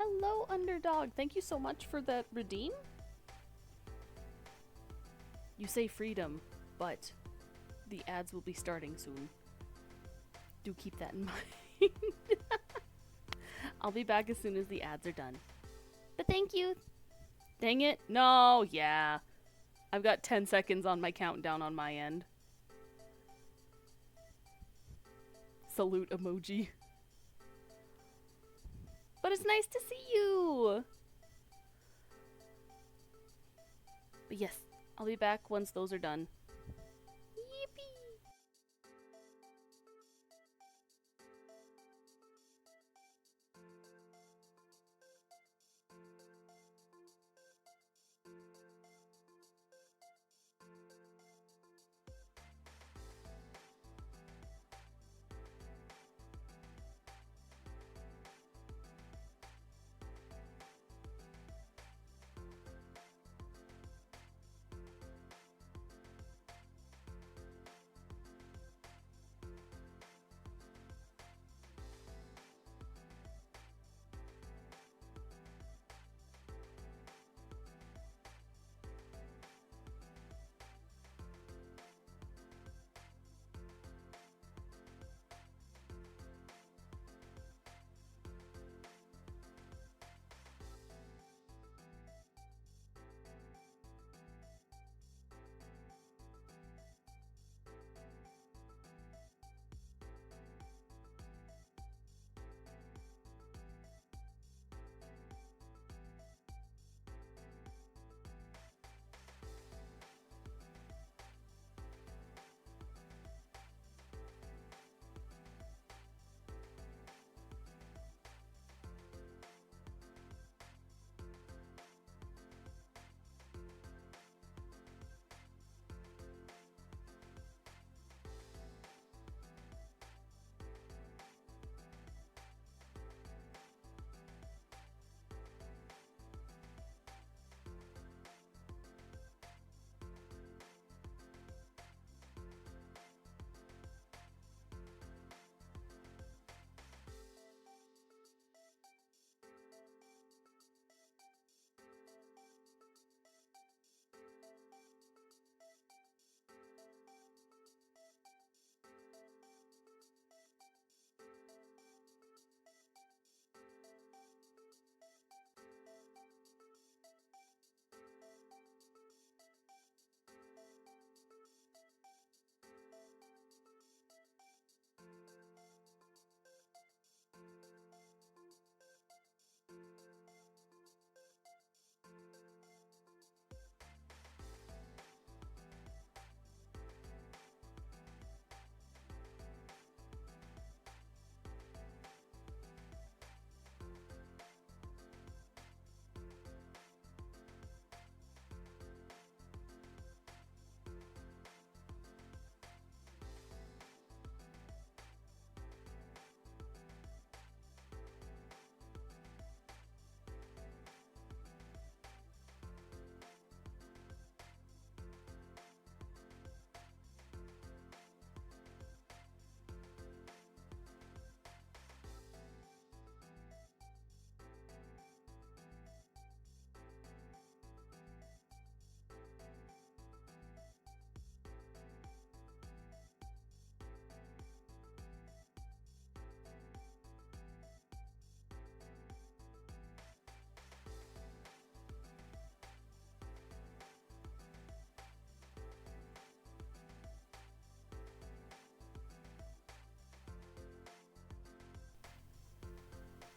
Hello, Underdog. Thank you so much for that redeem. You say freedom, but the ads will be starting soon. Do keep that in mind. I'll be back as soon as the ads are done. But thank you. Dang it. No, yeah. I've got 10 seconds on my countdown on my end. Salute emoji. But it's nice to see you. But yes, I'll be back once those are done. Yippee!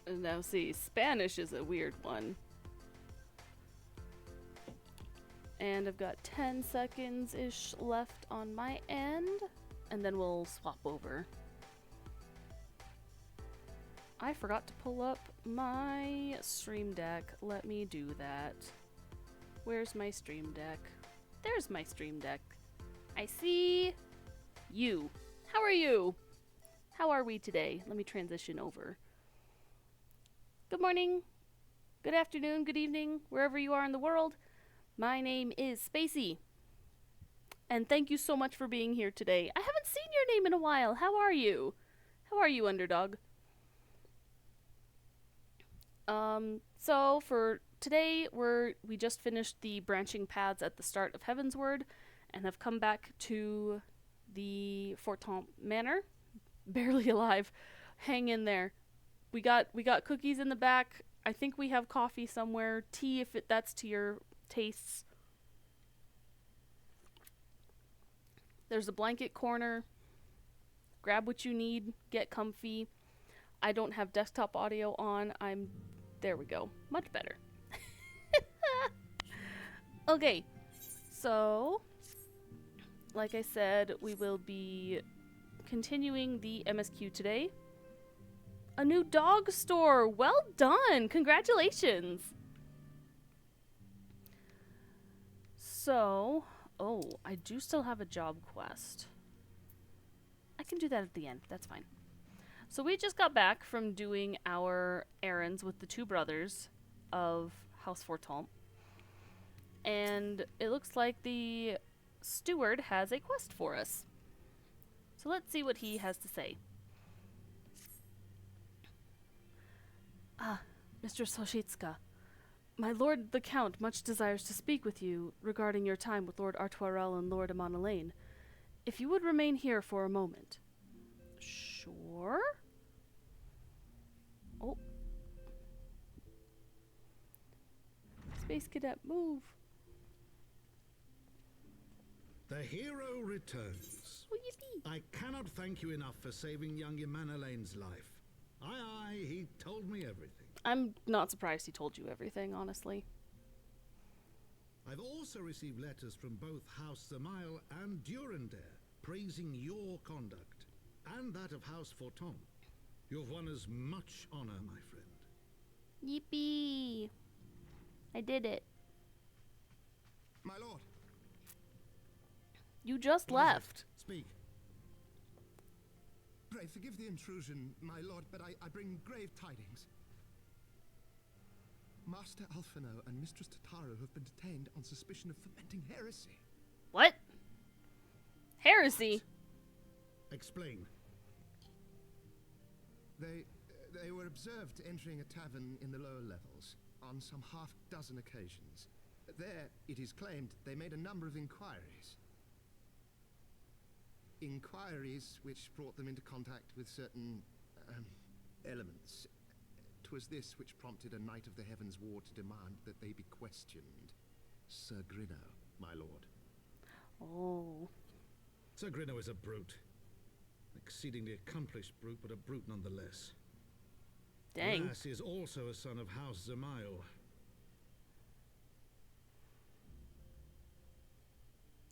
Now see, Spanish is a weird one. And I've got 10 seconds-ish left on my end, and then we'll swap over. I forgot to pull up my Stream Deck. Let me do that. Where's my Stream Deck? There's my Stream Deck. I see you. How are you? How are we today? Let me transition over. Good morning, good afternoon, good evening, wherever you are in the world. My name is Spacey, and thank you so much for being here today. I haven't seen your name in a while. How are you? How are you, Underdog? So for today, we just finished the branching paths at the start of Heavensward, and have come back to the Fortemps Manor, barely alive. Hang in there. We got cookies in the back. I think we have coffee somewhere. Tea if that's to your tastes. There's a blanket corner. Grab what you need. Get comfy. I don't have desktop audio on. There we go. Much better. Okay. So, like I said, we will be continuing the MSQ today. A new dog store! Well done! Congratulations! So, I do still have a job quest. I can do that at the end. That's fine. So we just got back from doing our errands with the two brothers of House Fortemps. And it looks like the steward has a quest for us. So let's see what he has to say. Ah, Mistress Hoshitsuka. My lord the Count much desires to speak with you regarding your time with Lord Artoirel and Lord Amonelaine. If you would remain here for a moment. Sure? Oh. Space Cadet, move. The hero returns. Oh, yippee. I cannot thank you enough for saving young Amonelaine's life. Aye, he told me everything. I'm not surprised he told you everything, honestly. I've also received letters from both House Zamail and Durandare praising your conduct, and that of House Fortemps. You've won us much honor, my friend. Yippee! I did it. My lord. You just What is it? left. Speak. Pray forgive the intrusion, my lord, but I bring grave tidings. Master Alphino and Mistress Tataru have been detained on suspicion of fomenting heresy. What? Heresy? Explain. They were observed entering a tavern in the lower levels on some half-dozen occasions. There, it is claimed, they made a number of inquiries. Inquiries which brought them into contact with certain elements. 'Twas this which prompted a Knight of the Heavens War to demand that they be questioned. Sir Grinno, my lord. Oh. Sir Grinno is a brute. Exceedingly accomplished brute, but a brute nonetheless. Dang. Ras is also a son of House Zamail.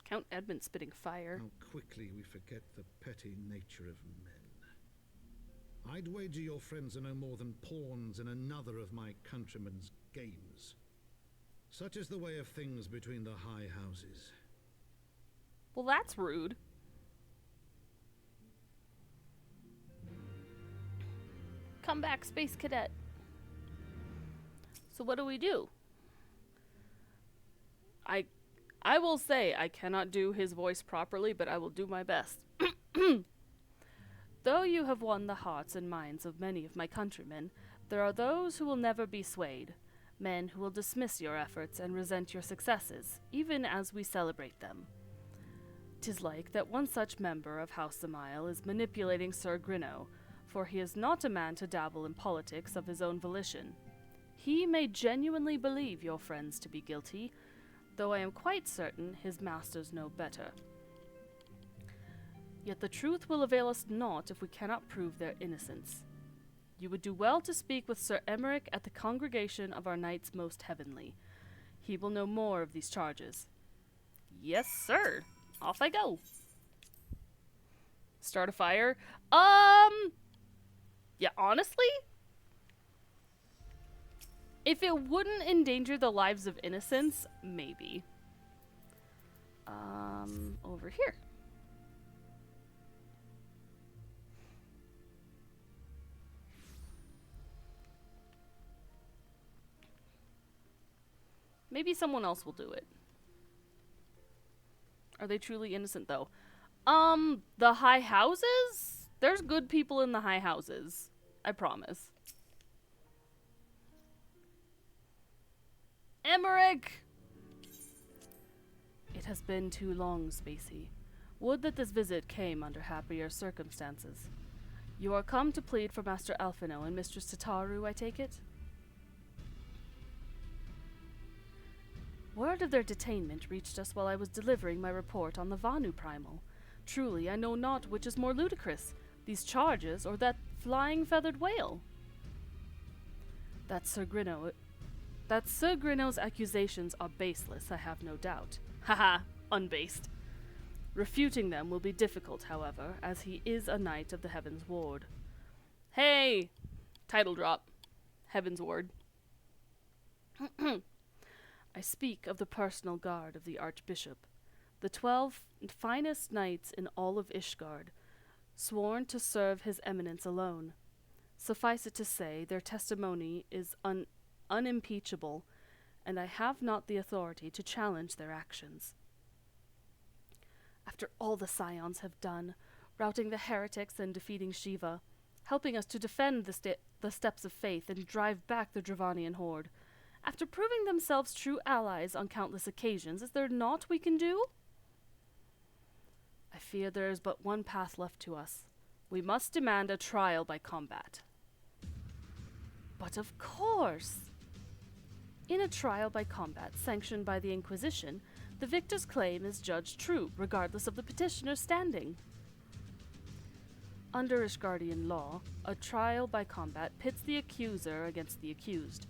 Count Edmund spitting fire. How quickly we forget the petty nature of men. I'd wager your friends are no more than pawns in another of my countrymen's games. Such is the way of things between the high houses. Well, that's rude. Come back, Space Cadet. So what do we do? I will say I cannot do his voice properly, but I will do my best. Though you have won the hearts and minds of many of my countrymen, there are those who will never be swayed, men who will dismiss your efforts and resent your successes, even as we celebrate them. 'Tis like that one such member of House Zamail is manipulating Sir Grinno, for he is not a man to dabble in politics of his own volition. He may genuinely believe your friends to be guilty, though I am quite certain his masters know better. Yet the truth will avail us naught if we cannot prove their innocence. You would do well to speak with Sir Emmerich at the congregation of our Knights Most Heavenly. He will know more of these charges. Yes, sir. Off I go. Start a fire? Yeah, honestly? If it wouldn't endanger the lives of innocents, maybe. Over here. Maybe someone else will do it. Are they truly innocent, though? The high houses? There's good people in the high houses. I promise. Emmerich! It has been too long, Spacey. Would that this visit came under happier circumstances. You are come to plead for Master Alphino and Mistress Tataru, I take it? Word of their detainment reached us while I was delivering my report on the Vanu Primal. Truly, I know not which is more ludicrous, these charges or that flying feathered whale. That Sir Grino's accusations are baseless, I have no doubt. Haha, unbased. Refuting them will be difficult, however, as he is a knight of the Heaven's Ward. Hey! Title drop. Heaven's Ward. I speak of the personal guard of the Archbishop, the 12 finest knights in all of Ishgard, sworn to serve His Eminence alone. Suffice it to say, their testimony is unimpeachable, and I have not the authority to challenge their actions. After all the Scions have done, routing the heretics and defeating Shiva, helping us to defend the steps of faith and drive back the Dravanian horde, after proving themselves true allies on countless occasions, is there naught we can do? I fear there is but one path left to us. We must demand a trial by combat. But of course! In a trial by combat sanctioned by the Inquisition, the victor's claim is judged true, regardless of the petitioner's standing. Under Ishgardian law, a trial by combat pits the accuser against the accused.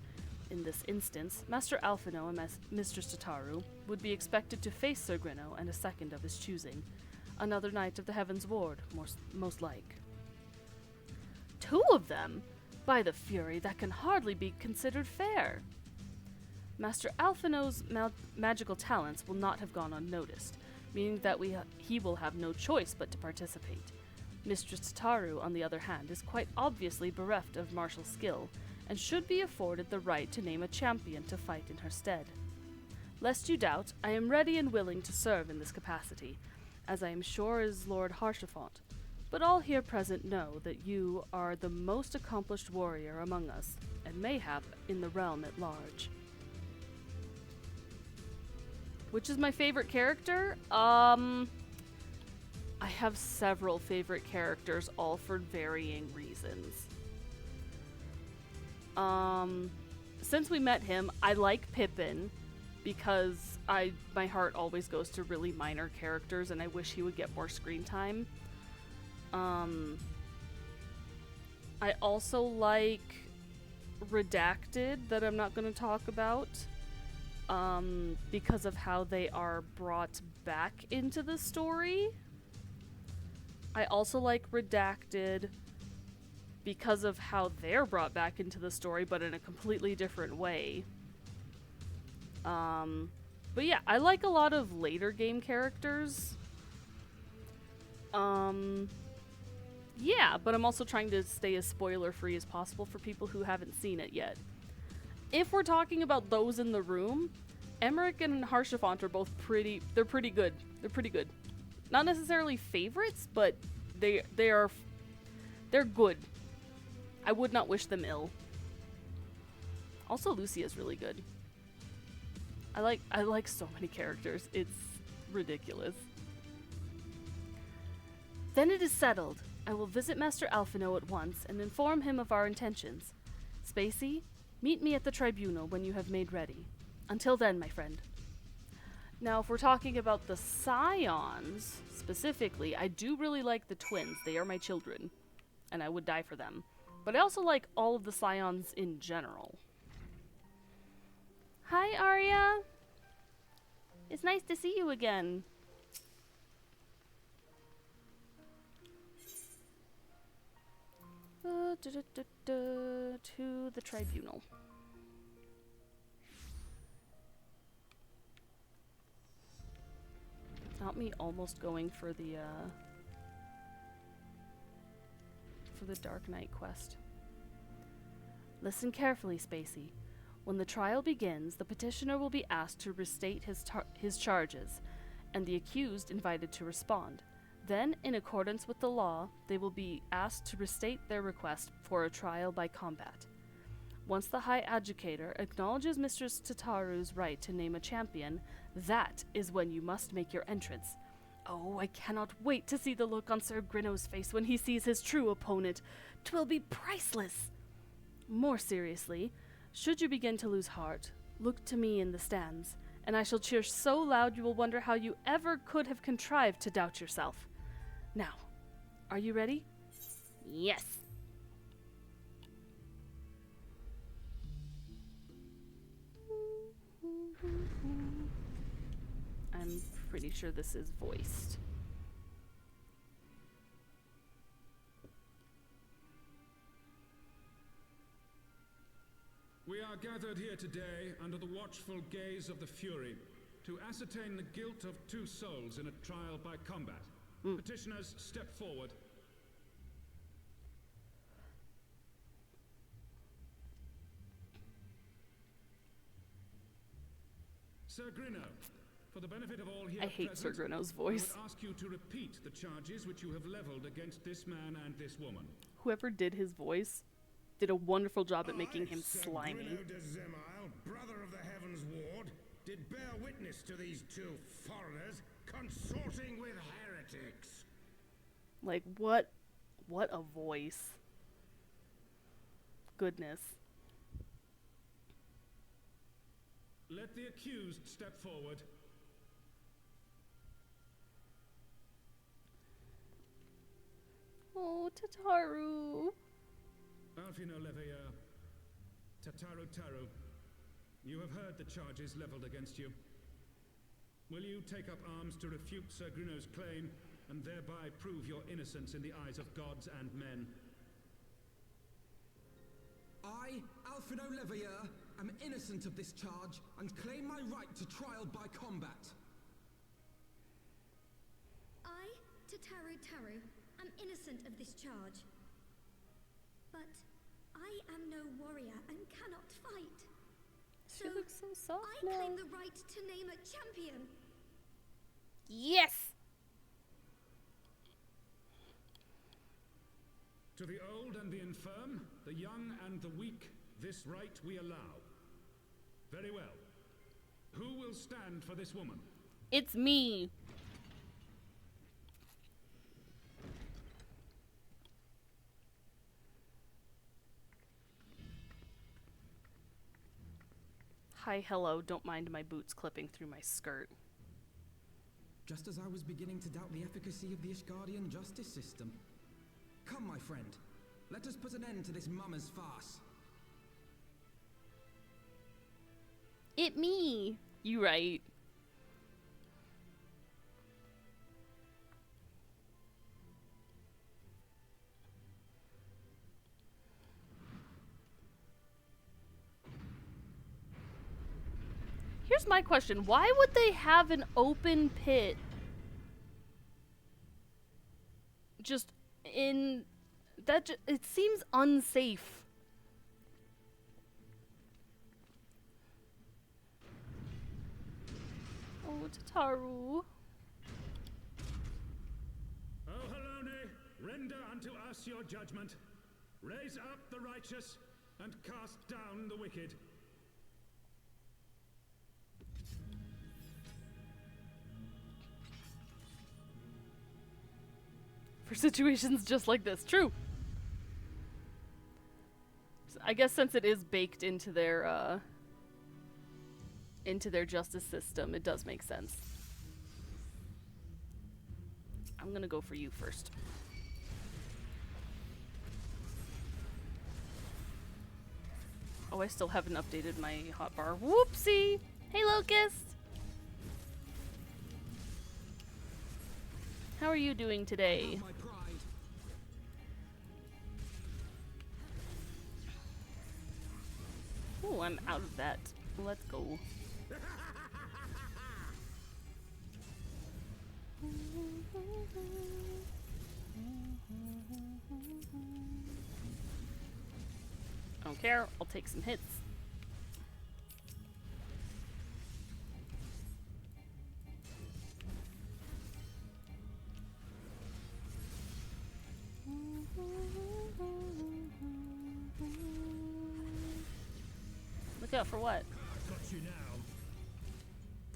In this instance, Master Alphino and Mistress Tataru would be expected to face Sir Grino and a second of his choosing, another knight of the Heaven's Ward, most like. 2 of them? By the Fury, that can hardly be considered fair. Master Alphino's magical talents will not have gone unnoticed, meaning that he will have no choice but to participate. Mistress Tataru, on the other hand, is quite obviously bereft of martial skill, and should be afforded the right to name a champion to fight in her stead. Lest you doubt, I am ready and willing to serve in this capacity, as I am sure is Lord Harshaphant, but all here present know that you are the most accomplished warrior among us, and mayhap in the realm at large. Which is my favorite character? I have several favorite characters, all for varying reasons. Since we met him, I like Pippin because my heart always goes to really minor characters and I wish he would get more screen time. I also like Redacted, that I'm not going to talk about, because of how they are brought back into the story. I also like Redacted because of how they're brought back into the story, but in a completely different way. But yeah, I like a lot of later game characters. Yeah, but I'm also trying to stay as spoiler-free as possible for people who haven't seen it yet. If we're talking about those in the room, Emmerich and Harshaphant are both they're pretty good. They're pretty good. Not necessarily favorites, but they're good. I would not wish them ill. Also, Lucia's really good. I like so many characters. It's ridiculous. Then it is settled. I will visit Master Alphino at once and inform him of our intentions. Spacey, meet me at the tribunal when you have made ready. Until then, my friend. Now, if we're talking about the Scions, specifically, I do really like the twins. They are my children, and I would die for them. But I also like all of the Scions in general. Hi, Arya. It's nice to see you again. To the tribunal. Not me almost going for the Dark Knight quest. Listen carefully, Spacey. When the trial begins, the petitioner will be asked to restate his charges, and the accused invited to respond. Then, in accordance with the law, they will be asked to restate their request for a trial by combat. Once the High Adjudicator acknowledges Mistress Tataru's right to name a champion, that is when you must make your entrance. Oh, I cannot wait to see the look on Sir Grinno's face when he sees his true opponent. 'Twill be priceless! More seriously, should you begin to lose heart, look to me in the stands, and I shall cheer so loud you will wonder how you ever could have contrived to doubt yourself. Now, are you ready? Yes! I'm pretty sure this is voiced. We are gathered here today under the watchful gaze of the Fury to ascertain the guilt of 2 souls in a trial by combat. Petitioners, step forward. Sir Grinno, for the benefit of all here I hate Sir present, Grinno's I voice. would ask you to repeat the charges which you have leveled against this man and this woman. Whoever did his voice did a wonderful job at making him slimy. Grinno de Zemile, brother of the Heavens Ward, did bear witness to these 2 foreigners consorting with heretics. Like, what a voice. Goodness. Let the accused step forward. Oh, Tataru. Alfino Leveilleur, Tataru Taru, you have heard the charges leveled against you. Will you take up arms to refute Sir Grinno's claim and thereby prove your innocence in the eyes of gods and men? I, Alfino Leveilleur, am innocent of this charge and claim my right to trial by combat. I, Tataru Taru, am innocent of this charge. But I am no warrior and cannot fight. She looks so soft I now. claim the right to name a champion. Yes! To the old and the infirm, the young and the weak, this right we allow. Very well. Who will stand for this woman? It's me. Hi, hello, don't mind my boots clipping through my skirt. Just as I was beginning to doubt the efficacy of the Ishgardian justice system. Come, my friend. Let us put an end to this mummer's farce. It me. You right. Here's my question. Why would they have an open pit just in that it seems unsafe. Oh, Tataru. O Halone, render unto us your judgment. Raise up the righteous and cast down the wicked. For situations just like this. True. I guess since it is baked into their justice system, it does make sense. I'm gonna go for you first. Oh, I still haven't updated my hotbar. Whoopsie! Hey, Locust! How are you doing today? My pride. Oh, I'm out of that. Let's go. I don't care. I'll take some hits. Yeah, for what? I've got you now.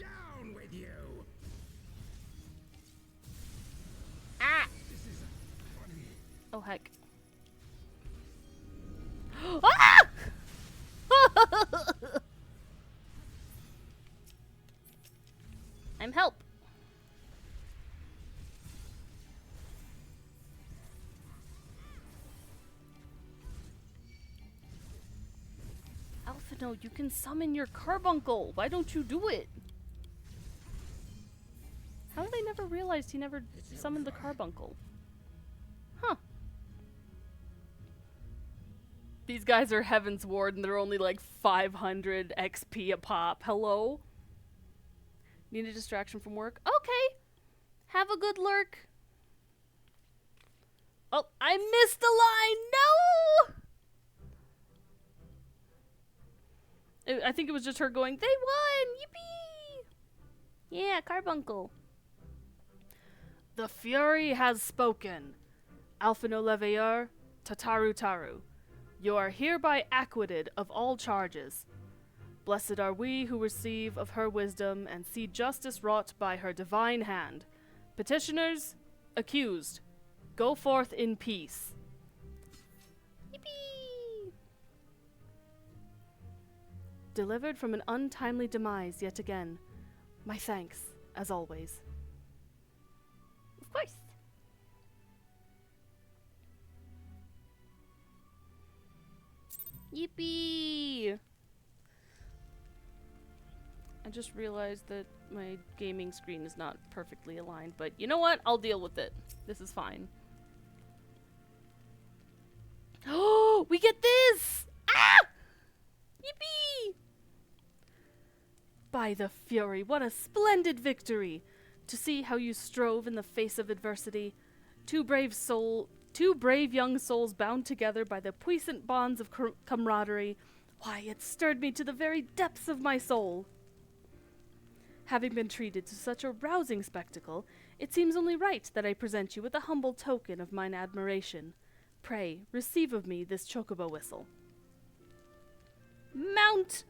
Down with you! Ah! This is funny. Oh, heck. Ah! I'm help. Alphino, you can summon your carbuncle. Why don't you do it? How did I never realized he never summoned the carbuncle? Huh. These guys are Heaven's Ward and they're only like 500 XP a pop. Hello? Need a distraction from work? Okay. Have a good lurk. Oh, I missed the line. No! I think it was just her going, they won! Yippee! Yeah, carbuncle. The Fury has spoken. Alphino Leveilleur, Tataru Taru. You are hereby acquitted of all charges. Blessed are we who receive of her wisdom and see justice wrought by her divine hand. Petitioners, accused, go forth in peace. Yippee! Delivered from an untimely demise yet again. My thanks, as always. Of course. Yippee! I just realized that my gaming screen is not perfectly aligned, but you know what? I'll deal with it. This is fine. Oh, we get this! Ah! Yippee! By the Fury, what a splendid victory! To see how you strove in the face of adversity. Two brave young souls bound together by the puissant bonds of camaraderie. Why, it stirred me to the very depths of my soul. Having been treated to such a rousing spectacle, it seems only right that I present you with a humble token of mine admiration. Pray, receive of me this chocobo whistle. Mount!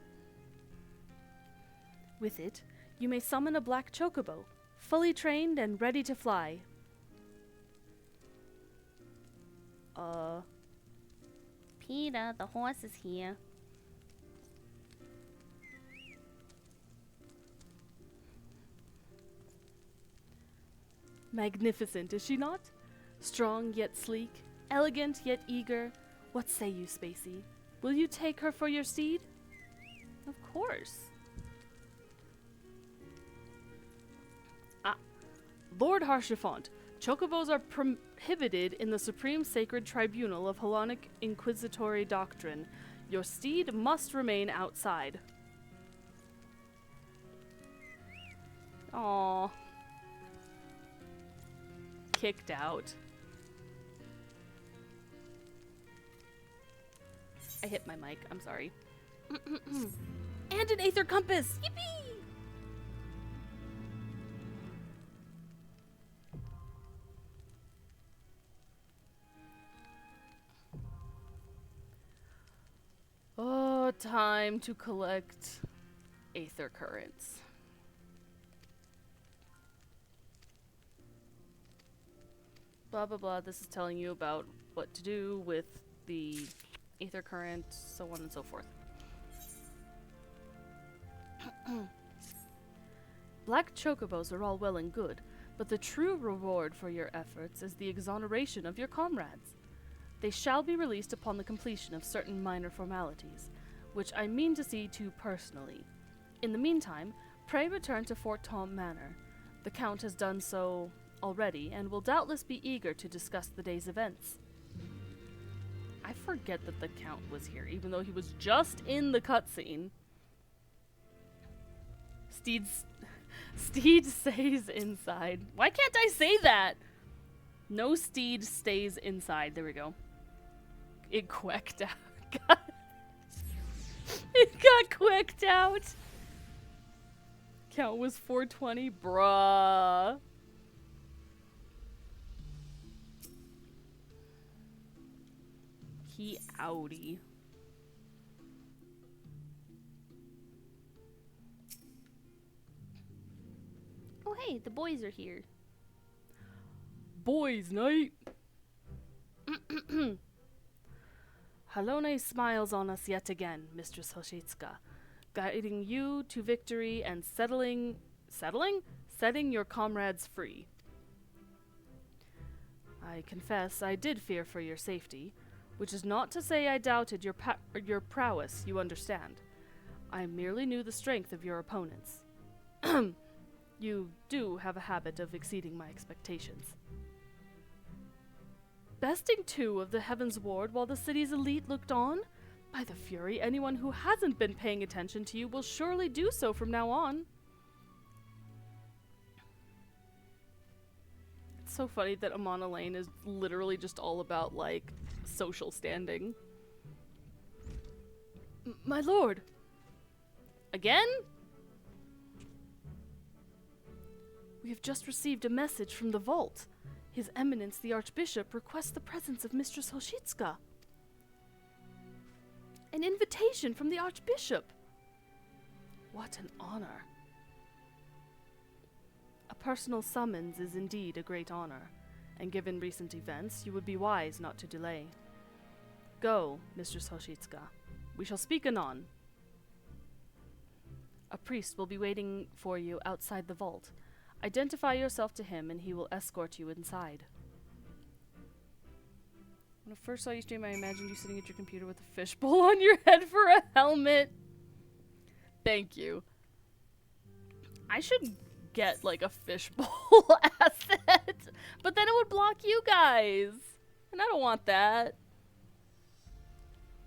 With it, you may summon a black chocobo, fully trained and ready to fly. Peter, the horse is here. Magnificent, is she not? Strong yet sleek, elegant yet eager. What say you, Spacey? Will you take her for your steed? Of course. Lord Harchefont, chocobos are prohibited in the Supreme Sacred Tribunal of Hellenic Inquisitory Doctrine. Your steed must remain outside. Aww. Kicked out. I hit my mic, I'm sorry. And an Aether Compass! Yippee! Oh, time to collect Aether Currents. Blah blah blah, this is telling you about what to do with the Aether Current, so on and so forth. Black chocobos are all well and good, but the true reward for your efforts is the exoneration of your comrades. They shall be released upon the completion of certain minor formalities, which I mean to see to personally. In the meantime, pray return to Fort Tom Manor. The Count has done so already, and will doubtless be eager to discuss the day's events. I forget that the Count was here, even though he was just in the cutscene. Steed stays inside. Why can't I say that? No steed stays inside. There we go. It quacked out. It got quacked out. Count was 420, bruh. He outie. Hey, the boys are here. Boys' night! Halone smiles on us yet again, Mistress Hoshitsuka, guiding you to victory and setting your comrades free. I confess I did fear for your safety, which is not to say I doubted your prowess, you understand. I merely knew the strength of your opponents. You do have a habit of exceeding my expectations. Besting 2 of the Heaven's Ward while the city's elite looked on? By the Fury, anyone who hasn't been paying attention to you will surely do so from now on. It's so funny that Amana Lane is literally just all about, like, social standing. My lord! Again? We have just received a message from the vault. His Eminence, the Archbishop, requests the presence of Mistress Hoshitsuka. An invitation from the Archbishop! What an honor. A personal summons is indeed a great honor, and given recent events, you would be wise not to delay. Go, Mistress Hoshitsuka. We shall speak anon. A priest will be waiting for you outside the vault. Identify yourself to him, and he will escort you inside. When I first saw you stream, I imagined you sitting at your computer with a fishbowl on your head for a helmet. Thank you. I should get, like, a fishbowl asset, but then it would block you guys, and I don't want that.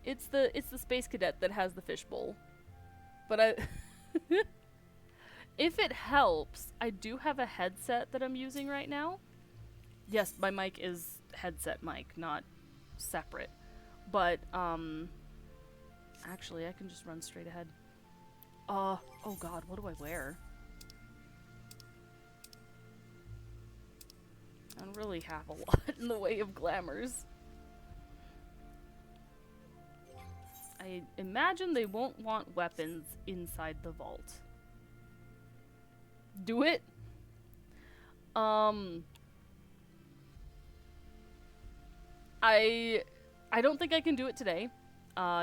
It's the Space Cadet that has the fishbowl, but I... If it helps, I do have a headset that I'm using right now. Yes, my mic is headset mic, not separate. But, actually, I can just run straight ahead. Oh god, what do I wear? I don't really have a lot in the way of glamours. I imagine they won't want weapons inside the vault. Do it? I don't think I can do it today.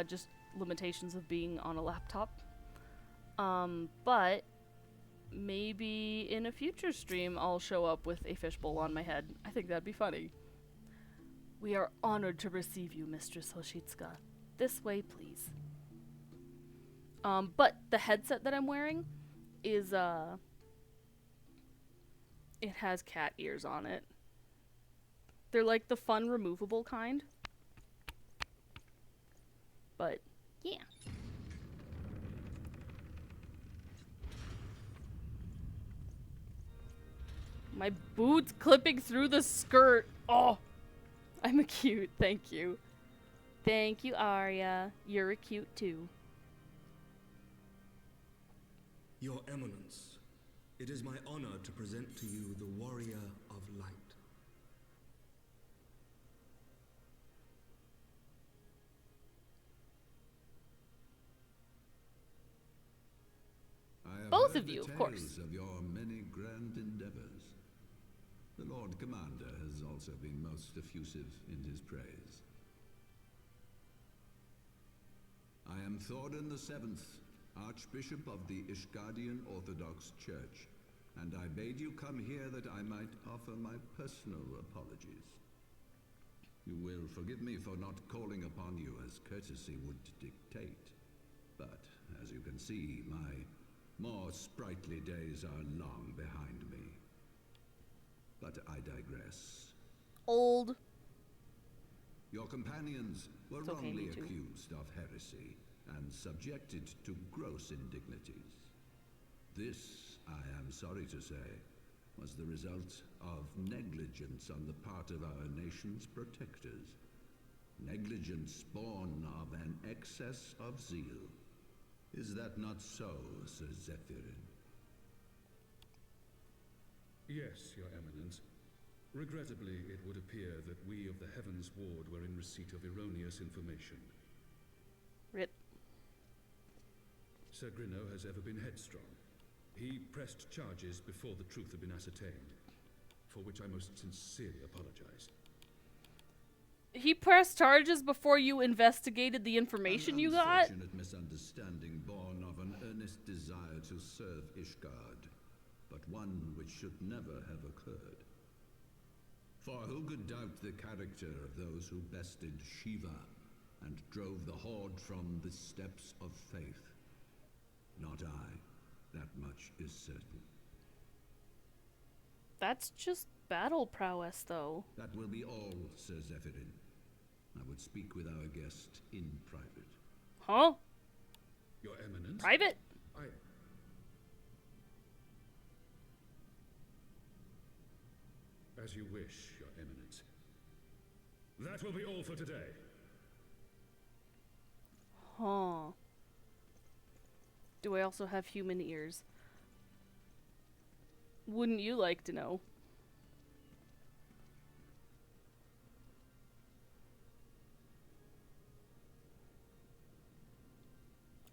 Just limitations of being on a laptop. But maybe in a future stream I'll show up with a fishbowl on my head. I think that'd be funny. We are honored to receive you, Mistress Hoshitsuka. This way, please. But the headset that I'm wearing is, it has cat ears on it. They're like the fun removable kind. But, yeah. My boots clipping through the skirt. Oh, I'm a cute. Thank you. Thank you, Arya. You're a cute too. Your Eminence, it is my honor to present to you the Warrior of Light. I have Both heard of you, the of course. tales of your many grand endeavors. The Lord Commander has also been most effusive in his praise. I am Thordan VII, Archbishop of the Ishgardian Orthodox Church, and I bade you come here that I might offer my personal apologies. You will forgive me for not calling upon you as courtesy would dictate, but as you can see, my more sprightly days are long behind me. But I digress. Old. Your companions were It's okay, wrongly me too. accused of heresy and subjected to gross indignities. This, I am sorry to say, was the result of negligence on the part of our nation's protectors. Negligence born of an excess of zeal. Is that not so, Sir Zephyrin? Yes, Your Eminence. Regrettably, it would appear that we of the Heavens Ward were in receipt of erroneous information. Rip. Sir Grinno has ever been headstrong. He pressed charges before the truth had been ascertained, for which I most sincerely apologize. He pressed charges before you investigated the information you got? An unfortunate misunderstanding born of an earnest desire to serve Ishgard, but one which should never have occurred. For who could doubt the character of those who bested Shiva and drove the Horde from the steps of faith? Not I. That much is certain. That's just battle prowess, though. That will be all, Sir Zephyrin. I would speak with our guest in private. Huh? Your Eminence? Private? As you wish, Your Eminence. That will be all for today. Huh. Do I also have human ears? Wouldn't you like to know?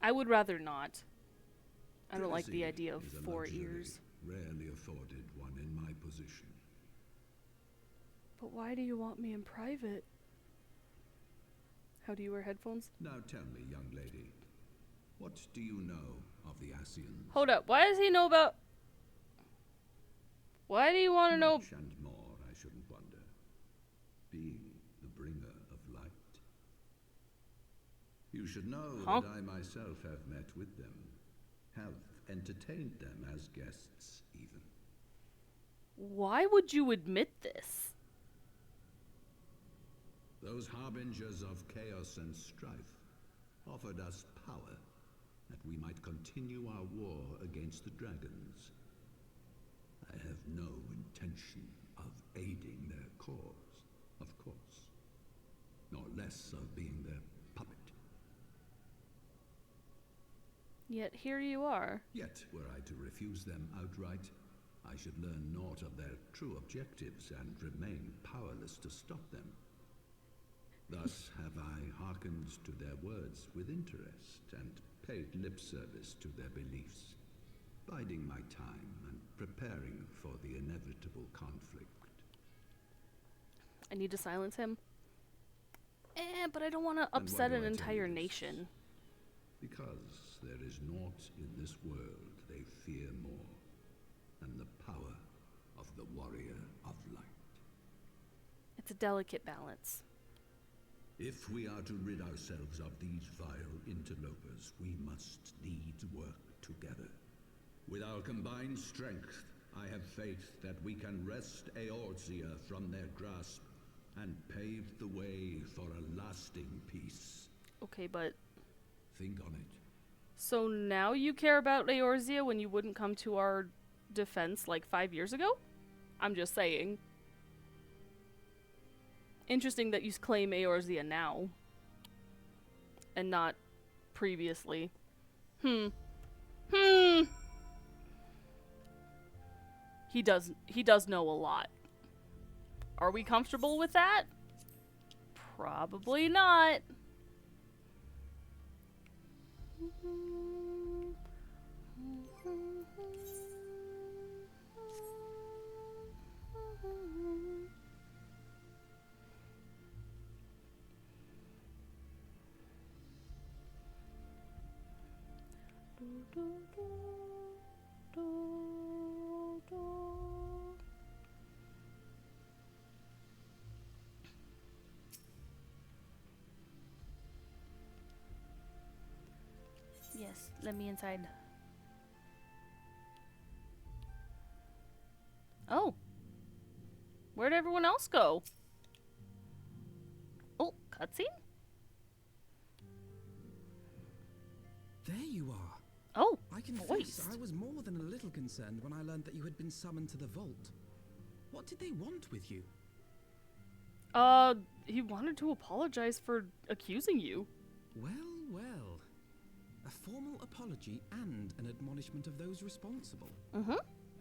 I would rather not. I don't like the idea of 4 ears. Rarely afforded one in my position. But why do you want me in private? How do you wear headphones? Now tell me, young lady, what do you know of the Ascians? Hold up, why does he know about... Why do you want to know... Much and more, I shouldn't wonder. Being the bringer of light. You should know that I myself have met with them. Have entertained them as guests, even. Why would you admit this? Those harbingers of chaos and strife offered us power that we might continue our war against the dragons. I have no intention of aiding their cause, of course, nor less of being their puppet. Yet here you are. Yet, were I to refuse them outright, I should learn naught of their true objectives and remain powerless to stop them. Thus have I hearkened to their words with interest and paid lip service to their beliefs, biding my time and preparing for the inevitable conflict. I need to silence him. But I don't want to upset an entire nation. Because there is naught in this world they fear more than the power of the warrior of light. It's a delicate balance. If we are to rid ourselves of these vile interlopers, we must needs work together. With our combined strength, I have faith that we can wrest Eorzea from their grasp and pave the way for a lasting peace. Okay, but... Think on it. So now you care about Eorzea when you wouldn't come to our defense like 5 years ago? I'm just saying. Interesting that you claim Eorzea now. And not previously. He does know a lot. Are we comfortable with that? Probably not. Yes, let me inside. Oh. Where'd everyone else go? Oh, cutscene? There you are. Oh, I confess voiced. I was more than a little concerned when I learned that you had been summoned to the vault. What did they want with you? He wanted to apologize for accusing you. Well, well. A formal apology and an admonishment of those responsible. Mm-hmm.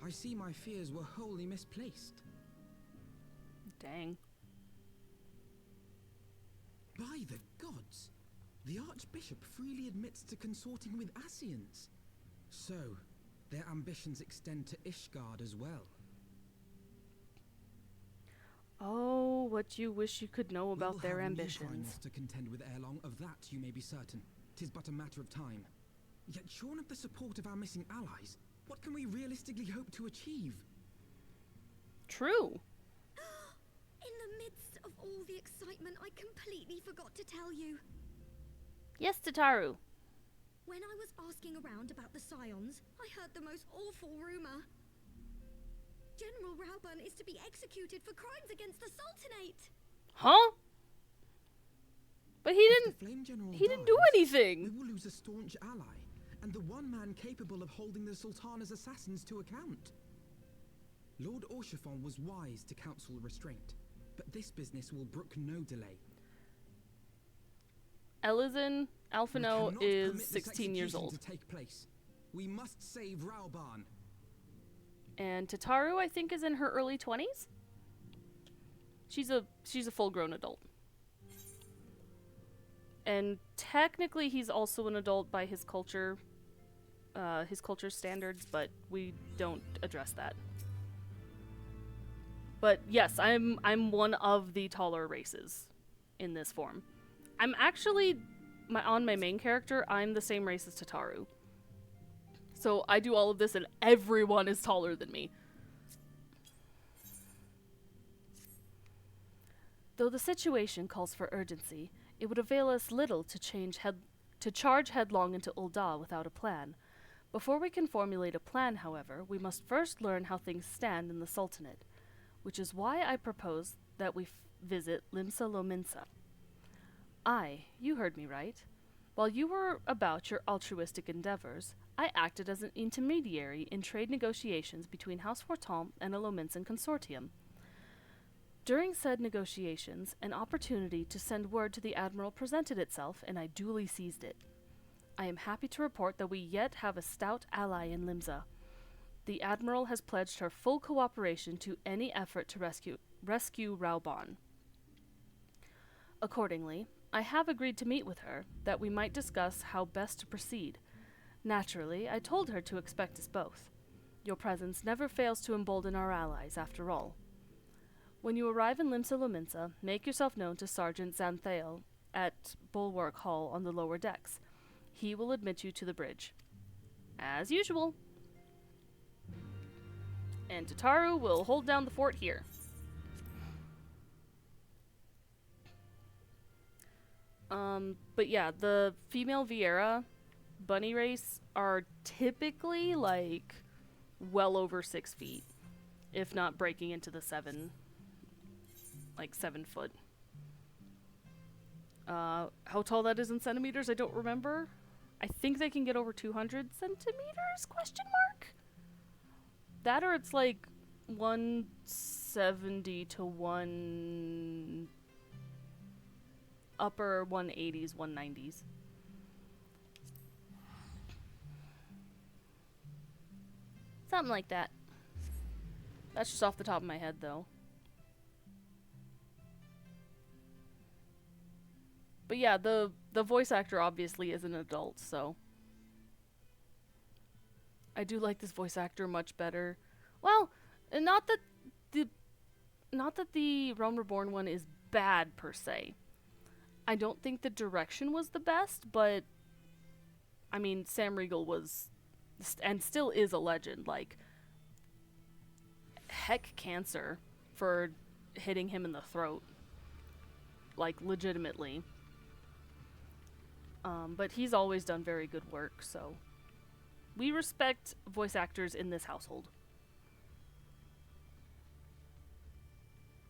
I see my fears were wholly misplaced. Dang. By the gods! The Archbishop freely admits to consorting with Ascians. So, Their ambitions extend to Ishgard as well. Oh, what you wish you could know about their ambitions. To contend with ere long, of that you may be certain. 'Tis but a matter of time. Yet shorn of the support of our missing allies, what can we realistically hope to achieve? True. In the midst of all the excitement, I completely forgot to tell you. Yes, Tataru. When I was asking around about the Scions, I heard the most awful rumor. General Rauburn is to be executed for crimes against the Sultanate. Huh? But he If didn't. the Flame General He didn't do dies, anything. We will lose a staunch ally, and the one man capable of holding the Sultana's assassins to account. Lord Orshafon was wise to counsel restraint, but this business will brook no delay. Elizin Alphino We cannot is permit this 16 years execution old. to take place. We must save Rauburn. And Tataru, I think, is in her early 20s. She's a full-grown adult. And technically he's also an adult by his culture standards, but we don't address that. But yes, I'm one of the taller races in this form. I'm actually on my main character, I'm the same race as Tataru. So I do all of this and everyone is taller than me. Though the situation calls for urgency, it would avail us little to charge headlong into Ul'dah without a plan. Before we can formulate a plan, however, we must first learn how things stand in the Sultanate, which is why I propose that we visit Limsa Lominsa. You heard me right. While you were about your altruistic endeavors, I acted as an intermediary in trade negotiations between House Fortemps and a Lominsan consortium. During said negotiations, an opportunity to send word to the Admiral presented itself, and I duly seized it. I am happy to report that we yet have a stout ally in Limsa. The Admiral has pledged her full cooperation to any effort to rescue Rauburn. Accordingly, I have agreed to meet with her, that we might discuss how best to proceed. Naturally, I told her to expect us both. Your presence never fails to embolden our allies, after all. When you arrive in Limsa Lominsa, make yourself known to Sergeant Xanthale at Bulwark Hall on the lower decks. He will admit you to the bridge. As usual. And Tataru will hold down the fort here. But yeah, the female Viera bunny race are typically like well over 6 feet, if not breaking into the 7 foot. How tall that is in centimeters, I don't remember. I think they can get over 200 centimeters, question mark? That or it's like 170 to upper 180s, 190s. Something like that. That's just off the top of my head, though. But yeah, the voice actor obviously is an adult, so I do like this voice actor much better. Well, not that the Realm Reborn one is bad per se. I don't think the direction was the best, but I mean, Sam Riegel was and still is a legend. Like, heck, cancer for hitting him in the throat, like legitimately. But he's always done very good work, so we respect voice actors in this household.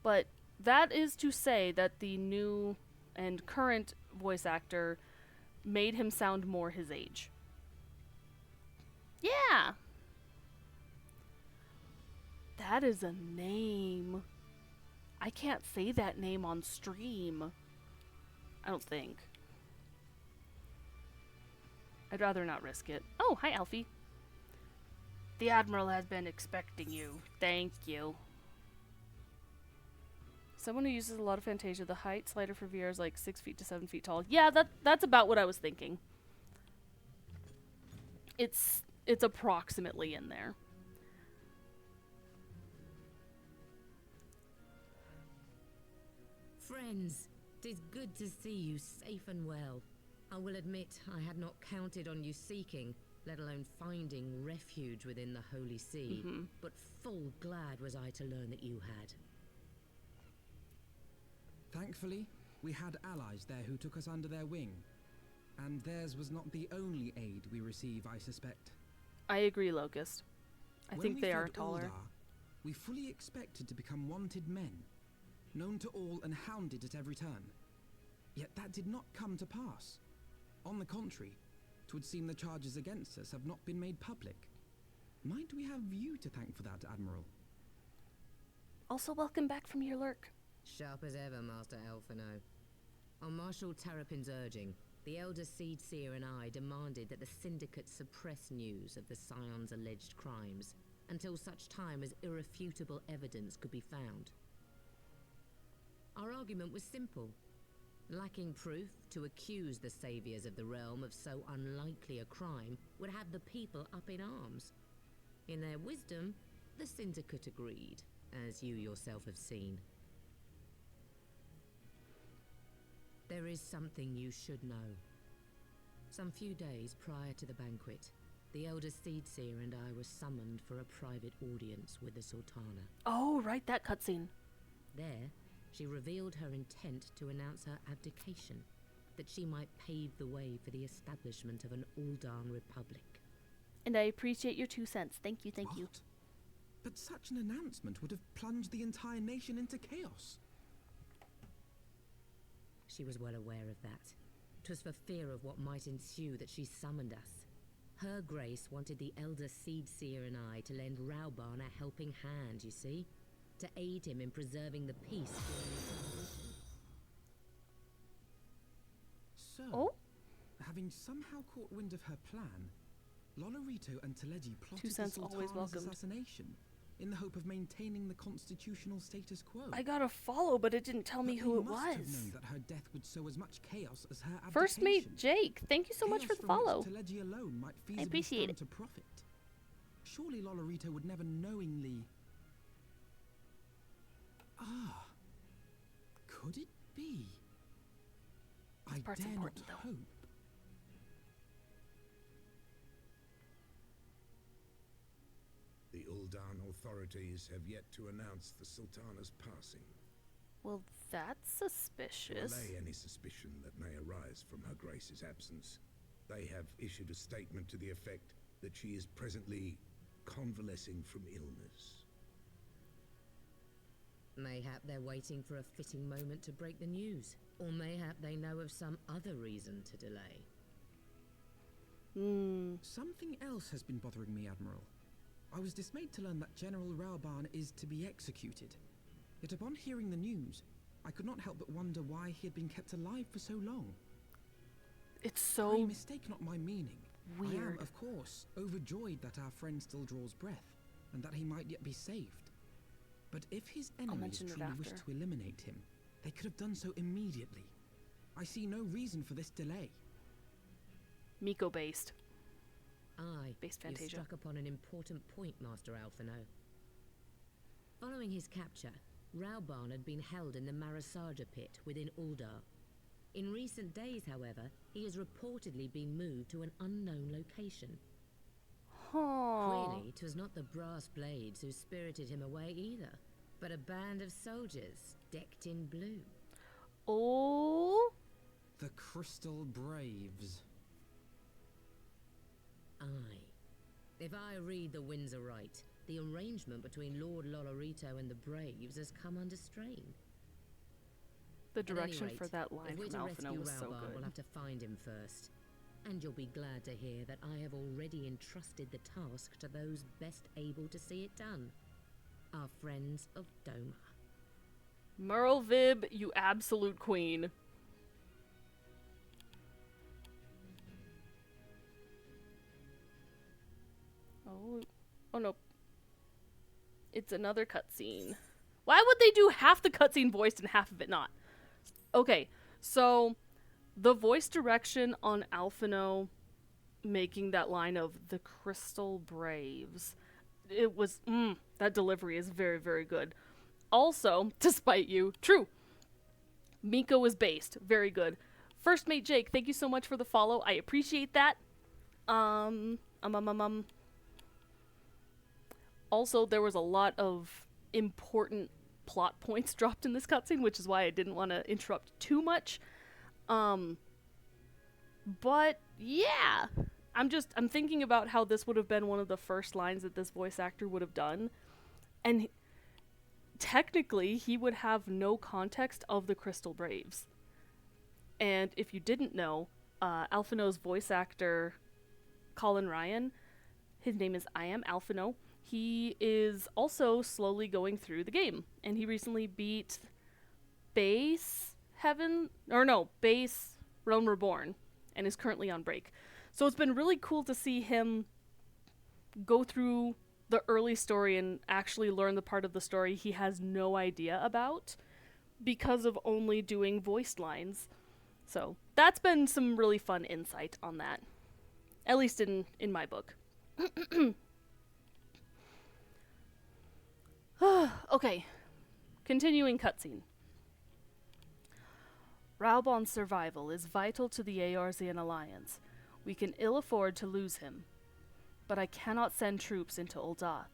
But that is to say that the new and current voice actor made him sound more his age. Yeah! That is a name. I can't say that name on stream. I don't think. I'd rather not risk it. Oh, hi, Alfie. The Admiral has been expecting you. Thank you. Someone who uses a lot of Fantasia, the height slider for VR is like 6 feet to 7 feet tall. Yeah, that's about what I was thinking. It's it's approximately in there. Friends, 'tis good to see you safe and well. I will admit I had not counted on you seeking, let alone finding refuge within the Holy See, but full glad was I to learn that you had. Thankfully, we had allies there who took us under their wing. And theirs was not the only aid we receive, I suspect. I agree, Locust. I think they are fled taller. Uldar, we fully expected to become wanted men, known to all and hounded at every turn. Yet that did not come to pass. On the contrary, 'twould seem the charges against us have not been made public. Might we have you to thank for that, Admiral? Also, welcome back from your lurk. Sharp as ever, Master Alphino. On Marshal Terrapin's urging, the Elder Seed Seer and I demanded that the Syndicate suppress news of the Scion's alleged crimes until such time as irrefutable evidence could be found. Our argument was simple. Lacking proof, to accuse the saviors of the realm of so unlikely a crime would have the people up in arms. In their wisdom, the Syndicate agreed, as you yourself have seen. There is something you should know. Some few days prior to the banquet, the Elder Seedseer and I were summoned for a private audience with the Sultana. Oh, right, that cutscene. There, she revealed her intent to announce her abdication, that she might pave the way for the establishment of an Uldan Republic. And I appreciate your 2 cents. Thank you, thank you. What? But such an announcement would have plunged the entire nation into chaos. She was well aware of that. 'Twas for fear of what might ensue that she summoned us. Her Grace wanted the Elder Seedseer and I to lend Rauban a helping hand, you see? To aid him in preserving the peace during the transition. So, having somehow caught wind of her plan, Lolorito and Teleji plotted 2 the cents always Sultana's welcomed. assassination in the hope of maintaining the constitutional status quo. I got a follow, but it didn't tell me But who they it must have was. known that her death would sow as much chaos as her abdication. First mate Jake, thank you so much for Chaos the from which follow. Teleji alone might feasibly appreciate stand it. to profit. Surely Lolorito would never knowingly... Ah, could it be? I part's dare not important, though. hope. The Uldan authorities have yet to announce the Sultana's passing. Well, that's To suspicious. allay any suspicion that may arise from Her Grace's absence, they have issued a statement to the effect that she is presently convalescing from illness. Mayhap they're waiting for a fitting moment to break the news. Or mayhap they know of some other reason to delay. Something else has been bothering me, Admiral. I was dismayed to learn that General Rauban is to be executed. Yet upon hearing the news, I could not help but wonder why he had been kept alive for so long. It's Pray so mistake not my meaning. I am, weird. of course, overjoyed that our friend still draws breath, and that he might yet be saved. But if his enemies mention it truly wished after. to eliminate him, they could have done so immediately. I see no reason for this delay. Miko based. Aye, Based you Fantasia. struck upon an important point, Master Alphino. Following his capture, Rauban had been held in the Marasaja pit within Uldar. In recent days, however, he has reportedly been moved to an unknown location. Huh. Clearly, 'twas not the brass blades who spirited him away either, but a band of soldiers decked in blue. Oh. The Crystal Braves. Aye. If I read the winds aright, the arrangement between Lord Lolorito and the Braves has come under strain. The At any direction rate, for that line if we're from to Alphino rescue was so Rauban, good. we'll have to find him first. And you'll be glad to hear that I have already entrusted the task to those best able to see it done. Our friends of Doma. Merle Vib, you absolute queen. Oh no. It's another cutscene. Why would they do half the cutscene voiced and half of it not? Okay, so the voice direction on Alphino making that line of the Crystal Braves. It was, that delivery is very, very good. Also, despite you, true, Miko was based. Very good. First Mate Jake, thank you so much for the follow. I appreciate that. Also, there was a lot of important plot points dropped in this cutscene, which is why I didn't want to interrupt too much. But yeah, I'm thinking about how this would have been one of the first lines that this voice actor would have done, and technically he would have no context of the Crystal Braves. And if you didn't know, Alphino's voice actor, Colin Ryan, his name is I Am Alphino. He is also slowly going through the game, and he recently beat Base Realm Reborn, and is currently on break. So it's been really cool to see him go through the early story and actually learn the part of the story he has no idea about because of only doing voiced lines. So that's been some really fun insight on that, at least in my book. Okay, continuing cutscene. Raubon's survival is vital to the Eorzean Alliance. We can ill afford to lose him. But I cannot send troops into Ul'dah.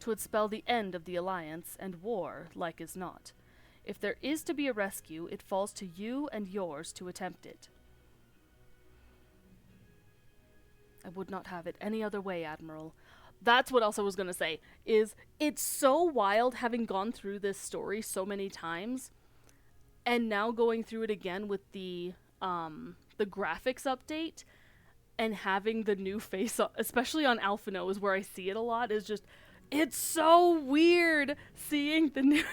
'Twould spell the end of the Alliance, and war, like as not. If there is to be a rescue, it falls to you and yours to attempt it. I would not have it any other way, Admiral. That's what else I was going to say, is it's so wild having gone through this story so many times, and now going through it again with the graphics update, and having the new face, especially on Alphino is where I see it a lot, is just, it's so weird seeing the new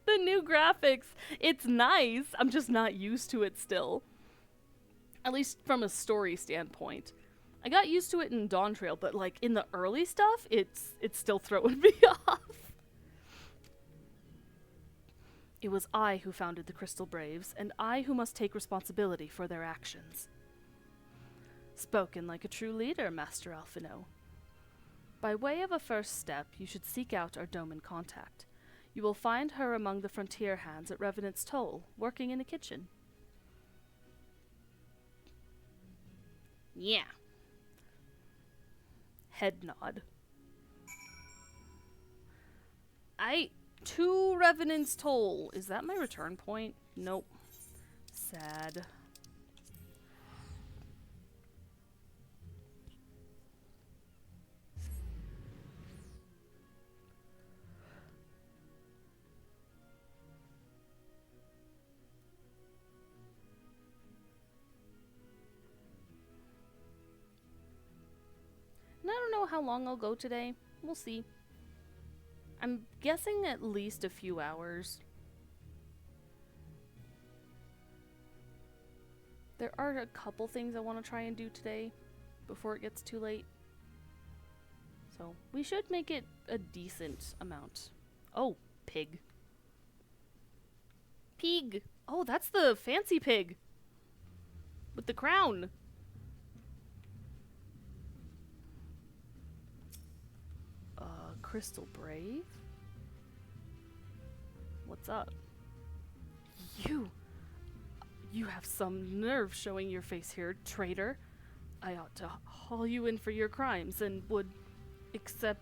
the new graphics. It's nice, I'm just not used to it still. At least from a story standpoint. I got used to it in Dawn Trail, but like in the early stuff, it's still throwing me off. It was I who founded the Crystal Braves, and I who must take responsibility for their actions. Spoken like a true leader, Master Alphino. By way of a first step, you should seek out our Doman contact. You will find her among the frontier hands at Revenant's Toll, working in a kitchen. Yeah. Head nod. To Revenant's Toll. Is that my return point? Nope. Sad. And I don't know how long I'll go today. We'll see. I'm guessing at least a few hours. There are a couple things I want to try and do today before it gets too late. So we should make it a decent amount. Oh, pig. Pig! Oh, that's the fancy pig! With the crown! Crystal Brave? What's up? You have some nerve showing your face here, traitor. I ought to haul you in for your crimes and except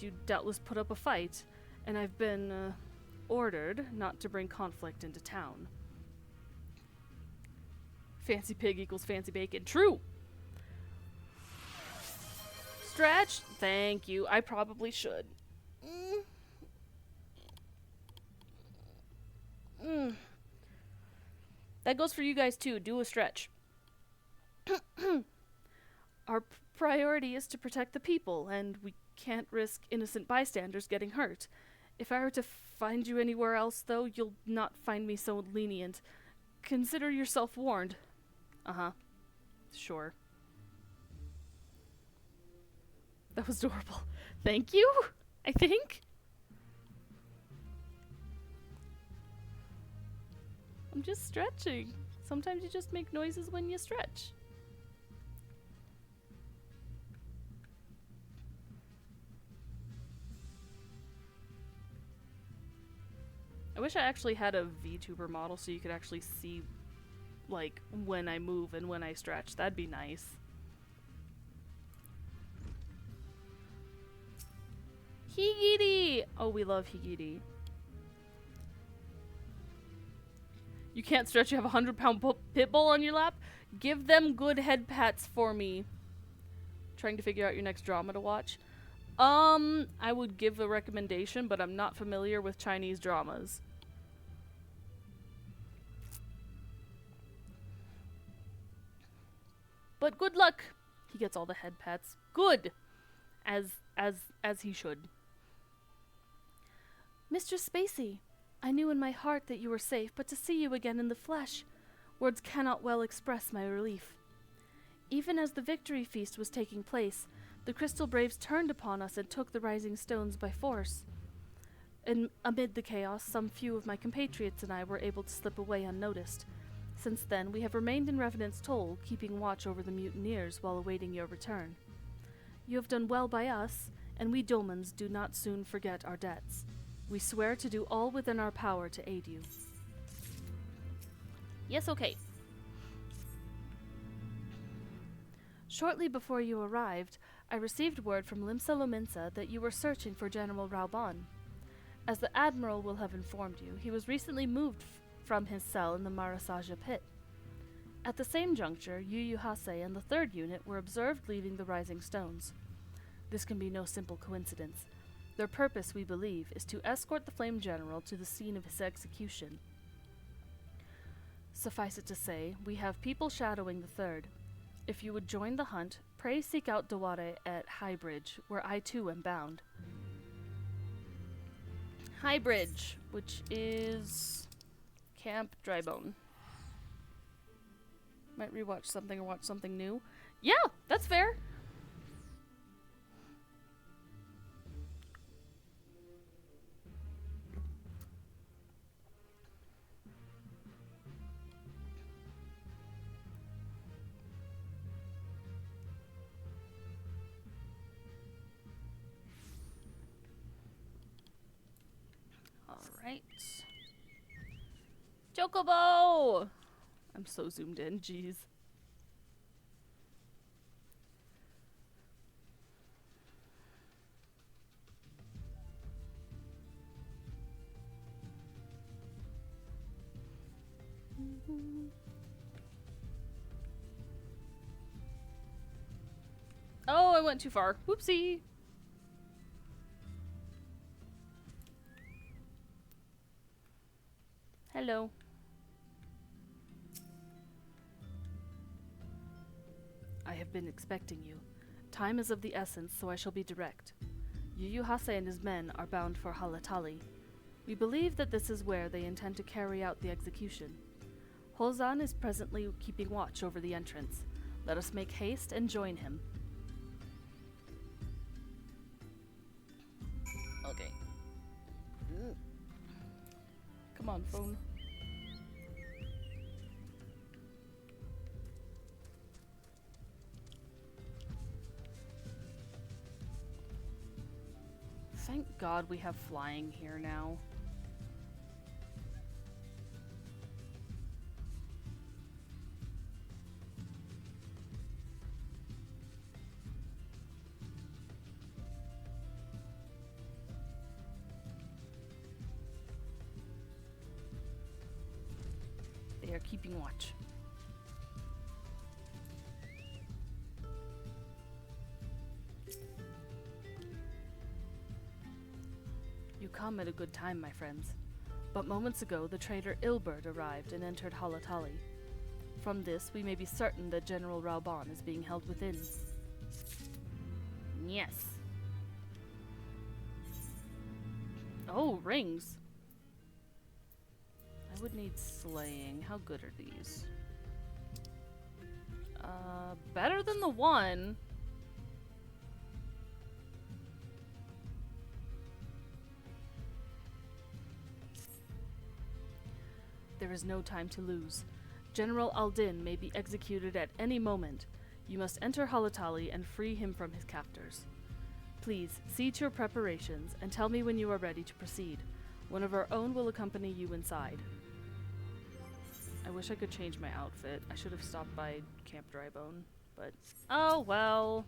you doubtless put up a fight, and I've been, ordered not to bring conflict into town. Fancy pig equals fancy bacon. True! Stretch? Thank you. I probably should. That goes for you guys too. Do a stretch. Our priority is to protect the people, and we can't risk innocent bystanders getting hurt. If I were to find you anywhere else, though, you'll not find me so lenient. Consider yourself warned. Uh-huh. Sure. That was adorable. Thank you, I think. I'm just stretching. Sometimes you just make noises when you stretch. I wish I actually had a VTuber model so you could actually see, like, when I move and when I stretch. That'd be nice. Higiri! Oh, we love Higiri. You can't stretch, you have a 100-pound pit bull on your lap? Give them good head pats for me. Trying to figure out your next drama to watch? I would give a recommendation, but I'm not familiar with Chinese dramas. But good luck! He gets all the head pats. Good! As he should. Mr. Spacey, I knew in my heart that you were safe, but to see you again in the flesh, words cannot well express my relief. Even as the victory feast was taking place, the Crystal Braves turned upon us and took the rising stones by force. And amid the chaos, some few of my compatriots and I were able to slip away unnoticed. Since then, we have remained in Revenant's Toll, keeping watch over the mutineers while awaiting your return. You have done well by us, and we Dolmens do not soon forget our debts. We swear to do all within our power to aid you. Yes, okay. Shortly before you arrived, I received word from Limsa Lominsa that you were searching for General Rauban. As the Admiral will have informed you, he was recently moved from his cell in the Marasaja pit. At the same juncture, Yu Yu Hase and the 3rd Unit were observed leaving the Rising Stones. This can be no simple coincidence. Their purpose, we believe, is to escort the Flame General to the scene of his execution. Suffice it to say, we have people shadowing the 3rd. If you would join the hunt, pray seek out Daware at High Bridge, where I too am bound. High Bridge, which is Camp Drybone. Might rewatch something or watch something new. Yeah, that's fair. Alright. Chocobo! I'm so zoomed in, jeez. Oh, I went too far. Whoopsie. Hello. I have been expecting you. Time is of the essence, so I shall be direct. Yu Yu Hase and his men are bound for Halatali. We believe that this is where they intend to carry out the execution. Hozan is presently keeping watch over the entrance. Let us make haste and join him. Okay. Come on, phone. Thank God we have flying here now. They are keeping watch. You come at a good time, my friends. But moments ago, the traitor Ilbert arrived and entered Halatali. From this, we may be certain that General Rauban is being held within. Yes. Oh, rings. I would need slaying. How good are these? Better than the one. There is no time to lose. General Aldin may be executed at any moment. You must enter Halatali and free him from his captors. Please, see to your preparations and tell me when you are ready to proceed. One of our own will accompany you inside. I wish I could change my outfit. I should have stopped by Camp Drybone, but oh well.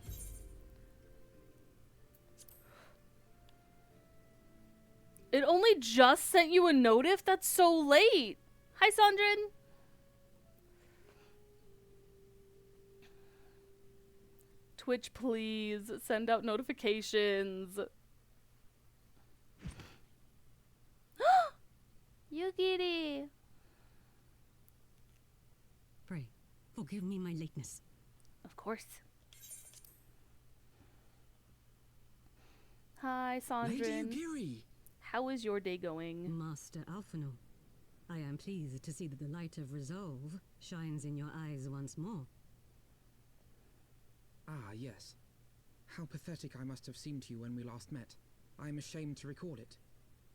It only just sent you a notif? That's so late. Hi, Sandrin. Twitch, please. Send out notifications. Yugiri. Pray, forgive me my lateness. Of course. Hi, Sandrin. Lady Yugiri. How is your day going? Master Alphino, I am pleased to see that the light of resolve shines in your eyes once more. Ah, yes. How pathetic I must have seemed to you when we last met. I am ashamed to recall it.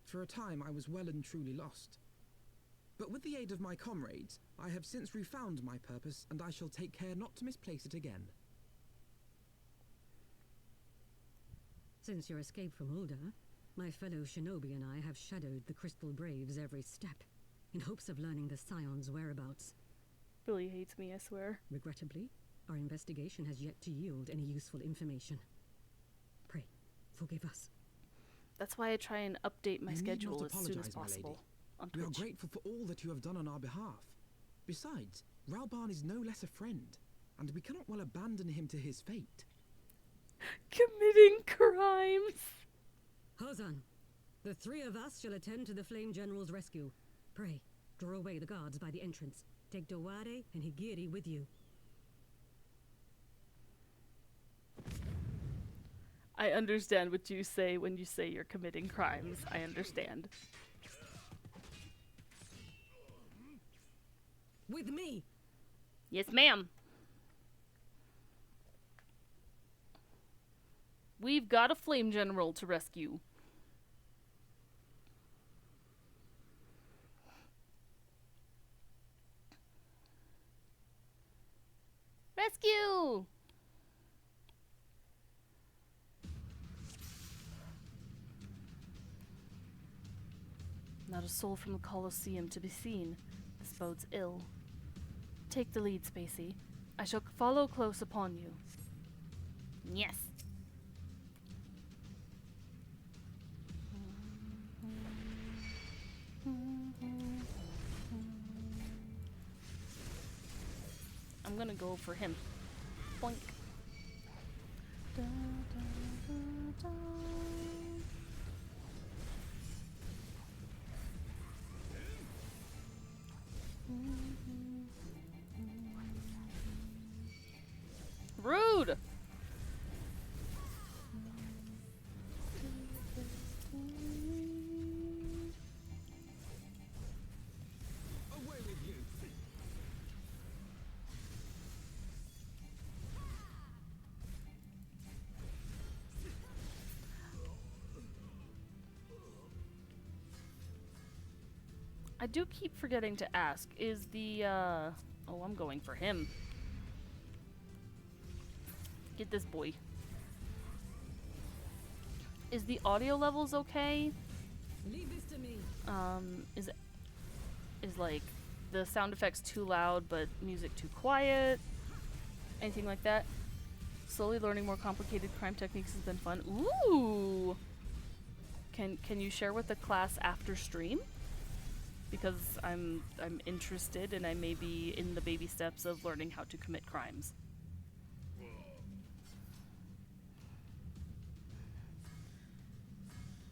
For a time I was well and truly lost. But with the aid of my comrades, I have since refound my purpose, and I shall take care not to misplace it again. Since your escape from Ulda, my fellow shinobi and I have shadowed the Crystal Braves every step, in hopes of learning the Scion's whereabouts. Billy hates me, I swear. Regrettably, our investigation has yet to yield any useful information. Pray, forgive us. That's why I try and update my You need schedule not as soon as apologize, my lady. possible on We are Twitch. grateful for all that you have done on our behalf. Besides, Ralban is no less a friend, and we cannot well abandon him to his fate. Committing crimes. Hozan, the three of us shall attend to the Flame General's rescue. Pray, draw away the guards by the entrance. Take Dowade and Higiri with you. I understand what you say when you say you're committing crimes. I understand. With me! Yes, ma'am. We've got a flame general to rescue. Rescue! Not a soul from the Colosseum to be seen. This bodes ill. Take the lead, Spacey. I shall follow close upon you. Yes. I'm gonna go for him. Boink. Da, da, da, da. Rude! Away with you! I do keep forgetting to ask, is the, oh, I'm going for him. Get this boy. Is the audio levels okay? Leave this to me. Is like the sound effects too loud but music too quiet? Anything like that? Slowly learning more complicated crime techniques has been fun. Ooh! Can you share with the class after stream? Because I'm interested and I may be in the baby steps of learning how to commit crimes.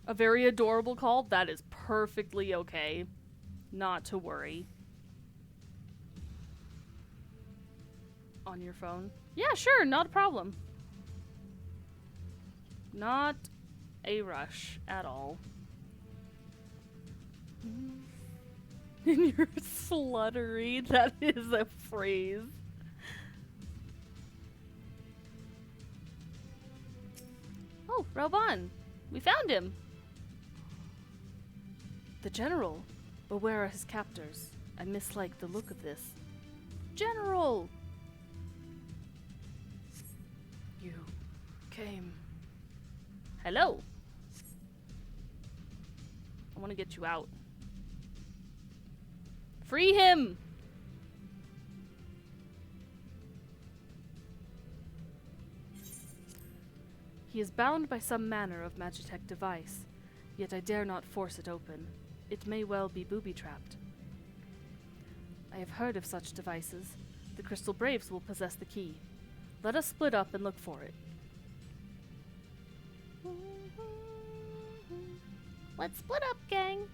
A very adorable call? That is perfectly okay. Not to worry. On your phone? Yeah, sure, not a problem. Not a rush at all. And you're sluttery. That is a phrase. Oh, Ralban. We found him. The general. But where are his captors? I mislike the look of this. General! You came. Hello. I want to get you out. Free him! He is bound by some manner of magitech device, yet I dare not force it open. It may well be booby-trapped. I have heard of such devices. The Crystal Braves will possess the key. Let us split up and look for it. Let's split up, gang!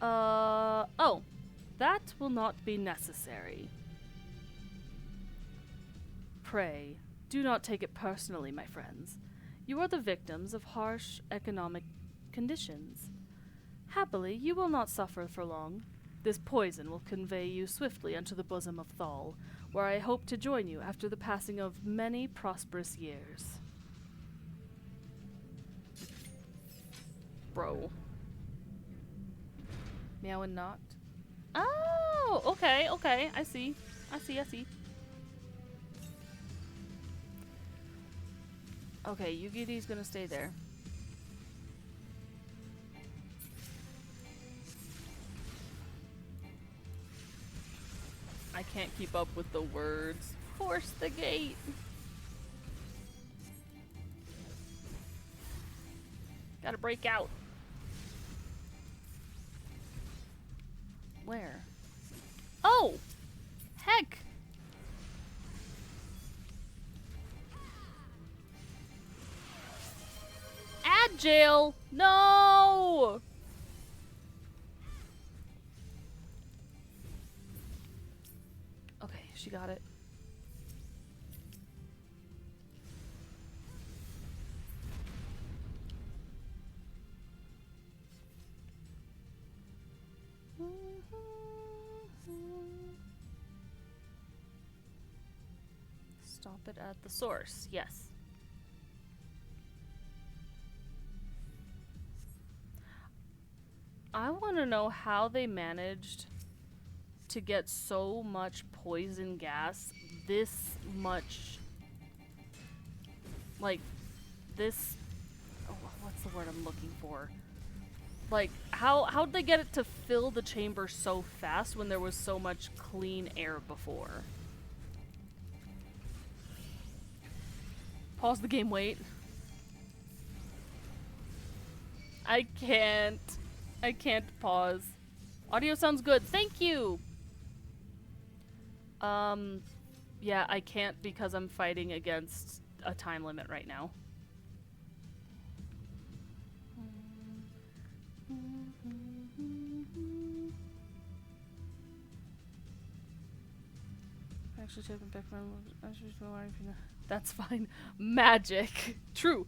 Oh. That will not be necessary. Pray, do not take it personally, my friends. You are the victims of harsh economic conditions. Happily, you will not suffer for long. This poison will convey you swiftly unto the bosom of Thal, where I hope to join you after the passing of many prosperous years. Bro. Meow and knocked. Oh, okay, okay. I see. Okay, Yugiri's gonna stay there. I can't keep up with the words. Force the gate. Gotta break out. Where? Oh! Heck! Agile! No! Okay, she got it. Stop it at the source. Yes. I want to know how they managed to get so much poison gas this much. Like, this. Oh, what's the word I'm looking for? Like, how'd they get it to fill the chamber so fast when there was so much clean air before? Pause the game, wait. I can't pause. Audio sounds good, thank you! Yeah, I can't because I'm fighting against a time limit right now. Actually, taking back my. That's fine. Magic. True.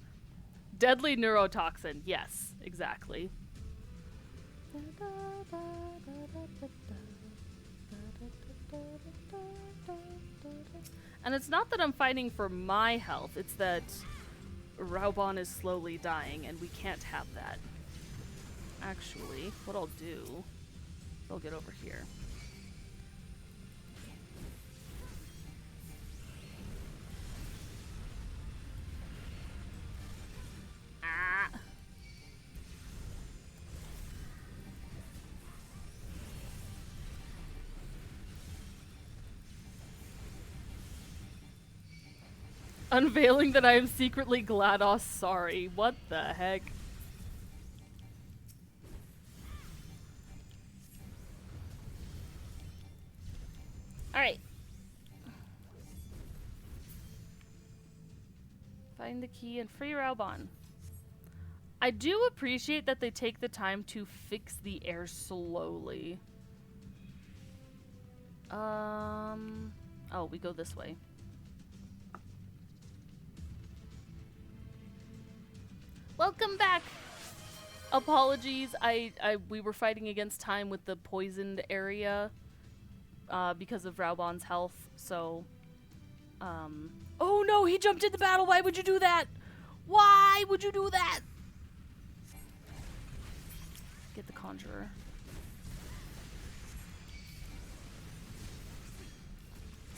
Deadly neurotoxin. Yes, exactly. And it's not that I'm fighting for my health, it's that Raubon is slowly dying and we can't have that. Actually, what I'll do, I'll get over here. Unveiling that I am secretly GLaDOS sorry. What the heck? Alright. Find the key and free Raubon. I do appreciate that they take the time to fix the air slowly. Oh, we go this way. Welcome back! Apologies, we were fighting against time with the poisoned area, because of Raubon's health, so, oh no, he jumped in the battle, why would you do that? Why would you do that? Get the Conjurer.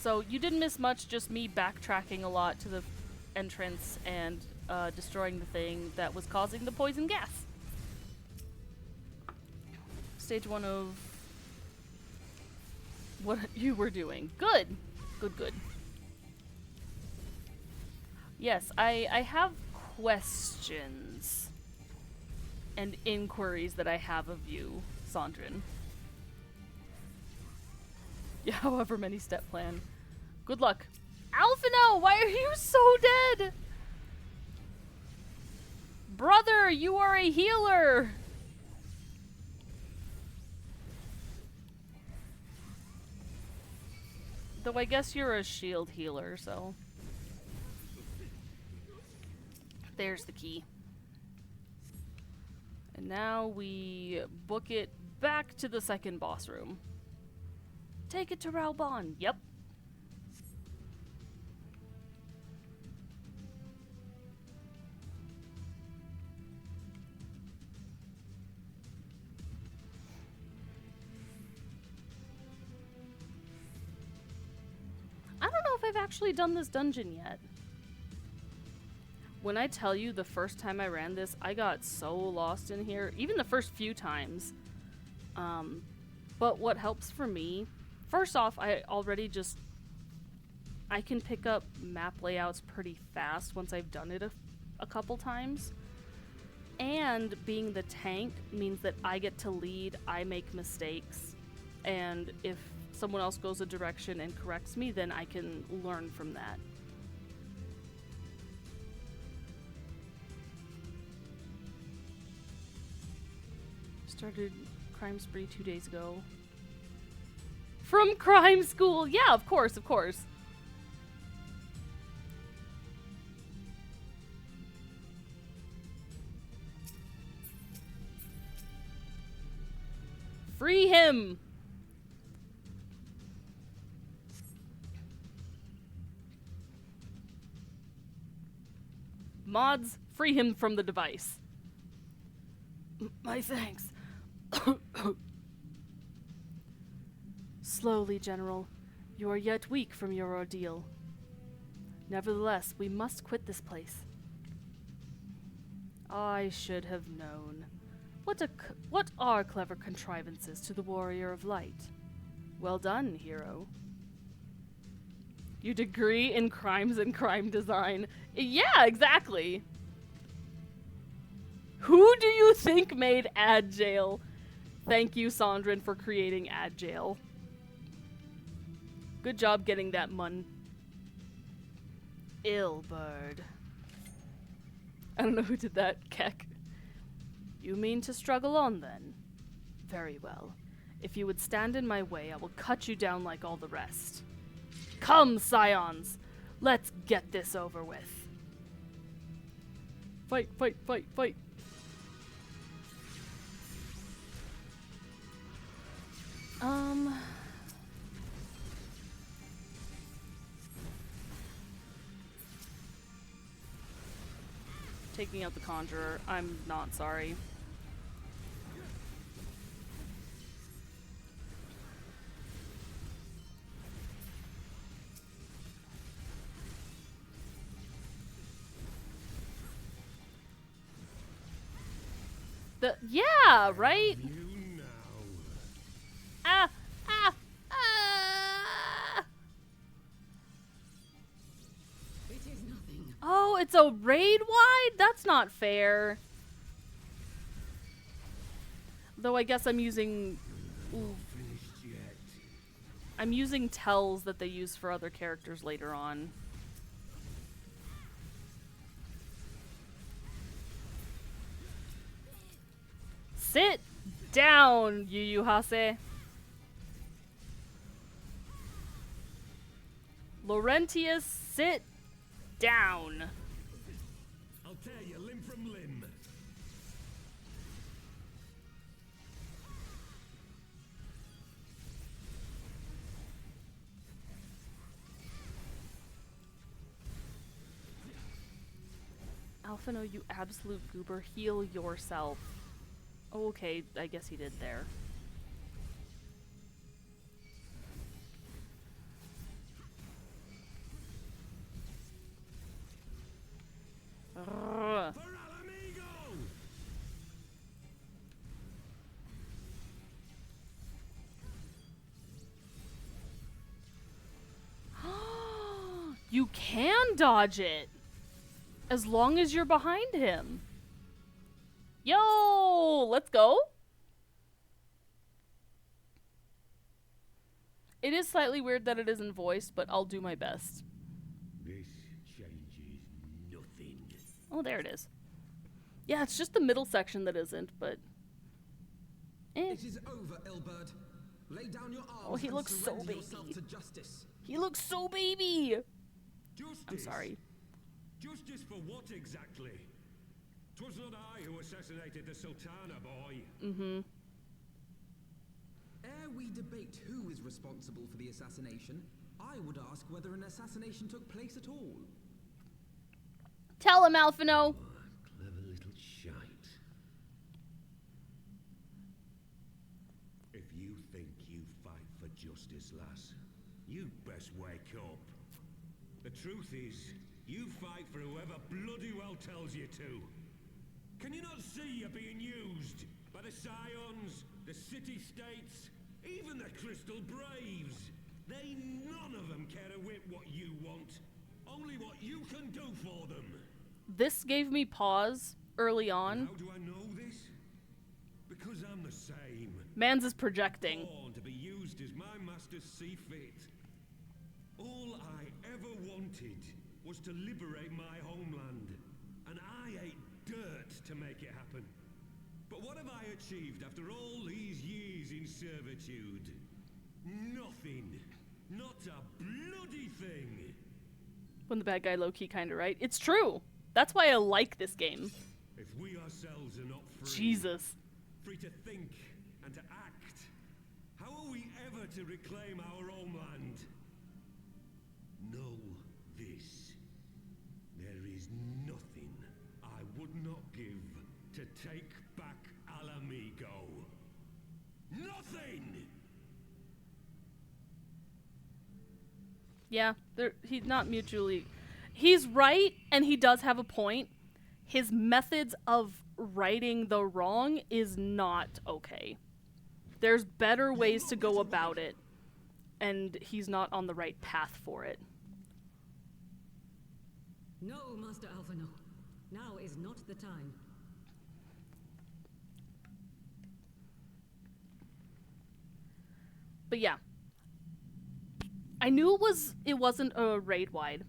So you didn't miss much, just me backtracking a lot to the entrance and destroying the thing that was causing the poison gas. Stage 1 of what you were doing. Good. Good, good. Yes, I have questions and inquiries that I have of you, Sandrin. Yeah, however many step plan. Good luck. Alphino, why are you so dead? Brother, you are a healer. Though I guess you're a shield healer, so. There's the key. And now we book it back to the second boss room. Take it to Raubon. Yep. I don't know if I've actually done this dungeon yet. When I tell you the first time I ran this, I got so lost in here, even the first few times. But what helps for me, first off, I can pick up map layouts pretty fast once I've done it a couple times. And being the tank means that I get to lead, I make mistakes, and if someone else goes a direction and corrects me, then I can learn from that. Started crime spree 2 days ago. From crime school! Yeah, of course, of course. Free him! Mods, free him from the device. My thanks. Slowly, General. You are yet weak from your ordeal. Nevertheless, we must quit this place. I should have known. What are clever contrivances to the Warrior of Light? Well done, hero. Your degree in crimes and crime design. Yeah, exactly. Who do you think made Ad Jail? Thank you, Sandrin, for creating Ad Jail. Good job getting that mun. Illbird. I don't know who did that, Keck. You mean to struggle on, then? Very well. If you would stand in my way, I will cut you down like all the rest. Come, scions! Let's get this over with. Fight, fight, fight, fight. Taking out the Conjurer. I'm not sorry. Yeah, right? Ah! Ah! Ah! It is nothing. Oh, it's a raid wide? That's not fair. Though I guess I'm using... Ooh. I'm using tells that they use for other characters later on. Sit down, Yu Yu Hase. Laurentius, sit down. I'll tear you limb from limb. Alphino, you absolute goober, heal yourself. Oh, okay, I guess he did there. You can dodge it. As long as you're behind him. Yo, let's go. It is slightly weird that it isn't voiced, but I'll do my best. This changes nothing. Oh, there it is. Yeah, it's just the middle section that isn't, but... It is over, Elbert. Lay down your arms Oh, he and looks so surrender baby. yourself to justice. He looks so baby! Justice? I'm sorry. Justice for what exactly? 'Twas not I who assassinated the Sultana, boy. Mm-hmm. Ere we debate who is responsible for the assassination, I would ask whether an assassination took place at all. Tell him, Alphino! Clever little shite. If you think you fight for justice, lass, you'd best wake up. The truth is, you fight for whoever bloody well tells you to. Can you not see you're being used by the Scions, the City-States, even the Crystal Braves? They none of them care a whit what you want, only what you can do for them. This gave me pause early on. And how do I know this? Because I'm the same. Mans is projecting. Born to be used as my masters see fit. All I ever wanted was to liberate my homeland, and I ate dirt to make it happen. But what have I achieved after all these years in servitude? Nothing. Not a bloody thing. When the bad guy low-key kinda right. It's true. That's why I like this game. If we ourselves are not free, Jesus. free to think and to act, how are we ever to reclaim our homeland? Know this. There is nothing I would not give to take back Alamigo. Nothing! Yeah, he's not mutually... He's right, and he does have a point. His methods of righting the wrong is not okay. There's better ways to go about it, and he's not on the right path for it. No, Master Alphino. Now is not the time. But yeah. I knew it wasn't a raid wide.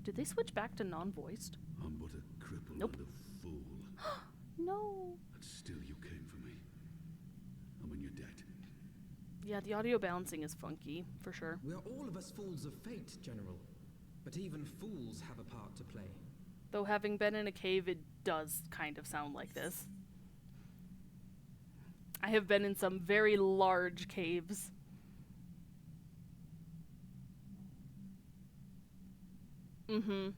Did they switch back to non-voiced? I'm but a cripple Nope. and a fool. No. And still you came for me. And when you're dead. Yeah, the audio balancing is funky, for sure. We are all of us fools of fate, General. But even fools have a part to play. Though having been in a cave, it does kind of sound like this. I have been in some very large caves. Mm-hmm.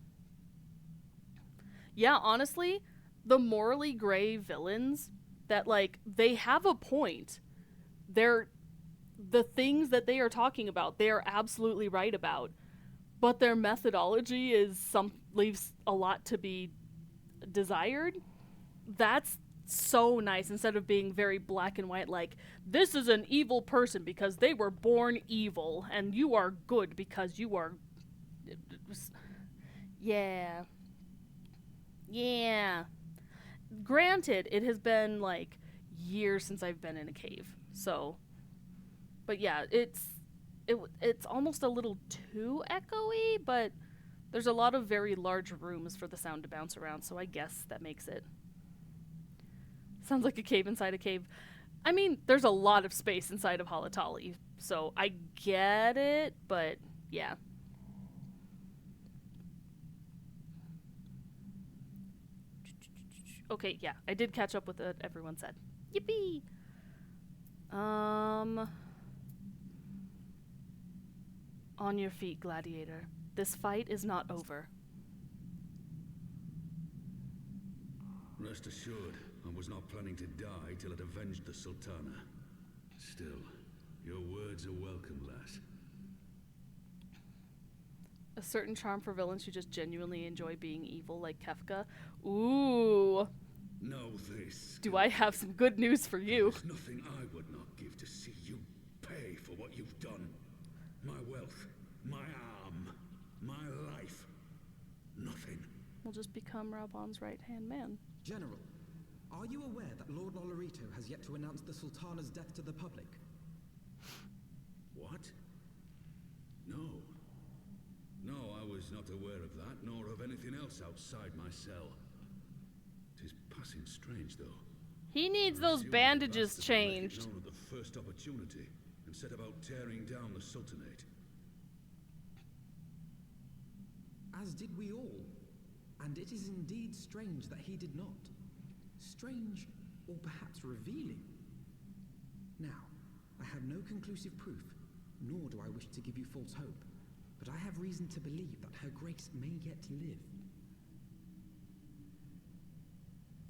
Yeah, honestly, the morally gray villains that, like, they have a point. The things that they are talking about, they are absolutely right about. But their methodology leaves a lot to be desired. That's so nice, instead of being very black and white, like, this is an evil person because they were born evil, and you are good because you are... Yeah. Yeah. Granted, it has been, like, years since I've been in a cave, so... But yeah, it's almost a little too echoey, but there's a lot of very large rooms for the sound to bounce around, so I guess that makes it... Sounds like a cave inside a cave. I mean, there's a lot of space inside of Halatali, so I get it, but yeah. Okay, yeah, I did catch up with what everyone said. Yippee! On your feet, gladiator. This fight is not over. Rest assured, I was not planning to die till it avenged the Sultana. Still, your words are welcome, lass. A certain charm for villains who just genuinely enjoy being evil, like Kefka. Ooh. Know this. Do I have some good news for you? There's nothing I would not give to see you pay for what you've done. My wealth, my We'll just become Raubon's right-hand man. General, are you aware that Lord Lolorito has yet to announce the Sultana's death to the public? What? No. No, I was not aware of that, nor of anything else outside my cell. 'Tis passing strange, though. He needs those bandages changed. Known at the first opportunity, and set about tearing down the Sultanate. As did we all. And it is indeed strange that he did not. Strange, or perhaps revealing. Now, I have no conclusive proof, nor do I wish to give you false hope, but I have reason to believe that Her Grace may yet live.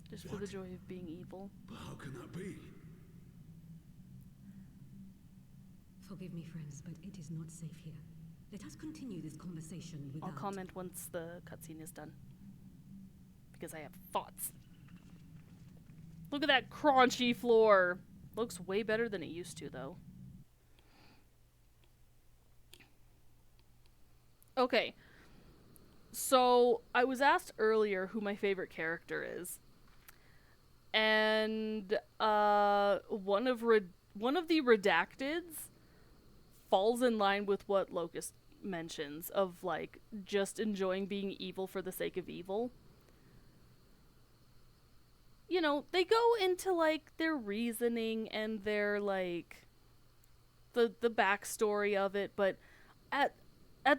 Just for the joy of being evil. But how can that be? Forgive me, friends, but it is not safe here. Let us continue this conversation without... I'll comment once the cutscene is done. Because I have thoughts. Look at that crunchy floor. Looks way better than it used to, though. Okay. So, I was asked earlier who my favorite character is. And, one of the redacteds falls in line with what Locust mentions of, like, just enjoying being evil for the sake of evil. You know, they go into, like, their reasoning and their, like, the backstory of it, but at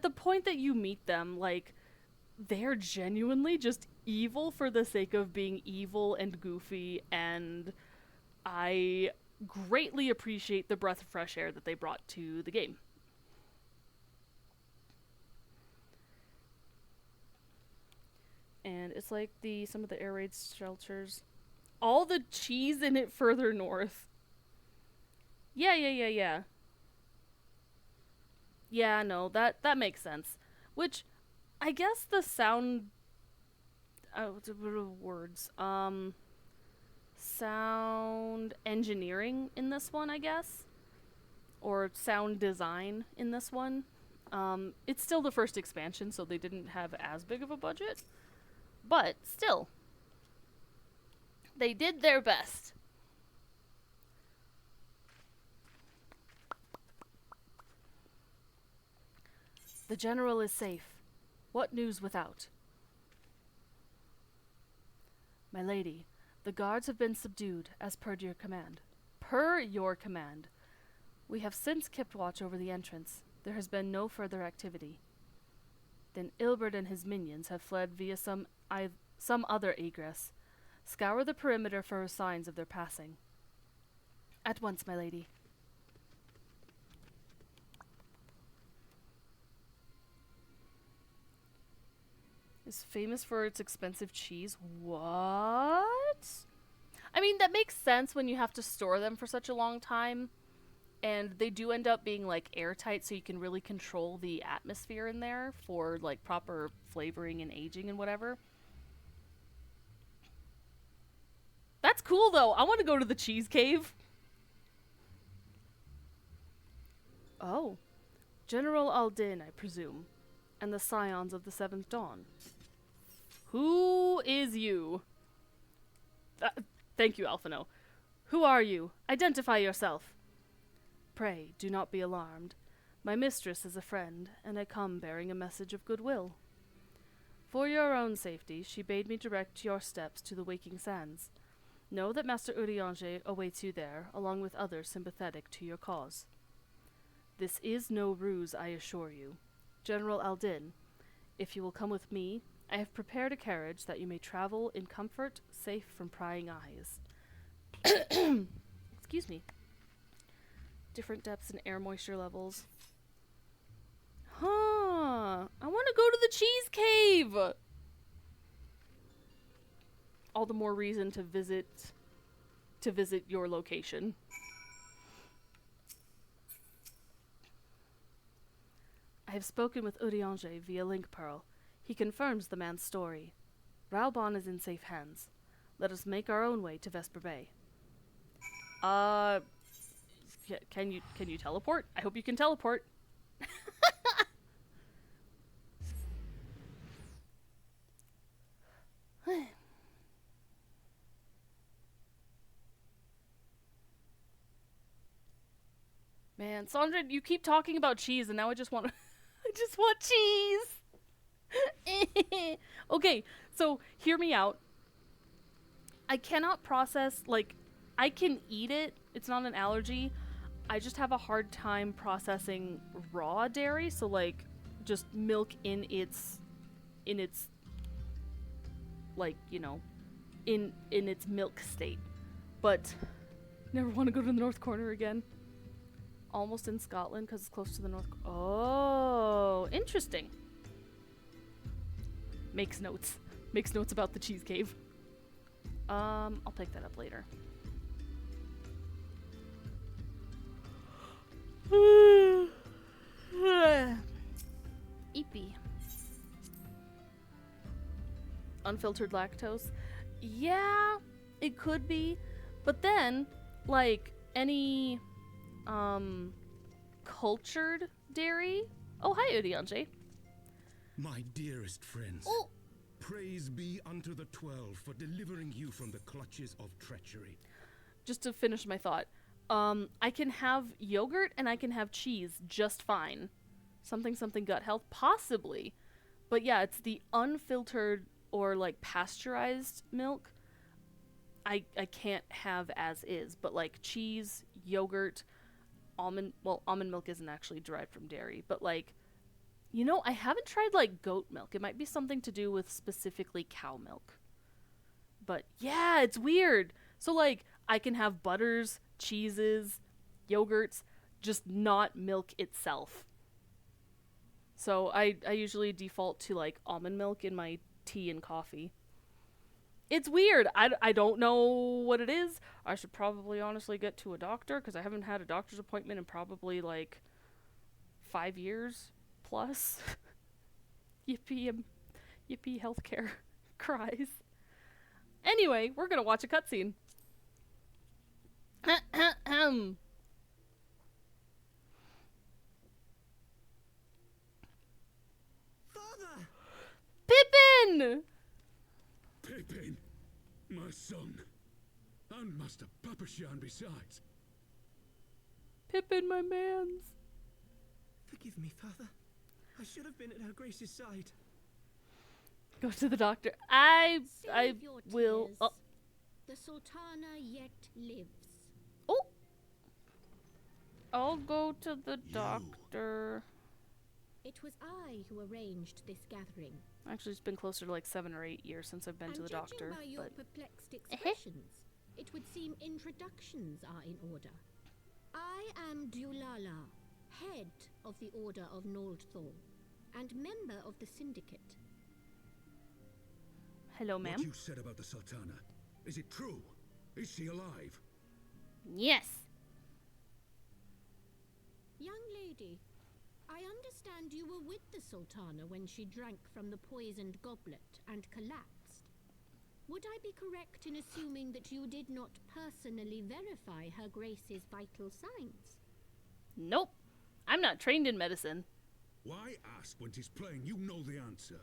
the point that you meet them, like, they're genuinely just evil for the sake of being evil and goofy, and I greatly appreciate the breath of fresh air that they brought to the game. And it's like some of the air raid shelters. All the cheese in it further north. Yeah. Yeah, no, that makes sense. Which, I guess the sound... words. Sound engineering in this one, I guess. Or sound design in this one. It's still the first expansion, so they didn't have as big of a budget. But, still. They did their best. The general is safe. What news without? My lady, the guards have been subdued, as per your command. Per your command. We have since kept watch over the entrance. There has been no further activity. Then Ilbert and his minions have fled via some other egress. Scour the perimeter for signs of their passing. At once, my lady. Is famous for its expensive cheese. What? I mean, that makes sense when you have to store them for such a long time. And they do end up being, like, airtight, so you can really control the atmosphere in there for, like, proper flavoring and aging and whatever. That's cool, though. I want to go to the cheese cave. Oh. General Aldin, I presume. And the scions of the Seventh Dawn. Who is you? Thank you, Alphino. Who are you? Identify yourself. Pray, do not be alarmed. My mistress is a friend, and I come bearing a message of goodwill. For your own safety, she bade me direct your steps to the Waking Sands. Know that Master Urianger awaits you there, along with others sympathetic to your cause. This is no ruse, I assure you. General Aldin, if you will come with me, I have prepared a carriage that you may travel in comfort, safe from prying eyes. Excuse me. Different depths and air moisture levels. Huh. I want to go to the cheese cave! All the more reason to visit your location. I have spoken with Urianger via Link Pearl. He confirms the man's story. Raubon is in safe hands. Let us make our own way to Vesper Bay. Can you teleport? I hope you can teleport. Man, Sandra, you keep talking about cheese, and now I just want I just want cheese. Okay, so hear me out. I cannot process, like, I can eat it. It's not an allergy. I just have a hard time processing raw dairy, so like just milk in its like, you know, in its milk state. But never want to go to the North Corner again. Almost in Scotland because it's close to the North. Oh, interesting. Makes notes. Makes notes about the cheese cave. I'll pick that up later. Eepy. Unfiltered lactose. Yeah, it could be. But then, like, any, cultured dairy? Oh, hi, Udianje. My dearest friends. Oh! Praise be unto the 12 for delivering you from the clutches of treachery. Just to finish my thought. I can have yogurt and I can have cheese just fine. Something gut health, possibly. But yeah, it's the unfiltered or like pasteurized milk I can't have as is. But like cheese, yogurt, almond milk isn't actually derived from dairy. But like, you know, I haven't tried like goat milk. It might be something to do with specifically cow milk. But yeah, it's weird. So like, I can have butters, cheeses, yogurts, just not milk itself. So I usually default to like almond milk in my tea and coffee. It's weird. I don't know what it is. I should probably honestly get to a doctor because I haven't had a doctor's appointment in probably like 5 years plus. Yippee, yippee healthcare cries. Anyway, we're gonna watch a cutscene. Father! Pippin! Pippin, my son, and Master Papashan besides. Pippin, my mans. Forgive me, Father. I should have been at Her Grace's side. Go to the doctor. I your will. tears. Oh. The Sultana yet lives. Oh. I'll go to the doctor. It was I who arranged this gathering. Actually, it's been closer to like 7 or 8 years since I've been to the doctor. By your but perplexed expressions, it would seem introductions are in order. I am Dulala, head of the Order of Noldthor, and member of the Syndicate. Hello, ma'am. What you said about the Sultana, is it true? Is she alive? Yes. Young lady, I understand you were with the Sultana when she drank from the poisoned goblet and collapsed. Would I be correct in assuming that you did not personally verify Her Grace's vital signs? Nope. I'm not trained in medicine. Why ask when 'tis plain you know the answer?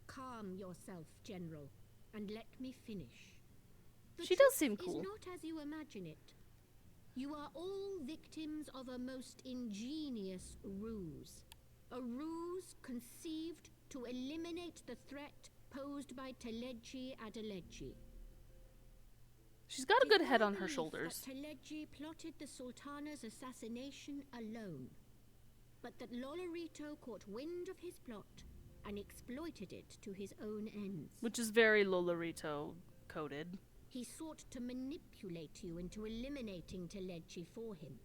Calm yourself, General, and let me finish. She does seem cool. It's not as you imagine it. You are all victims of a most ingenious ruse. A ruse conceived to eliminate the threat posed by Teleji Adeleji. She's got a good head on her shoulders. Teleji plotted the Sultana's assassination alone, but that Lolorito caught wind of his plot and exploited it to his own ends. Which is very Lolorito coded. He sought to manipulate you into eliminating Teleji for him,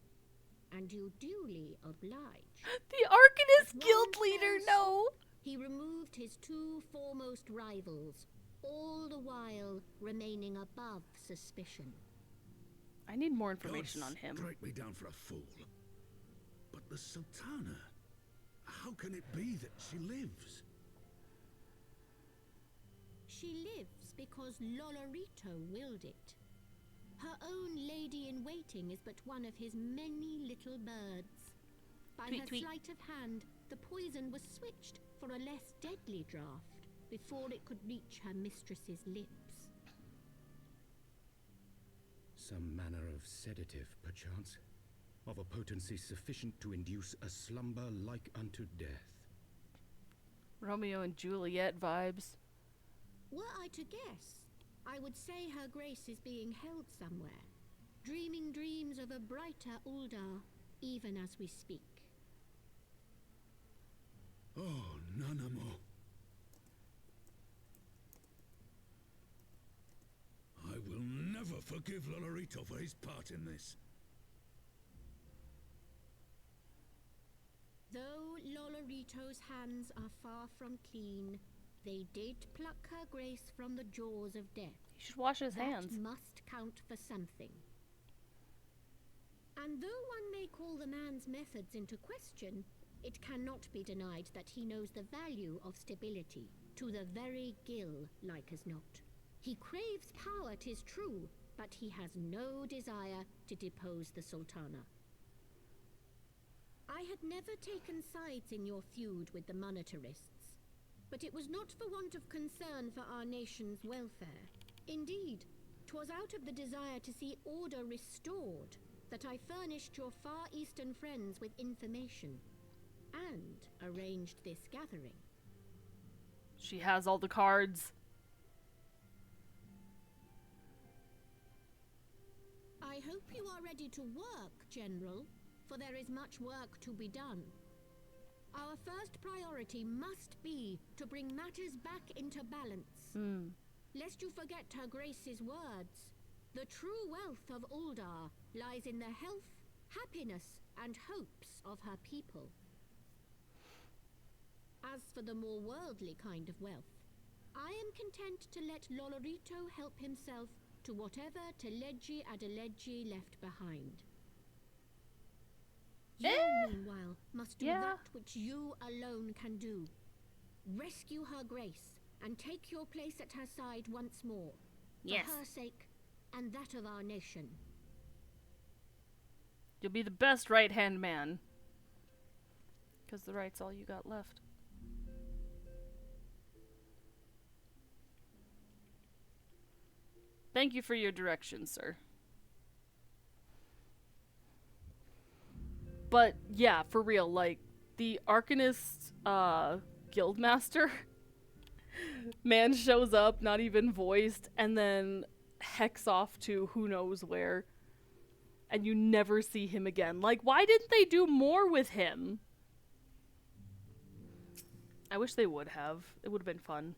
and you duly obliged. The Arcanist Guild leader, no! He removed his 2 foremost rivals, all the while remaining above suspicion. I need more information on him. Strike me down for a fool. But the Sultana, how can it be that she lives? She lives because Lolorito willed it. Her own lady-in-waiting is but one of his many little birds. By her sleight of hand, the poison was switched for a less deadly draught before it could reach her mistress's lips. Some manner of sedative, perchance, of a potency sufficient to induce a slumber like unto death. Romeo and Juliet vibes. Were I to guess, I would say Her Grace is being held somewhere, dreaming dreams of a brighter Uldar, even as we speak. Oh, Nanamo. I will never forgive Lolorito for his part in this. Though Lolorito's hands are far from clean, they did pluck Her Grace from the jaws of death. He should wash his hands. That must count for something. And though one may call the man's methods into question, it cannot be denied that he knows the value of stability, to the very gill, like as not. He craves power, 'tis true, but he has no desire to depose the Sultana. I had never taken sides in your feud with the monetarists, but it was not for want of concern for our nation's welfare. Indeed, 'twas out of the desire to see order restored that I furnished your Far Eastern friends with information and arranged this gathering. She has all the cards. I hope you are ready to work, General, for there is much work to be done. Our first priority must be to bring matters back into balance. Lest you forget Her Grace's words, the true wealth of Uldar lies in the health, happiness, and hopes of her people. As for the more worldly kind of wealth, I am content to let Lolorito help himself to whatever Teleji Adeleji left behind. You, meanwhile, must do that which you alone can do. Rescue Her Grace and take your place at her side once more. Yes. For her sake and that of our nation. You'll be the best right-hand man. Because the right's all you got left. Thank you for your direction, sir. But yeah, for real, like the Arcanist Guildmaster man shows up, not even voiced, and then hex off to who knows where, and you never see him again. Like, why didn't they do more with him? I wish they would have. It would have been fun.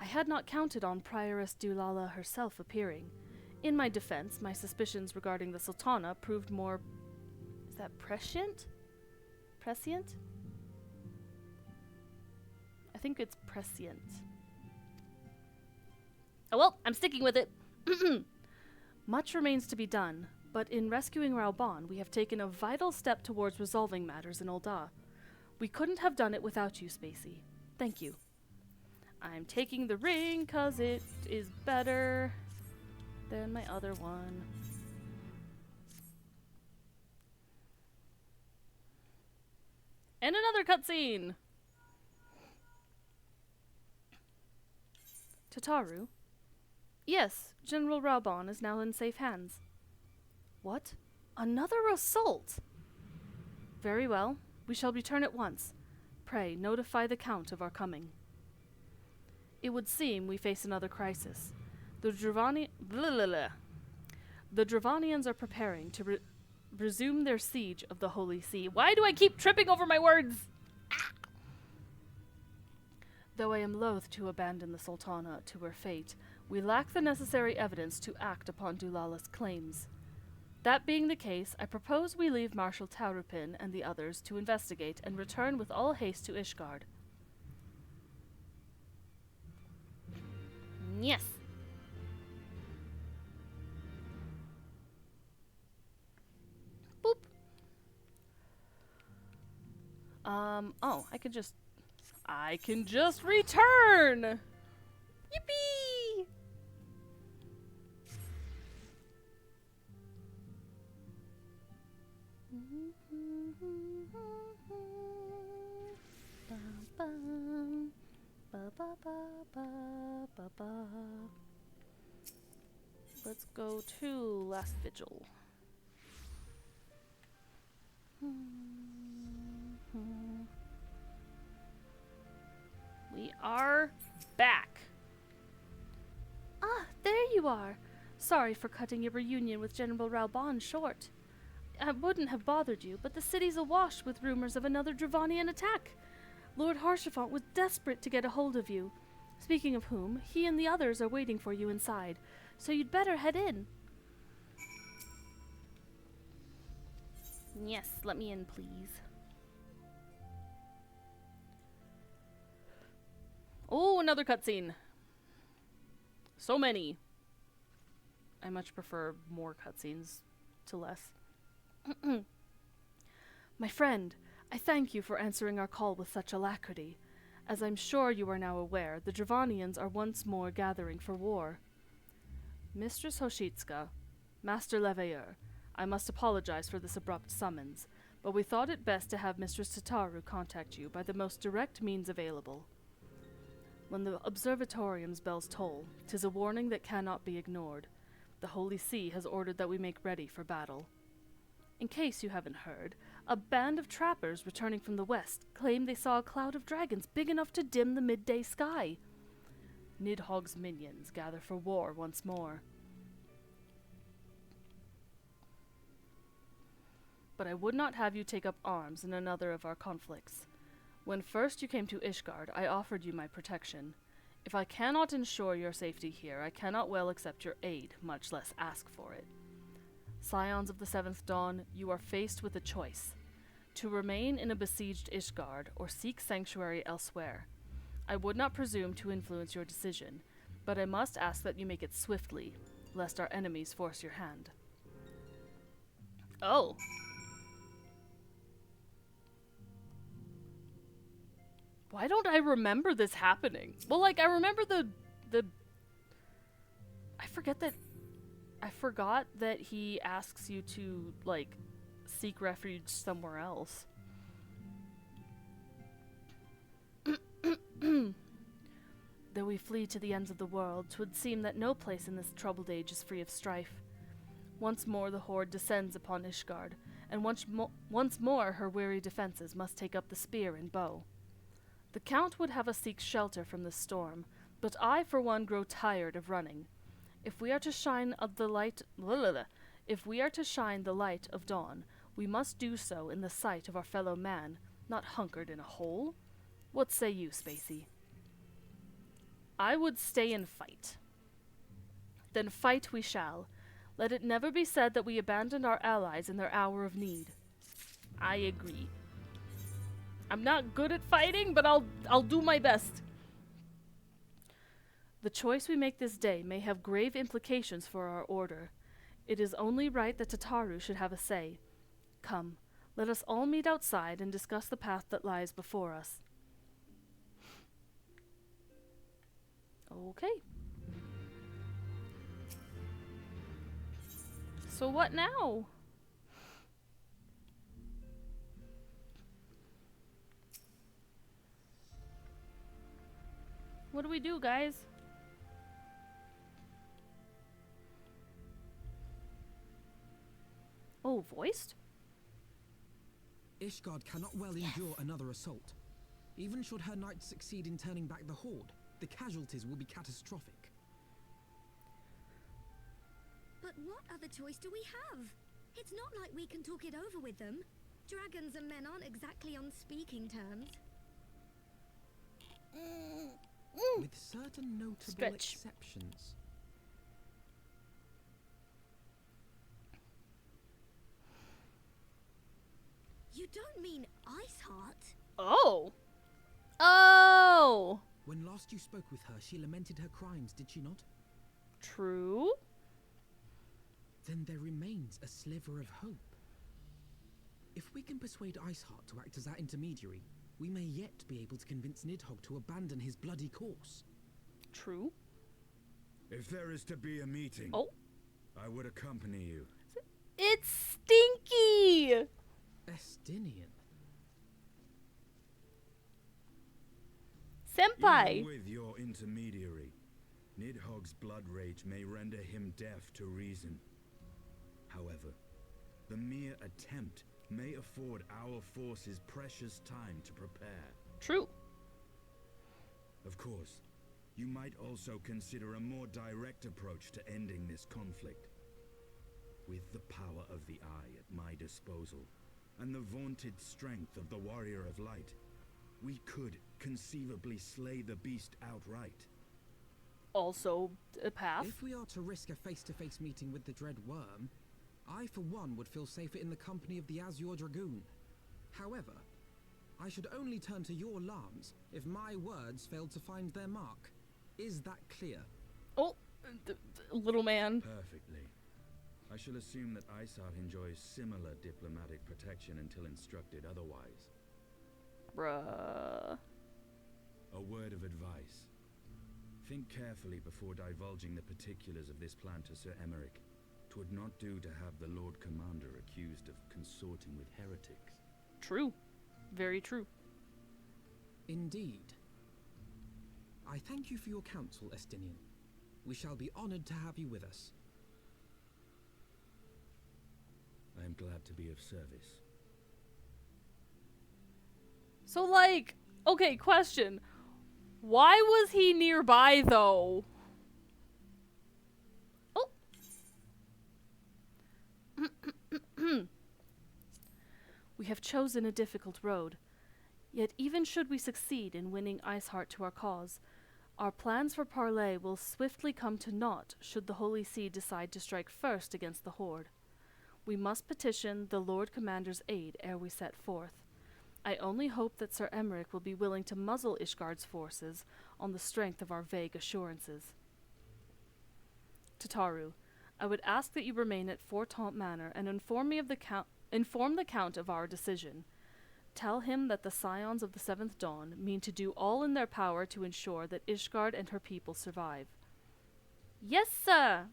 I had not counted on Prioress Dulala herself appearing. In my defense, my suspicions regarding the Sultana proved more... Is that prescient? Prescient? I think it's prescient. Oh well, I'm sticking with it. Much remains to be done, but in rescuing Raoban, we have taken a vital step towards resolving matters in Ul'dah. We couldn't have done it without you, Spacey. Thank you. I'm taking the ring 'cause it is better than my other one. And another cutscene! Tataru? Yes, General Raoban is now in safe hands. What? Another assault? Very well. We shall return at once. Pray, notify the Count of our coming. It would seem we face another crisis. The Dravanians are preparing to resume their siege of the Holy See. Why do I keep tripping over my words? Though I am loath to abandon the Sultana to her fate, we lack the necessary evidence to act upon Dulala's claims. That being the case, I propose we leave Marshal Taurupin and the others to investigate and return with all haste to Ishgard. Yes. Boop. Oh, I can just return! Yippee! Let's go to Last Vigil. We are back. Ah, there you are. Sorry for cutting your reunion with General Raubon short. I wouldn't have bothered you, but the city's awash with rumors of another Dravanian attack. Lord Haurchefant was desperate to get a hold of you. Speaking of whom, he and the others are waiting for you inside, so you'd better head in. Yes, let me in, please. Oh, another cutscene. So many. I much prefer more cutscenes to less. My friend, I thank you for answering our call with such alacrity. As I'm sure you are now aware, the Dravanians are once more gathering for war. Mistress Hoshitska, Master Leveilleur, I must apologize for this abrupt summons, but we thought it best to have Mistress Tataru contact you by the most direct means available. When the Observatorium's bells toll, 'tis a warning that cannot be ignored. The Holy See has ordered that we make ready for battle. In case you haven't heard, a band of trappers returning from the west claim they saw a cloud of dragons big enough to dim the midday sky. Nidhogg's minions gather for war once more. But I would not have you take up arms in another of our conflicts. When first you came to Ishgard, I offered you my protection. If I cannot ensure your safety here, I cannot well accept your aid, much less ask for it. Scions of the Seventh Dawn, you are faced with a choice: to remain in a besieged Ishgard or seek sanctuary elsewhere. I would not presume to influence your decision, but I must ask that you make it swiftly, lest our enemies force your hand. Oh. Why don't I remember this happening? Well, like, I remember the I forgot that he asks you to, like, seek refuge somewhere else. Though we flee to the ends of the world, 'twould seem that no place in this troubled age is free of strife. Once more the horde descends upon Ishgard, and once more her weary defenses must take up the spear and bow. The Count would have us seek shelter from the storm, but I, for one, grow tired of running. If we are to shine the light of dawn, we must do so in the sight of our fellow man, not hunkered in a hole. What say you, Spacey? I would stay and fight. Then fight we shall. Let it never be said that we abandoned our allies in their hour of need. I agree. I'm not good at fighting, but I'll do my best. The choice we make this day may have grave implications for our order. It is only right that Tataru should have a say. Come, let us all meet outside and discuss the path that lies before us. Okay. So what now? What do we do, guys? Oh, voiced? Ishgard cannot well endure another assault. Even should her knights succeed in turning back the horde, the casualties will be catastrophic. But what other choice do we have? It's not like we can talk it over with them. Dragons and men aren't exactly on speaking terms. With certain notable exceptions. You don't mean Iceheart? Oh! Oh! When last you spoke with her, she lamented her crimes, did she not? True. Then there remains a sliver of hope. If we can persuade Iceheart to act as our intermediary, we may yet be able to convince Nidhogg to abandon his bloody course. True. If there is to be a meeting, I would accompany you. It's Stinky! Estinian. Senpai! Even with your intermediary, Nidhogg's blood rage may render him deaf to reason. However, the mere attempt may afford our forces precious time to prepare. True. Of course, you might also consider a more direct approach to ending this conflict. With the power of the Eye at my disposal, and the vaunted strength of the Warrior of Light, we could conceivably slay the beast outright. Also, a path. If we are to risk a face-to-face meeting with the Dread Worm, I for one would feel safer in the company of the Azure Dragoon. However, I should only turn to your alarms if my words failed to find their mark. Is that clear? Oh, little man. Perfectly. I shall assume that Isart enjoys similar diplomatic protection until instructed otherwise. Bruh. A word of advice. Think carefully before divulging the particulars of this plan to Sir Emmerich. 'Twould not do to have the Lord Commander accused of consorting with heretics. True. Very true. Indeed. I thank you for your counsel, Estinian. We shall be honored to have you with us. I am glad to be of service. So, like, okay, question. Why was he nearby, though? Oh. We have chosen a difficult road. Yet even should we succeed in winning Iceheart to our cause, our plans for parley will swiftly come to naught should the Holy See decide to strike first against the Horde. We must petition the Lord Commander's aid ere we set forth. I only hope that Sir Emmerich will be willing to muzzle Ishgard's forces on the strength of our vague assurances. Tataru, I would ask that you remain at Fort Taunt Manor and inform the Count of our decision. Tell him that the Scions of the Seventh Dawn mean to do all in their power to ensure that Ishgard and her people survive. Yes, sir!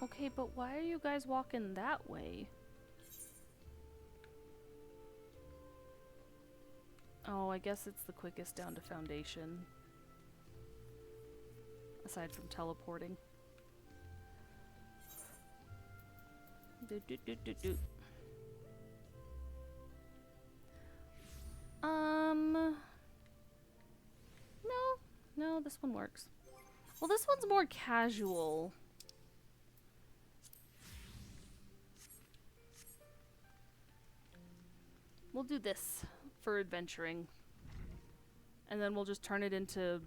Okay, but why are you guys walking that way? Oh, I guess it's the quickest down to Foundation. Aside from teleporting. No, this one works. Well, this one's more casual. We'll do this for adventuring. And then we'll just turn it into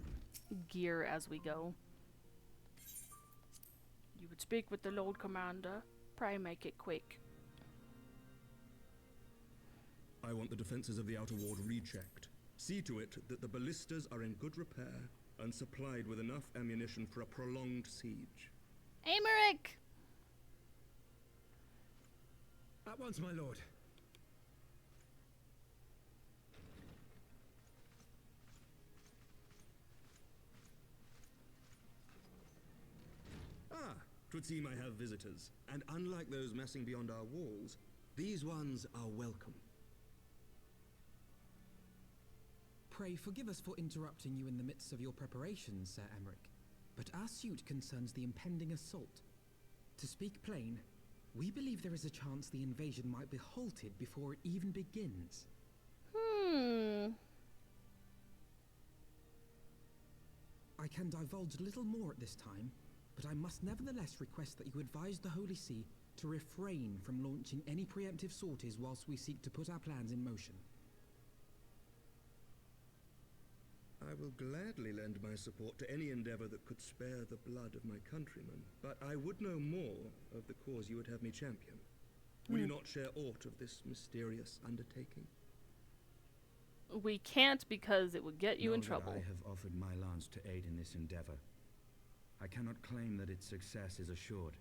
gear as we go. You would speak with the Lord Commander. Pray make it quick. I want the defenses of the outer ward rechecked. See to it that the ballistas are in good repair and supplied with enough ammunition for a prolonged siege. Emmerich! At once, my lord. Ah, 'twould seem I have visitors, and unlike those messing beyond our walls, these ones are welcome. Pray forgive us for interrupting you in the midst of your preparations, Sir Emmerich, but our suit concerns the impending assault. To speak plain, we believe there is a chance the invasion might be halted before it even begins. I can divulge little more at this time, but I must nevertheless request that you advise the Holy See to refrain from launching any preemptive sorties whilst we seek to put our plans in motion. I will gladly lend my support to any endeavor that could spare the blood of my countrymen, but I would know more of the cause you would have me champion. Will you not share aught of this mysterious undertaking? We can't because it would get you in trouble. I have offered my lance to aid in this endeavor. I cannot claim that its success is assured,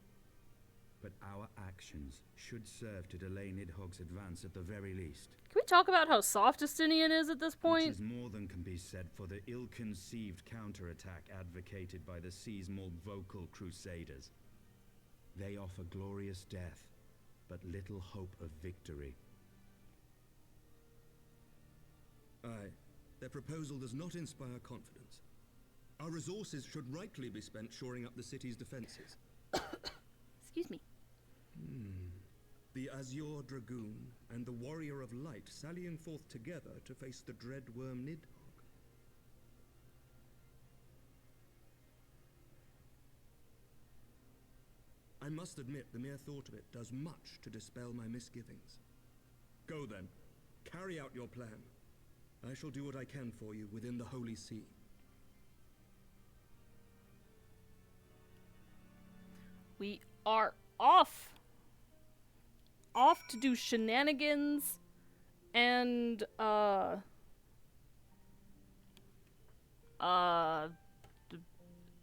but our actions should serve to delay Nidhogg's advance at the very least. Can we talk about how soft Justinian is at this point? Which is more than can be said for the ill-conceived counterattack advocated by the sea's more vocal crusaders. They offer glorious death, but little hope of victory. Aye. Their proposal does not inspire confidence. Our resources should rightly be spent shoring up the city's defenses. Excuse me. The Azure Dragoon and the Warrior of Light sallying forth together to face the dread worm Nidhogg. I must admit, the mere thought of it does much to dispel my misgivings. Go then. Carry out your plan. I shall do what I can for you within the Holy See. We are off! Off to do shenanigans and,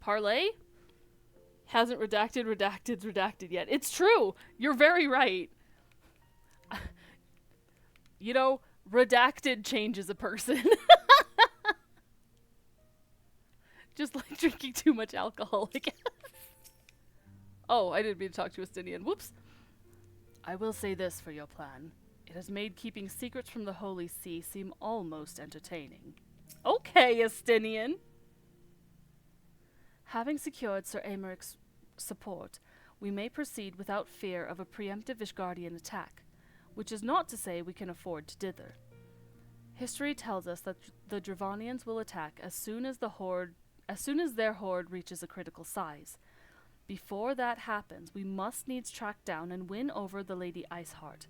parlay? Hasn't redacted yet. It's true! You're very right. You know, redacted changes a person. Just like drinking too much alcohol, I guess. Oh, I didn't mean to talk to Estinian. Whoops. I will say this for your plan. It has made keeping secrets from the Holy See seem almost entertaining. Okay, Estinian. Having secured Sir Amaric's support, we may proceed without fear of a preemptive Ishgardian attack, which is not to say we can afford to dither. History tells us that the Dravanians will attack as soon as their horde reaches a critical size. Before that happens, we must needs track down and win over the Lady Iceheart,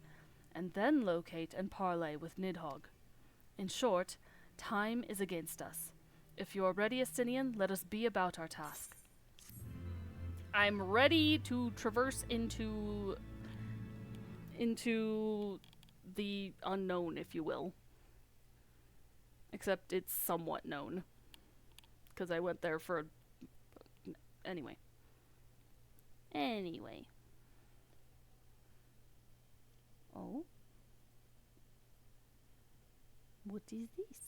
and then locate and parley with Nidhogg. In short, time is against us. If you are ready, Estinian, let us be about our task. I'm ready to traverse into the unknown, if you will. Except it's somewhat known. Because I went there for... Anyway. Oh? What is this?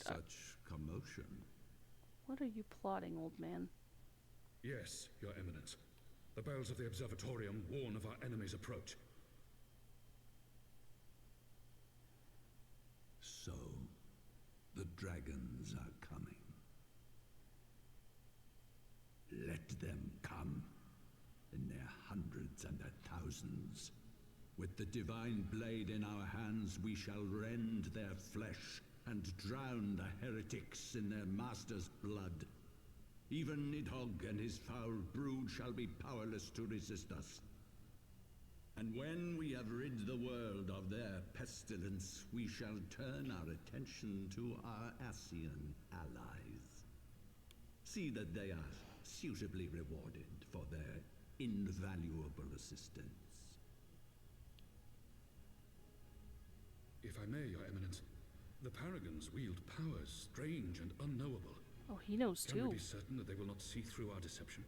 Such commotion. What are you plotting, old man? Yes, Your Eminence. The bells of the Observatorium warn of our enemy's approach. So, the dragons are coming. Let them come, in their hundreds and their thousands. With the divine blade in our hands, we shall rend their flesh and drown the heretics in their master's blood. Even Nidhogg and his foul brood shall be powerless to resist us. And when we have rid the world of their pestilence, we shall turn our attention to our Ascian allies. See that they are suitably rewarded for their invaluable assistance. If I may, Your Eminence, the Paragons wield powers strange and unknowable. Oh, he knows too. Can we be certain that they will not see through our deception?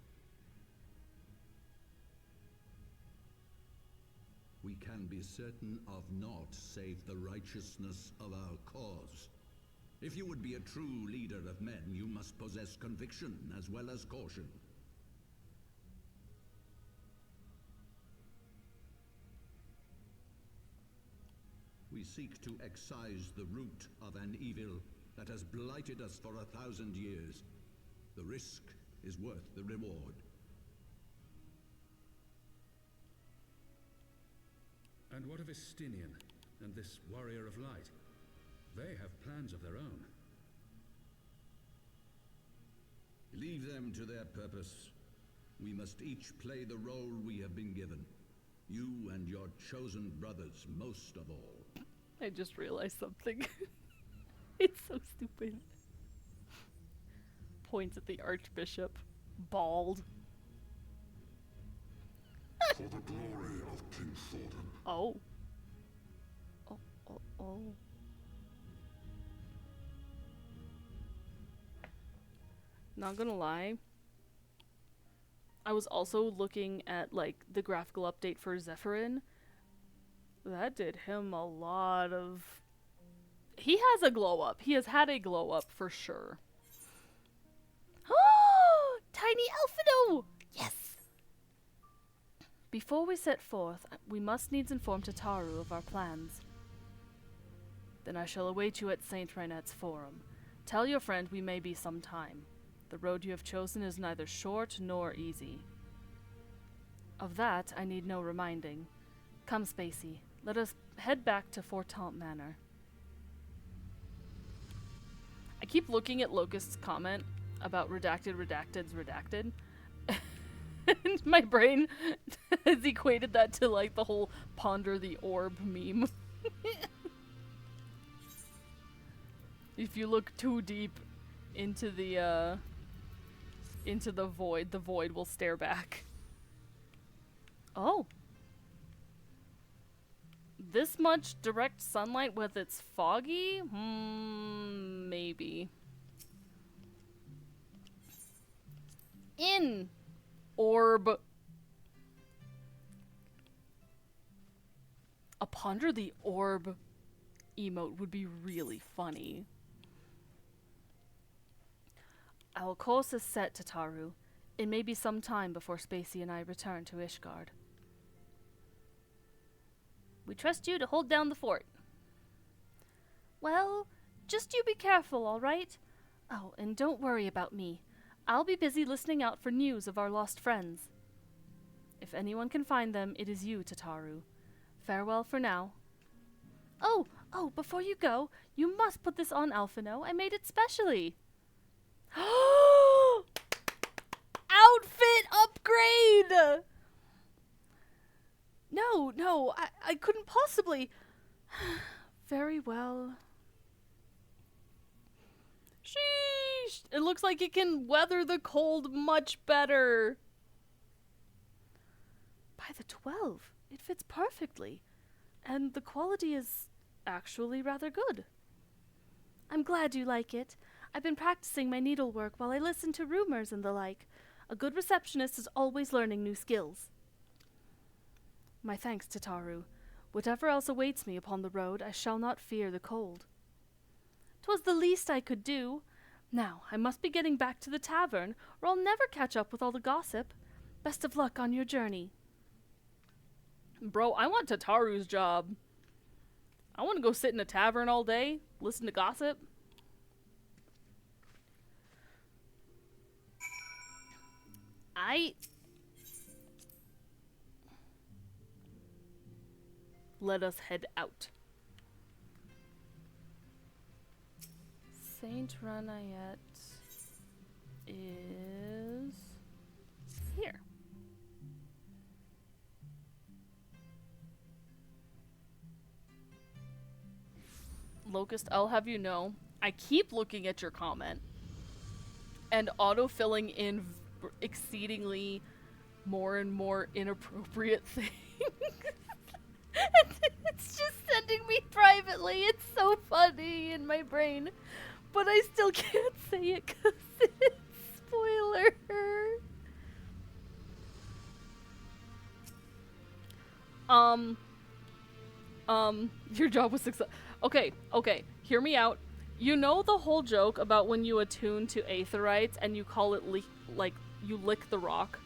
We can be certain of naught save the righteousness of our cause. If you would be a true leader of men, you must possess conviction as well as caution. We seek to excise the root of an evil that has blighted us for 1,000 years. The risk is worth the reward. And what of Estinian and this Warrior of Light? They have plans of their own. Leave them to their purpose. We must each play the role we have been given. You and your chosen brothers most of all. I just realized something. It's so stupid. Points at the Archbishop. Bald. For the glory of King Thordan. Oh. Oh. Not gonna lie. I was also looking at, like, the graphical update for Zephyrin. That did him a lot of... He has a glow up. He has had a glow up for sure. Oh! Tiny Elfino! Yes! Before we set forth, we must needs inform Tataru of our plans. Then I shall await you at Saint Reinette's Forum. Tell your friend we may be some time. The road you have chosen is neither short nor easy. Of that, I need no reminding. Come, Spacey, let us head back to Fortemps Manor. I keep looking at Locust's comment about redacted's redacted. And my brain has equated that to like the whole ponder the orb meme. If you look too deep into the void will stare back. Oh. This much direct sunlight with it's foggy? Maybe. In orb. A ponder the orb emote would be really funny. Our course is set, Tataru. It may be some time before Spacey and I return to Ishgard. We trust you to hold down the fort. Well, just you be careful, all right? Oh, and don't worry about me. I'll be busy listening out for news of our lost friends. If anyone can find them, it is you, Tataru. Farewell for now. Oh, before you go, you must put this on, Alphino. I made it specially. Outfit upgrade! No, I couldn't possibly. Very well. Sheesh! It looks like it can weather the cold much better. By the 12, it fits perfectly. And the quality is actually rather good. I'm glad you like it. I've been practicing my needlework while I listen to rumors and the like. A good receptionist is always learning new skills. My thanks, Tataru. Whatever else awaits me upon the road, I shall not fear the cold. 'Twas the least I could do. Now, I must be getting back to the tavern, or I'll never catch up with all the gossip. Best of luck on your journey. Bro, I want Tataru's job. I want to go sit in a tavern all day, listen to gossip. Let us head out. Saint Reinette is here. Locust, I'll have you know, I keep looking at your comment and auto-filling in exceedingly more and more inappropriate things. It's just sending me privately. It's so funny in my brain. But I still can't say it because it's spoiler. Your job was success. Okay, hear me out. You know the whole joke about when you attune to aetherites and you call it like you lick the rock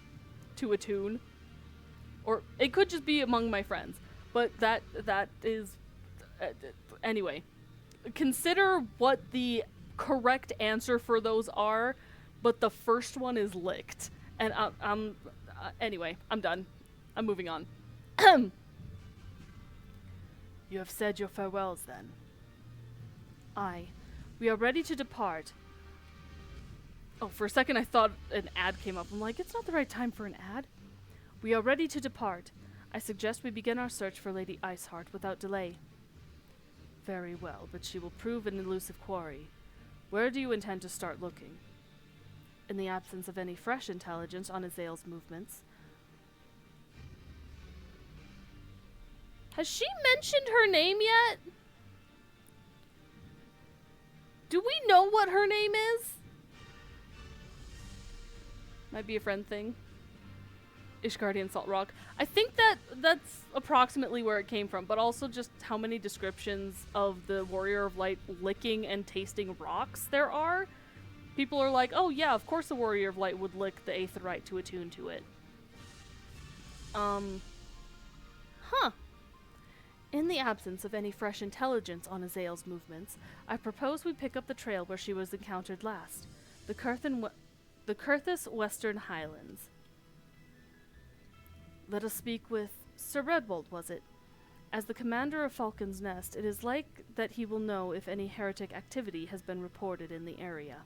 to attune? Or it could just be among my friends. But that is... anyway. Consider what the correct answer for those are, but the first one is licked. And anyway, I'm done. I'm moving on. You have said your farewells, then. Aye. We are ready to depart. Oh, for a second I thought an ad came up. I'm like, it's not the right time for an ad. We are ready to depart. I suggest we begin our search for Lady Iceheart without delay. Very well, but she will prove an elusive quarry. Where do you intend to start looking? In the absence of any fresh intelligence on Azael's movements. Has she mentioned her name yet? Do we know what her name is? Might be a friend thing. Ishgardian Salt Rock. I think that's approximately where it came from, but also just how many descriptions of the Warrior of Light licking and tasting rocks there are. People are like, oh yeah, of course the Warrior of Light would lick the Aetherite to attune to it. Huh. In the absence of any fresh intelligence on Azael's movements, I propose we pick up the trail where she was encountered last. The Curthis Western Highlands. Let us speak with Sir Redwold, was it? As the commander of Falcon's Nest, it is like that he will know if any heretic activity has been reported in the area.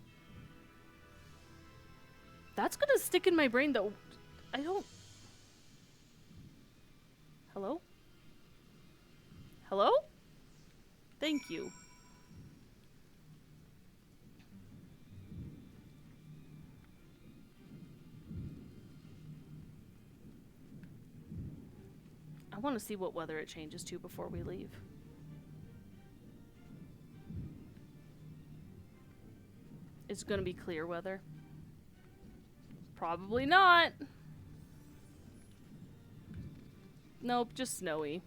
That's gonna stick in my brain, though. I don't... Hello? Hello? Thank you. I want to see what weather it changes to before we leave. It's gonna be clear weather. Probably not. Nope, just snowy.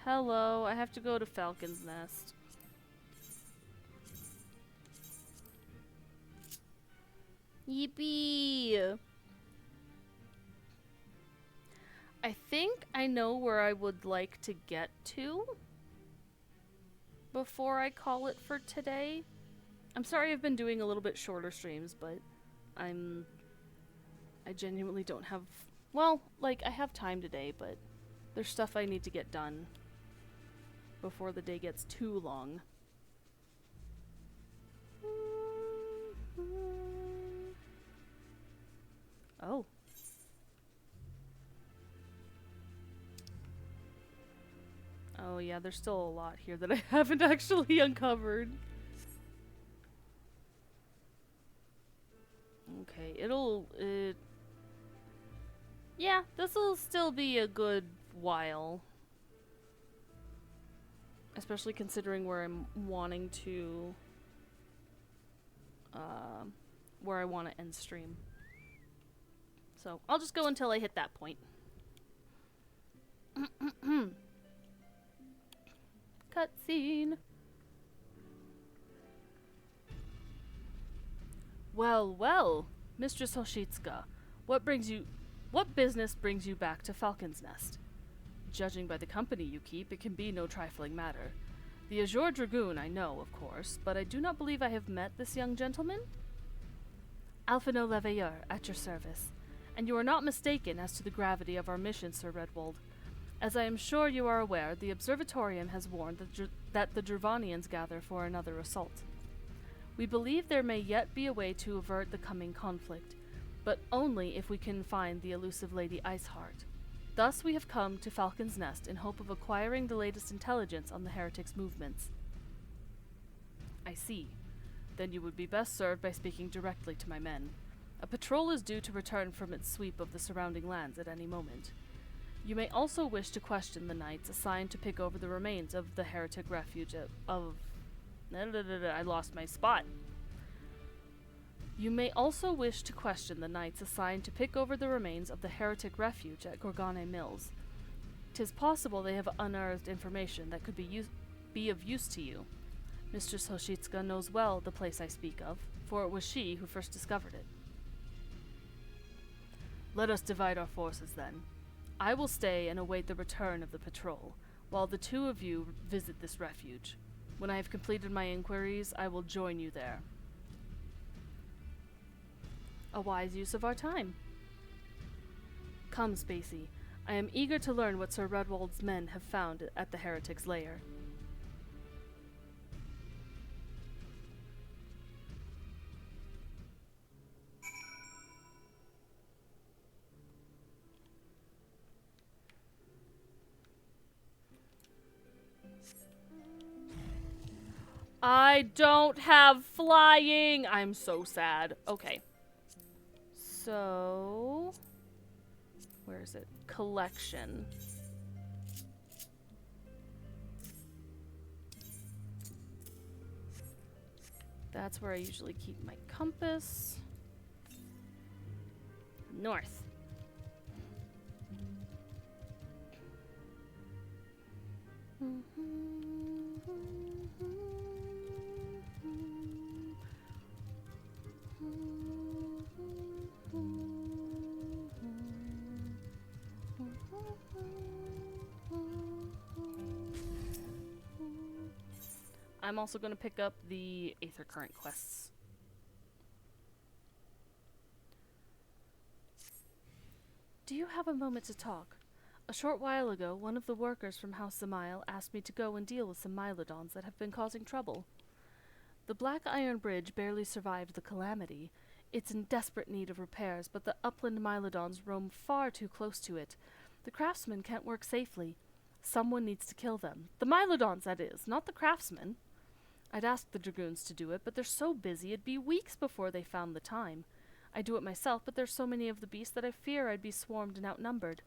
Hello, I have to go to Falcon's Nest. Yippee! I think I know where I would like to get to before I call it for today. I'm sorry I've been doing a little bit shorter streams, but I genuinely don't have... Well, like, I have time today, but there's stuff I need to get done before the day gets too long. Oh. Oh yeah, there's still a lot here that I haven't actually uncovered. Okay, yeah, this'll still be a good while. Especially considering where I'm wanting to... where I want to end stream. So, I'll just go until I hit that point. Cutscene. Well, well, Mistress Hoshitsuka, what business brings you back to Falcon's Nest? Judging by the company you keep, it can be no trifling matter. The Azure Dragoon I know, of course, but I do not believe I have met this young gentleman? Alphino Leveilleur, at your service. And you are not mistaken as to the gravity of our mission, Sir Redwold. As I am sure you are aware, the Observatorium has warned that the Dravanians gather for another assault. We believe there may yet be a way to avert the coming conflict, but only if we can find the elusive Lady Iceheart. Thus we have come to Falcon's Nest in hope of acquiring the latest intelligence on the heretics' movements. I see. Then you would be best served by speaking directly to my men. A patrol is due to return from its sweep of the surrounding lands at any moment. You may also wish to question the knights assigned to pick over the remains of the heretic refuge I lost my spot. You may also wish to question the knights assigned to pick over the remains of the heretic refuge at Gorgane Mills. 'Tis possible they have unearthed information that could be of use to you. Mistress Hoshitsuka knows well the place I speak of, for it was she who first discovered it. Let us divide our forces then. I will stay and await the return of the patrol, while the two of you visit this refuge. When I have completed my inquiries, I will join you there. A wise use of our time. Come, Spacey. I am eager to learn what Sir Redwold's men have found at the heretic's lair. I don't have flying! I'm so sad. Okay. So... where is it? Collection. That's where I usually keep my compass. North. I'm also going to pick up the Aether Current quests. Do you have a moment to talk? A short while ago, one of the workers from House Zamail asked me to go and deal with some Mylodons that have been causing trouble. The Black Iron Bridge barely survived the calamity. It's in desperate need of repairs, but the upland Mylodons roam far too close to it. The craftsmen can't work safely. Someone needs to kill them. The Mylodons, that is, not the craftsmen. I'd asked the Dragoons to do it, but they're so busy it'd be weeks before they found the time. I'd do it myself, but there's so many of the beasts that I fear I'd be swarmed and outnumbered.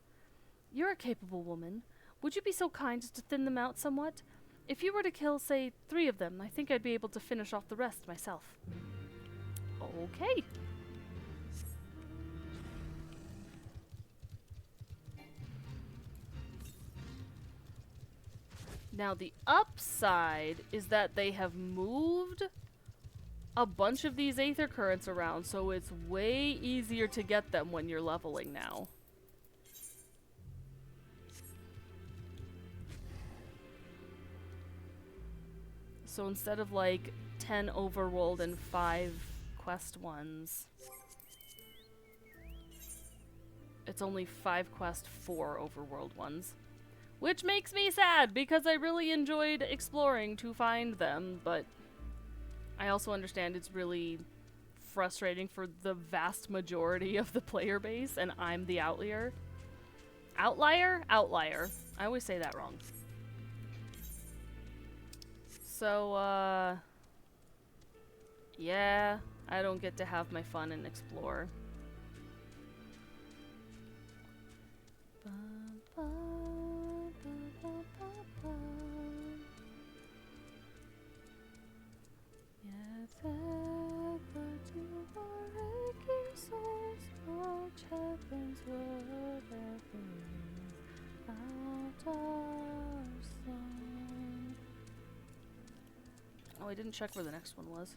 You're a capable woman. Would you be so kind as to thin them out somewhat? If you were to kill, say, 3 of them, I think I'd be able to finish off the rest myself. Okay. Now the upside is that they have moved a bunch of these Aether Currents around, so it's way easier to get them when you're leveling now. So instead of like 10 overworld and 5 quest ones, it's only 5 quest, 4 overworld ones. Which makes me sad, because I really enjoyed exploring to find them, but I also understand it's really frustrating for the vast majority of the player base, and I'm the outlier. Outlier? Outlier. I always say that wrong. So, yeah, I don't get to have my fun and explore. Yet ever to our aching souls, march heaven's word ever out our song. Oh, I didn't check where the next one was.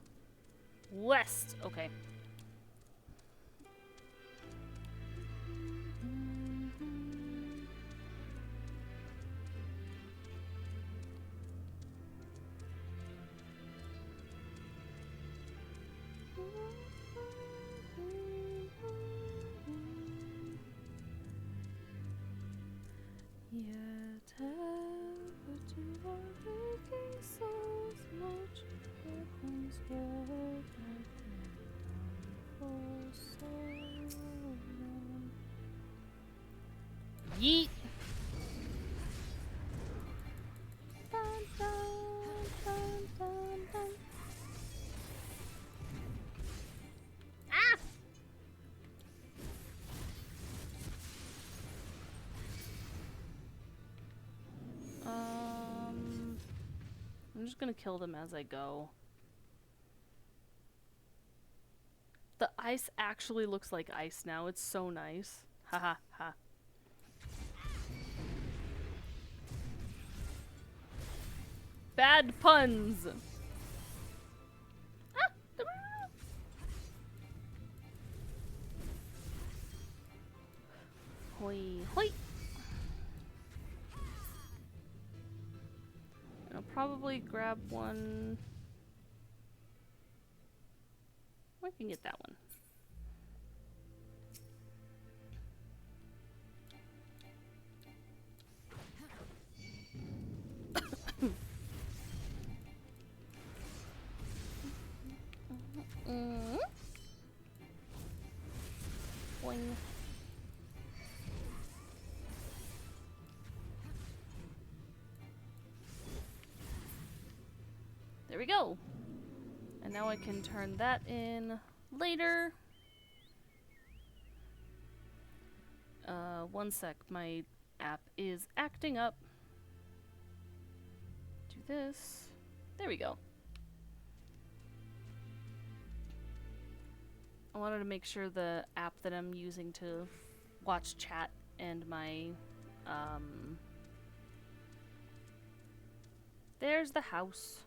West! Okay. Yet ever to our aching souls march heaven's word for so long. Yeet! Dun, dun, dun, dun, dun. Ah! I'm just gonna kill them as I go. The ice actually looks like ice now. It's so nice. Haha ha. Bad puns! Ah! Hoi hoi! And I'll probably grab one. I can get that one. Boing. There we go. And now I can turn that in later. One sec. My app is acting up. Do this. There we go. I wanted to make sure the app that I'm using to watch chat and my, there's the house.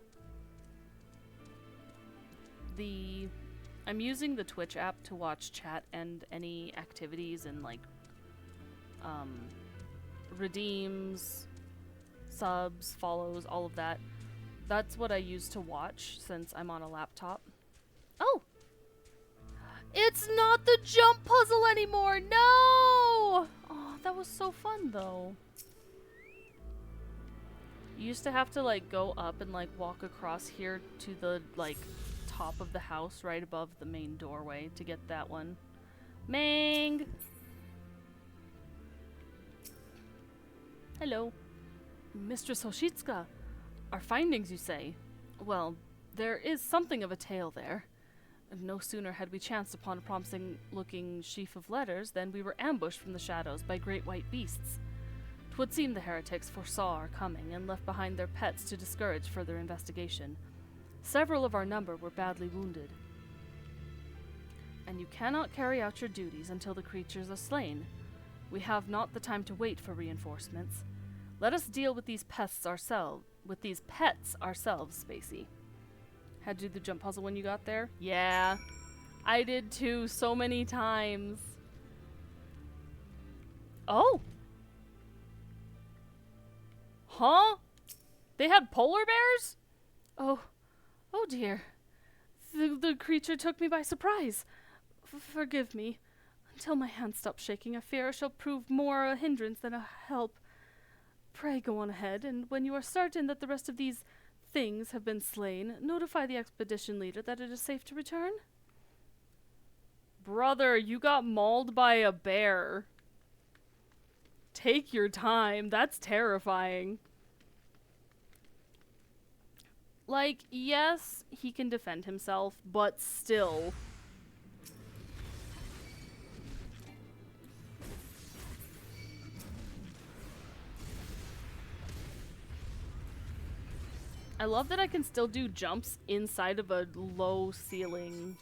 I'm using the Twitch app to watch chat and any activities and, like, redeems, subs, follows, all of that. That's what I use to watch since I'm on a laptop. Oh! It's not the jump puzzle anymore! No! Oh, that was so fun though. You used to have to like go up and like walk across here to the like top of the house right above the main doorway to get that one. Mang! Hello. Mistress Hoshitsuka, our findings, you say? Well, there is something of a tale there. No sooner had we chanced upon a promising-looking sheaf of letters than we were ambushed from the shadows by great white beasts. 'Twould seem the heretics foresaw our coming and left behind their pets to discourage further investigation. Several of our number were badly wounded. And you cannot carry out your duties until the creatures are slain. We have not the time to wait for reinforcements. Let us deal with these pests ourselves. Spacey. Had to do the jump puzzle when you got there? Yeah, I did too, so many times. Oh! Huh? They had polar bears? Oh dear. The creature took me by surprise. Forgive me. Until my hand stops shaking, I fear I shall prove more a hindrance than a help. Pray go on ahead, and when you are certain that the rest of these things have been slain, notify the expedition leader that it is safe to return. Brother, you got mauled by a bear. Take your time. That's terrifying. Like, yes, he can defend himself, but still. I love that I can still do jumps inside of a low ceiling,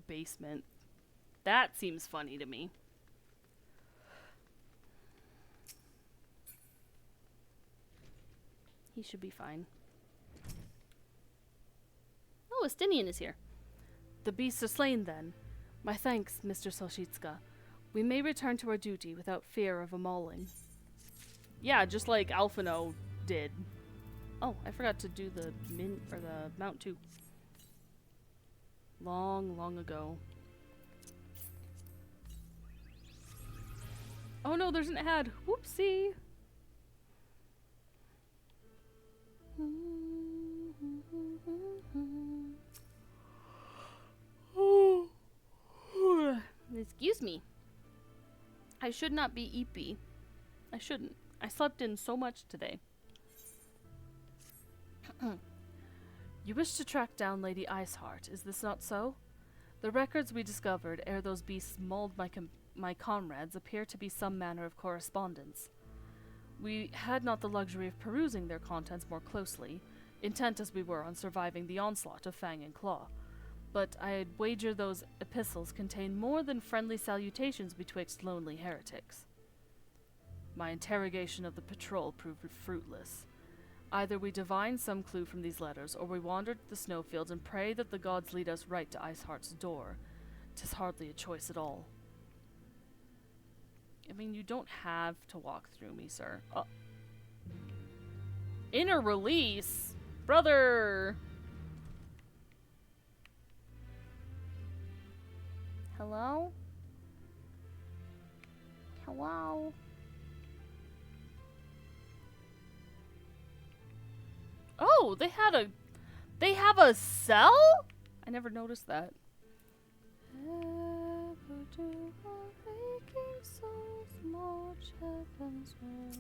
basement. That seems funny to me. He should be fine. Oh, Estinian is here. The beasts are slain then. My thanks, Mr. Soshitsuka. We may return to our duty without fear of a mauling. Yeah, just like Alphino did. Oh, I forgot to do the mount too. Long ago. Oh no, there's an ad. Whoopsie. Excuse me. I should not be eepy. I shouldn't. I slept in so much today. You wish to track down Lady Iceheart, is this not so? The records we discovered ere those beasts mauled my comrades appear to be some manner of correspondence. We had not the luxury of perusing their contents more closely, intent as we were on surviving the onslaught of Fang and Claw. But I'd wager those epistles contain more than friendly salutations betwixt lonely heretics. My interrogation of the patrol proved fruitless. Either we divine some clue from these letters, or we wander the snowfields and pray that the gods lead us right to Iceheart's door. 'Tis hardly a choice at all. I mean, you don't have to walk through me, sir. Inner release? Brother! Hello? Hello? Oh, they have a cell? I never noticed that. Ever do our aching souls march heaven's way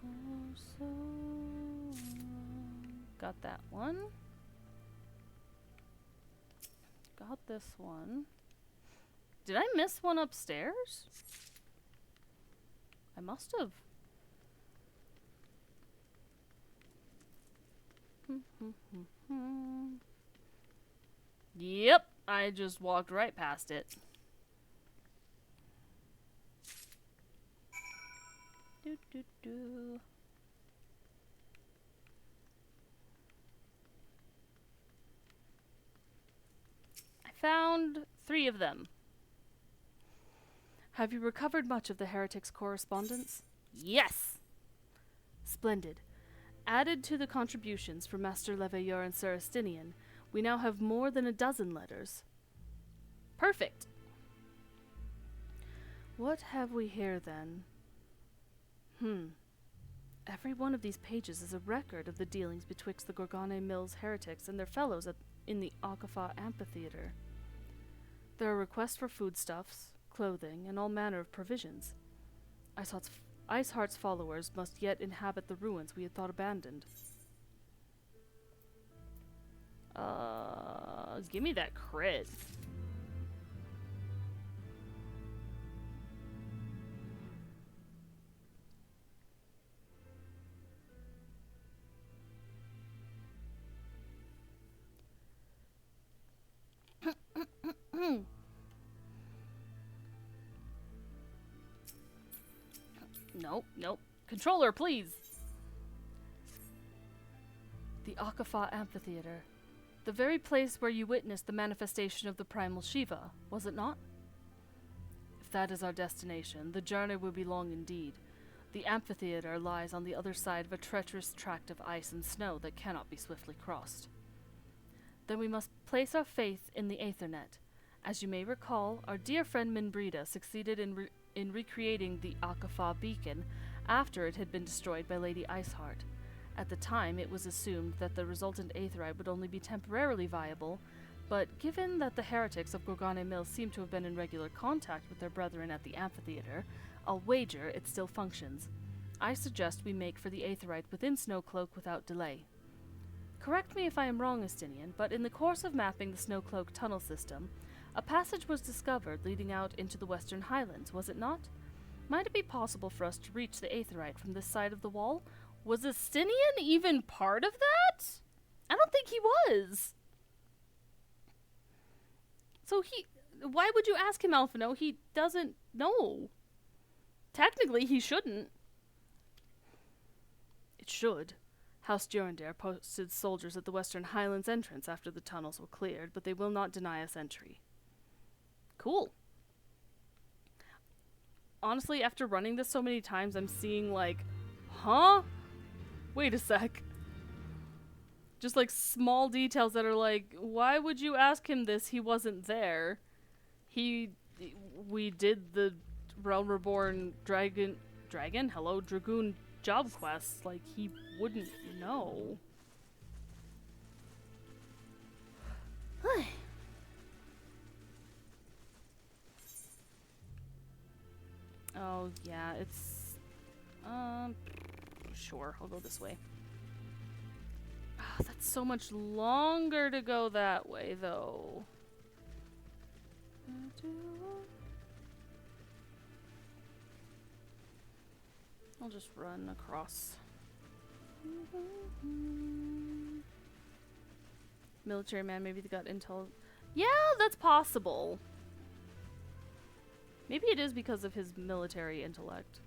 for so long. Got that one. Got this one. Did I miss one upstairs? I must have. Yep, I just walked right past it. Do do do. I found 3 of them. Have you recovered much of the heretic's correspondence? Yes! Splendid. Added to the contributions from Master Leveilleur and Sir Estinian, we now have more than a dozen letters. Perfect. What have we here, then? Every one of these pages is a record of the dealings betwixt the Gorgane Mills heretics and their fellows in the Akafa Amphitheater. There are requests for foodstuffs, clothing, and all manner of provisions. Iceheart's followers must yet inhabit the ruins we had thought abandoned. Give me that crit. Nope. Controller, please. The Akafa Amphitheater. The very place where you witnessed the manifestation of the primal Shiva, was it not? If that is our destination, the journey will be long indeed. The amphitheater lies on the other side of a treacherous tract of ice and snow that cannot be swiftly crossed. Then we must place our faith in the Aethernet. As you may recall, our dear friend Minbrida succeeded in recreating the Akafa beacon after it had been destroyed by Lady Iceheart. At the time, it was assumed that the resultant aetherite would only be temporarily viable, but given that the heretics of Gorgane Mills seem to have been in regular contact with their brethren at the amphitheater, I'll wager it still functions. I suggest we make for the aetherite within Snowcloak without delay. Correct me if I am wrong, Estinian, but in the course of mapping the Snowcloak tunnel system, a passage was discovered leading out into the Western Highlands, was it not? Might it be possible for us to reach the aetherite from this side of the wall? Was Estinian even part of that? I don't think he was. So why would you ask him, Alphino? He doesn't know. Technically, he shouldn't. It should. House Durandare posted soldiers at the Western Highlands entrance after the tunnels were cleared, but they will not deny us entry. Cool. Honestly, after running this so many times, I'm seeing like, huh? Wait a sec. Just like small details that are like, why would you ask him this? He wasn't there. We did the Realm Reborn Dragoon job quests. Like, he wouldn't know. Oh, yeah, it's... Sure, I'll go this way. Oh, that's so much longer to go that way, though. I'll just run across. Military man, maybe they got intel. Yeah, that's possible. Maybe it is because of his military intellect.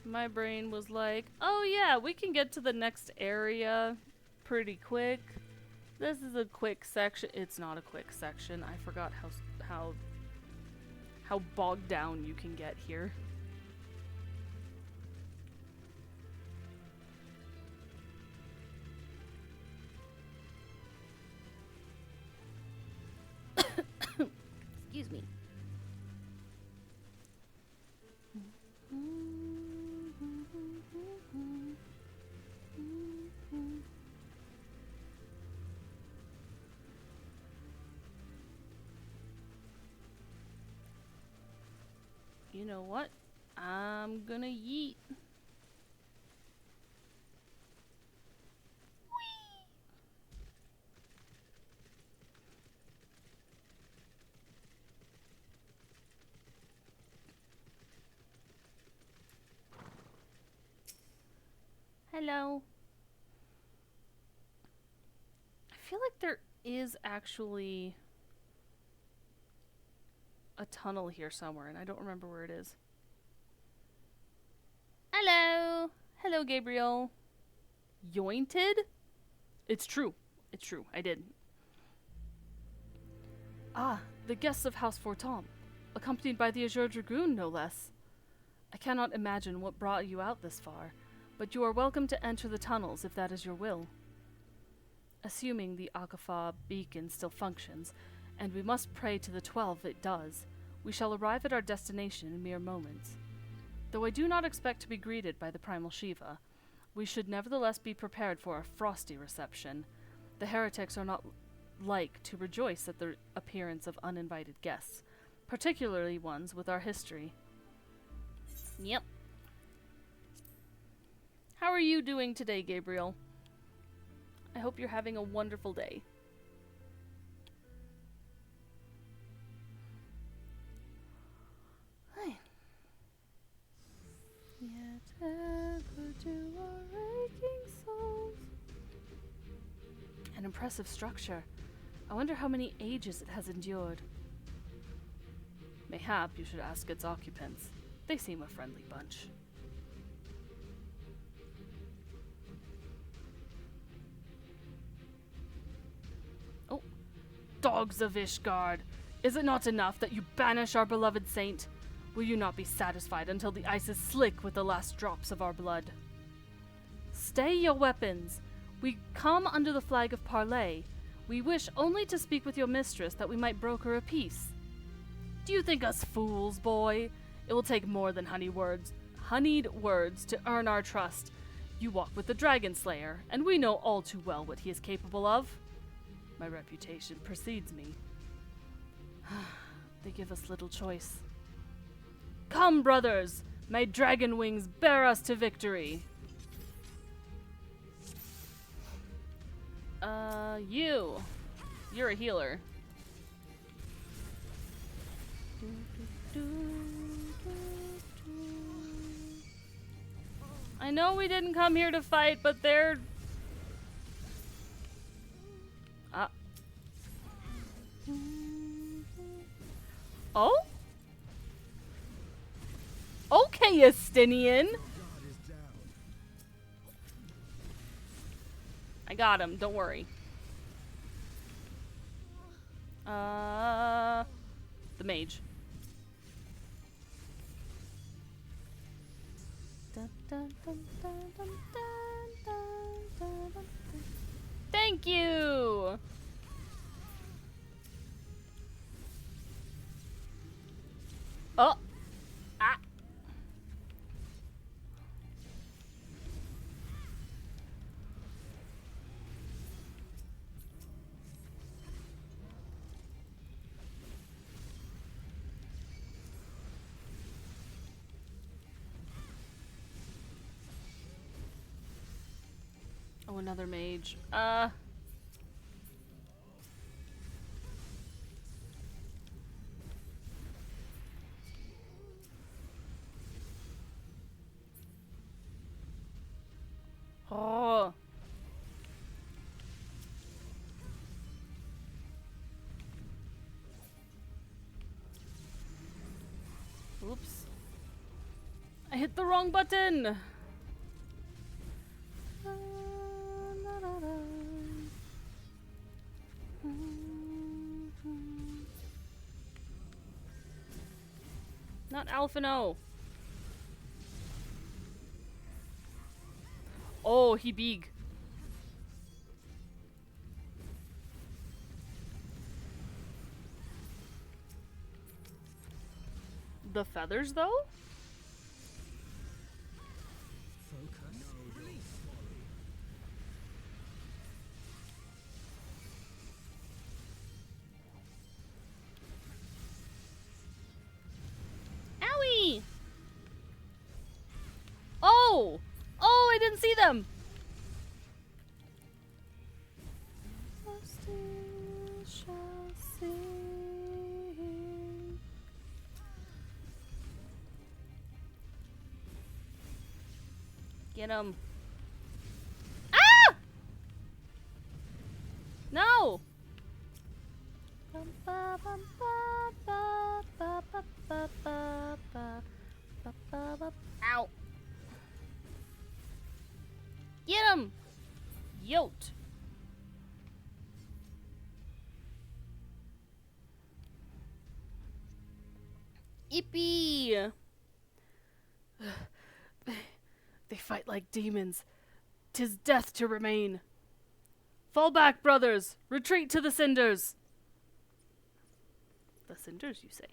My brain was like, oh yeah, we can get to the next area pretty quick. This is a quick section. It's not a quick section. I forgot how bogged down you can get here. Excuse me. You know what? I'm gonna yeet. Hello. I feel like there is actually a tunnel here somewhere, and I don't remember where it is. Hello. Hello, Gabriel. Yointed? It's true. It's true. I did. Ah, the guests of House Fortom, accompanied by the Azure Dragoon, no less. I cannot imagine what brought you out this far, but you are welcome to enter the tunnels if that is your will. Assuming the Akafa beacon still functions, and we must pray to the 12 it does, we shall arrive at our destination in mere moments. Though I do not expect to be greeted by the Primal Shiva, we should nevertheless be prepared for a frosty reception. The heretics are not like to rejoice at the appearance of uninvited guests, particularly ones with our history. Yep. How are you doing today, Gabriel? I hope you're having a wonderful day. Hi. Yet ever do our aching souls. An impressive structure. I wonder how many ages it has endured. Mayhap you should ask its occupants. They seem a friendly bunch. Oh, dogs of Ishgard! Is it not enough that you banish our beloved saint? Will you not be satisfied until the ice is slick with the last drops of our blood? Stay your weapons! We come under the flag of parley. We wish only to speak with your mistress that we might broker a peace. Do you think us fools, boy? It will take more than honeyed words to earn our trust. You walk with the Dragon Slayer, and we know all too well what he is capable of. My reputation precedes me. They give us little choice. Come, brothers! May dragon wings bear us to victory! You're a healer. I know we didn't come here to fight, but they're... Oh? Okay, Estinian. I got him, don't worry. The mage. Thank you! Oh! Ah! Oh, another mage. Oh. Oops. I hit the wrong button. Not Alphino. Oh, he big. The feathers, though? Focus. Release. Owie! Oh! Oh, I didn't see them! I still shall sing. Get him. Ow! Get him! Yote! Yippee! They fight like demons. 'Tis death to remain. Fall back, brothers! Retreat to the cinders! The cinders, you say?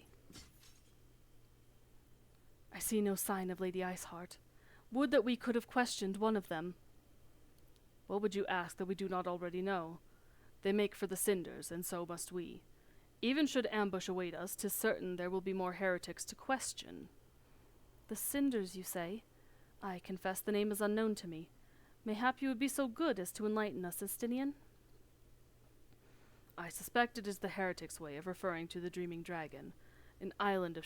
I see no sign of Lady Iceheart. Would that we could have questioned one of them. What would you ask that we do not already know? They make for the cinders, and so must we. Even should ambush await us, 'tis certain there will be more heretics to question. The cinders, you say? I confess the name is unknown to me. Mayhap you would be so good as to enlighten us, Estinian? I suspect it is the heretic's way of referring to the Dreaming Dragon, an island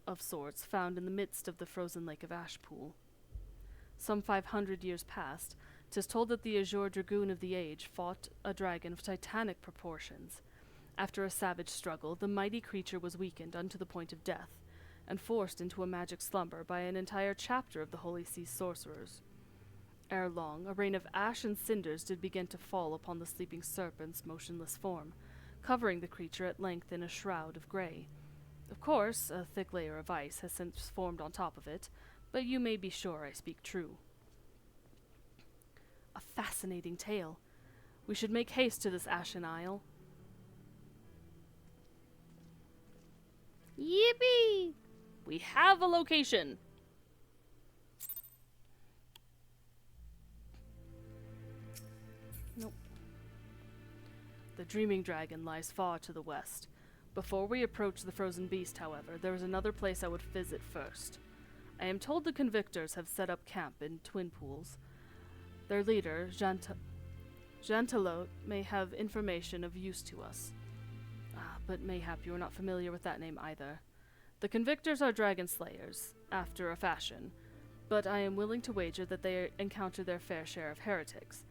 of sorts found in the midst of the frozen lake of Ashpool. Some 500 years past, 'tis told that the Azure Dragoon of the Age fought a dragon of titanic proportions. After a savage struggle, the mighty creature was weakened unto the point of death, and forced into a magic slumber by an entire chapter of the Holy See sorcerers. Ere long, a rain of ash and cinders did begin to fall upon the sleeping serpent's motionless form, covering the creature at length in a shroud of grey. Of course, a thick layer of ice has since formed on top of it, but you may be sure I speak true. A fascinating tale. We should make haste to this Ashen Isle. Yippee! We have a location! Nope. The Dreaming Dragon lies far to the west. Before we approach the frozen beast, however, there is another place I would visit first. I am told the convictors have set up camp in Twin Pools. Their leader, Jantelote, may have information of use to us. But mayhap you are not familiar with that name either. The convictors are dragon slayers, after a fashion, but I am willing to wager that they encounter their fair share of heretics.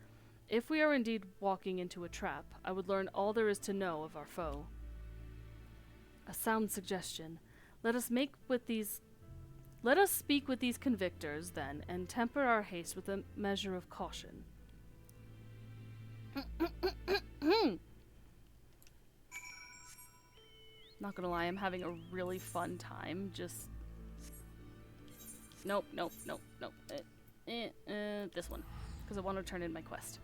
If we are indeed walking into a trap, I would learn all there is to know of our foe. A sound suggestion. Let us speak with these convictors, then, and temper our haste with a measure of caution. Not gonna lie, I'm having a really fun time. Just... Nope. This one. Because I want to turn in my quest.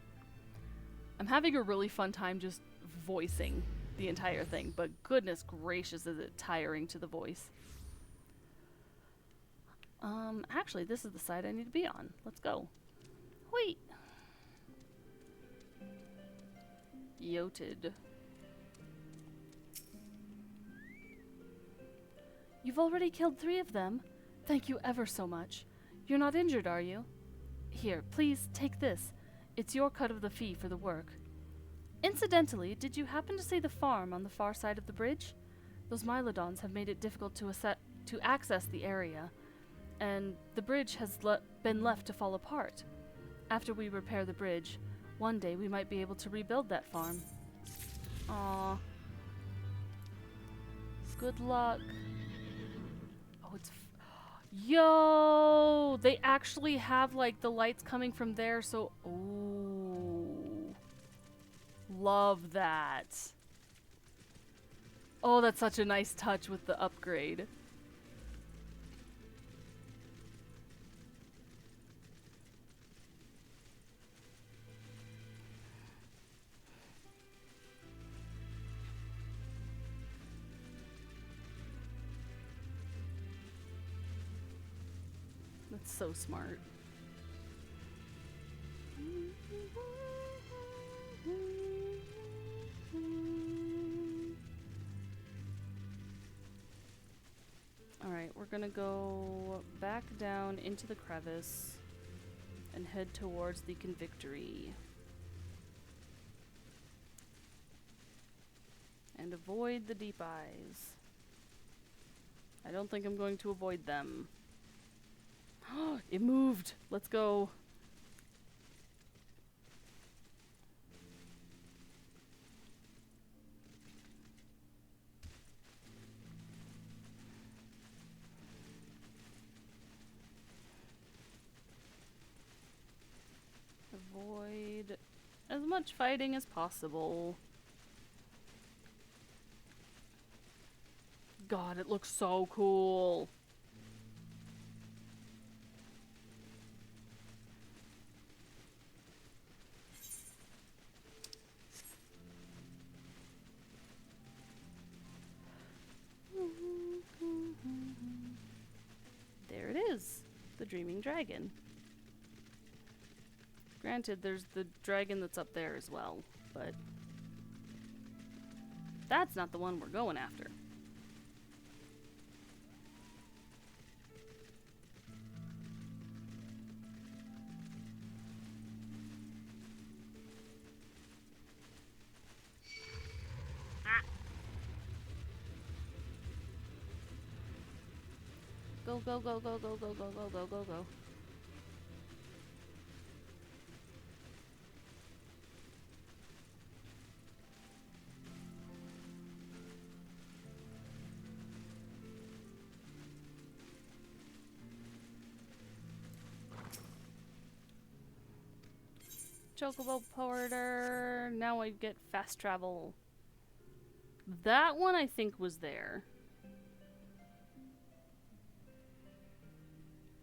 I'm having a really fun time just voicing the entire thing, but goodness gracious is it tiring to the voice. Actually, this is the side I need to be on. Let's go. Wait. Yoted. You've already killed 3 of them. Thank you ever so much. You're not injured, are you? Here, please, take this. It's your cut of the fee for the work. Incidentally, did you happen to see the farm on the far side of the bridge? Those Mylodons have made it difficult to access the area, and the bridge has been left to fall apart. After we repair the bridge, one day we might be able to rebuild that farm. Aww. Good luck. Oh, it's... Yo! They actually have, like, the lights coming from there, so... Ooh. Love that. Oh, that's such a nice touch with the upgrade. That's so smart. Alright, we're gonna go back down into the crevice and head towards the convictory. And avoid the deep eyes. I don't think I'm going to avoid them. It moved! Let's go. much fighting as possible. God, it looks so cool. There it is, the Dreaming Dragon. Granted, there's the dragon that's up there as well, but that's not the one we're going after. Ah. Go, go, go, go, go, go, go, go, go, go, go. Chocobo Porter. Now I get fast travel. That one I think was there.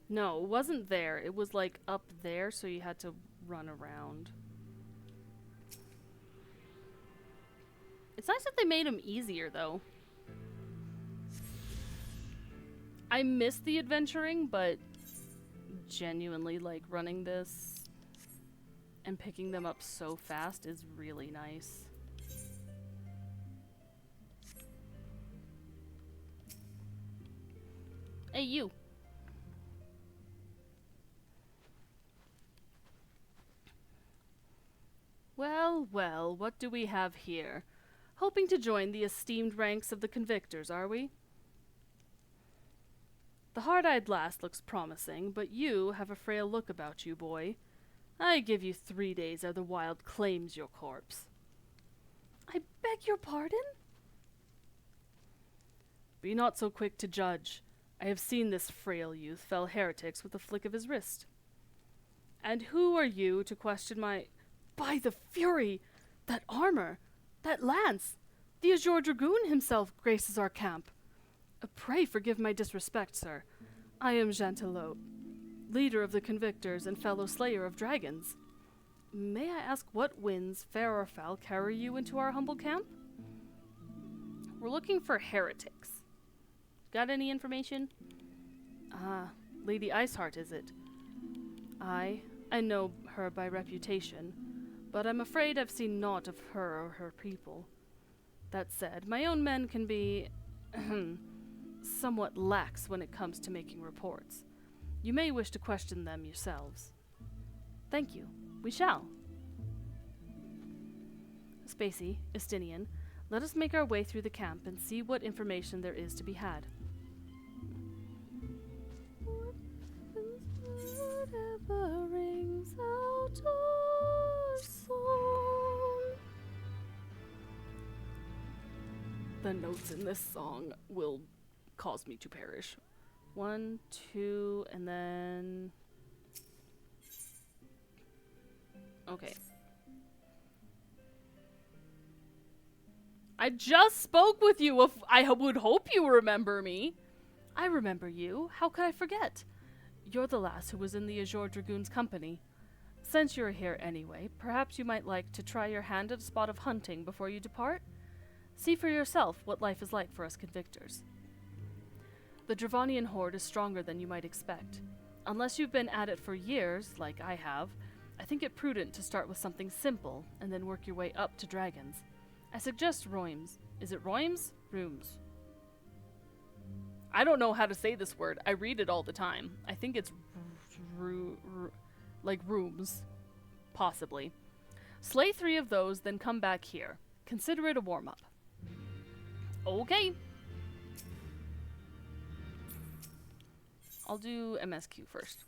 No, it wasn't there. It was like up there, so you had to run around. It's nice that they made them easier, though. I miss the adventuring, but genuinely, like, running this and picking them up so fast is really nice. Hey, you. Well, well, what do we have here? Hoping to join the esteemed ranks of the convictors, are we? The hard-eyed lass looks promising, but you have a frail look about you, boy. I give you 3 days ere the wild claims your corpse. I beg your pardon? Be not so quick to judge. I have seen this frail youth fell heretics with a flick of his wrist. And who are you to question my... By the Fury! That armor! That lance! The Azure Dragoon himself graces our camp. Pray forgive my disrespect, sir. I am Gentelope, leader of the convictors and fellow slayer of dragons. May I ask what winds, fair or foul, carry you into our humble camp? We're looking for heretics. Got any information? Ah, Lady Iceheart, is it? I know her by reputation, but I'm afraid I've seen naught of her or her people. That said, my own men can be somewhat lax when it comes to making reports. You may wish to question them yourselves. Thank you. We shall. Spacey, Estinian, let us make our way through the camp and see what information there is to be had. Whatever rings out our song. The notes in this song will cause me to perish. 1, 2, and then... Okay. I just spoke with you. I would hope you remember me. I remember you. How could I forget? You're the lass who was in the Azure Dragoon's company. Since you're here anyway, perhaps you might like to try your hand at a spot of hunting before you depart? See for yourself what life is like for us convictors. The Dravanian horde is stronger than you might expect. Unless you've been at it for years, like I have, I think it prudent to start with something simple and then work your way up to dragons. I suggest Roims. Is it Roims? Rooms. I don't know how to say this word. I read it all the time. I think it's like rooms. Possibly. Slay 3 of those, then come back here. Consider it a warm-up. Okay. I'll do MSQ first.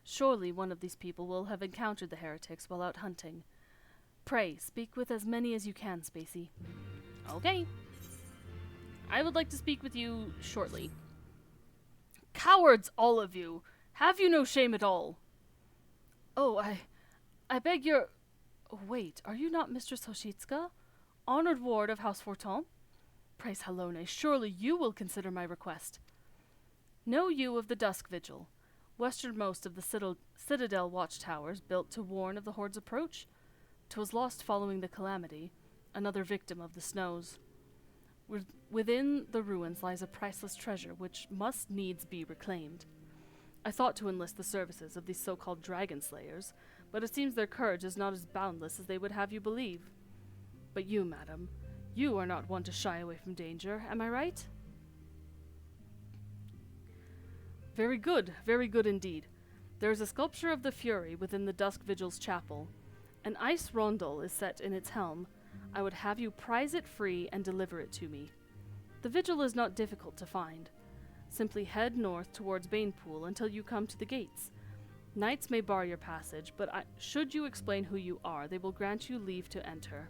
Surely one of these people will have encountered the heretics while out hunting. Pray, speak with as many as you can, Spacey. Okay. I would like to speak with you shortly. Cowards, all of you! Have you no shame at all? Oh, I beg your... Oh, wait, are you not Mistress Hoshitsuka, honored ward of House Forton? Praise Halone, surely you will consider my request. Know you of the Dusk Vigil, westernmost of the Citadel watchtowers built to warn of the Horde's approach? 'Twas lost following the calamity, another victim of the snows. Within the ruins lies a priceless treasure which must needs be reclaimed. I thought to enlist the services of these so-called dragon slayers, but it seems their courage is not as boundless as they would have you believe. But you, madam, you are not one to shy away from danger, am I right? Very good indeed. There is a sculpture of the Fury within the Dusk Vigil's chapel. An ice rondel is set in its helm. I would have you prize it free and deliver it to me. The vigil is not difficult to find. Simply head north towards Banepool until you come to the gates. Knights may bar your passage, but should you explain who you are, they will grant you leave to enter.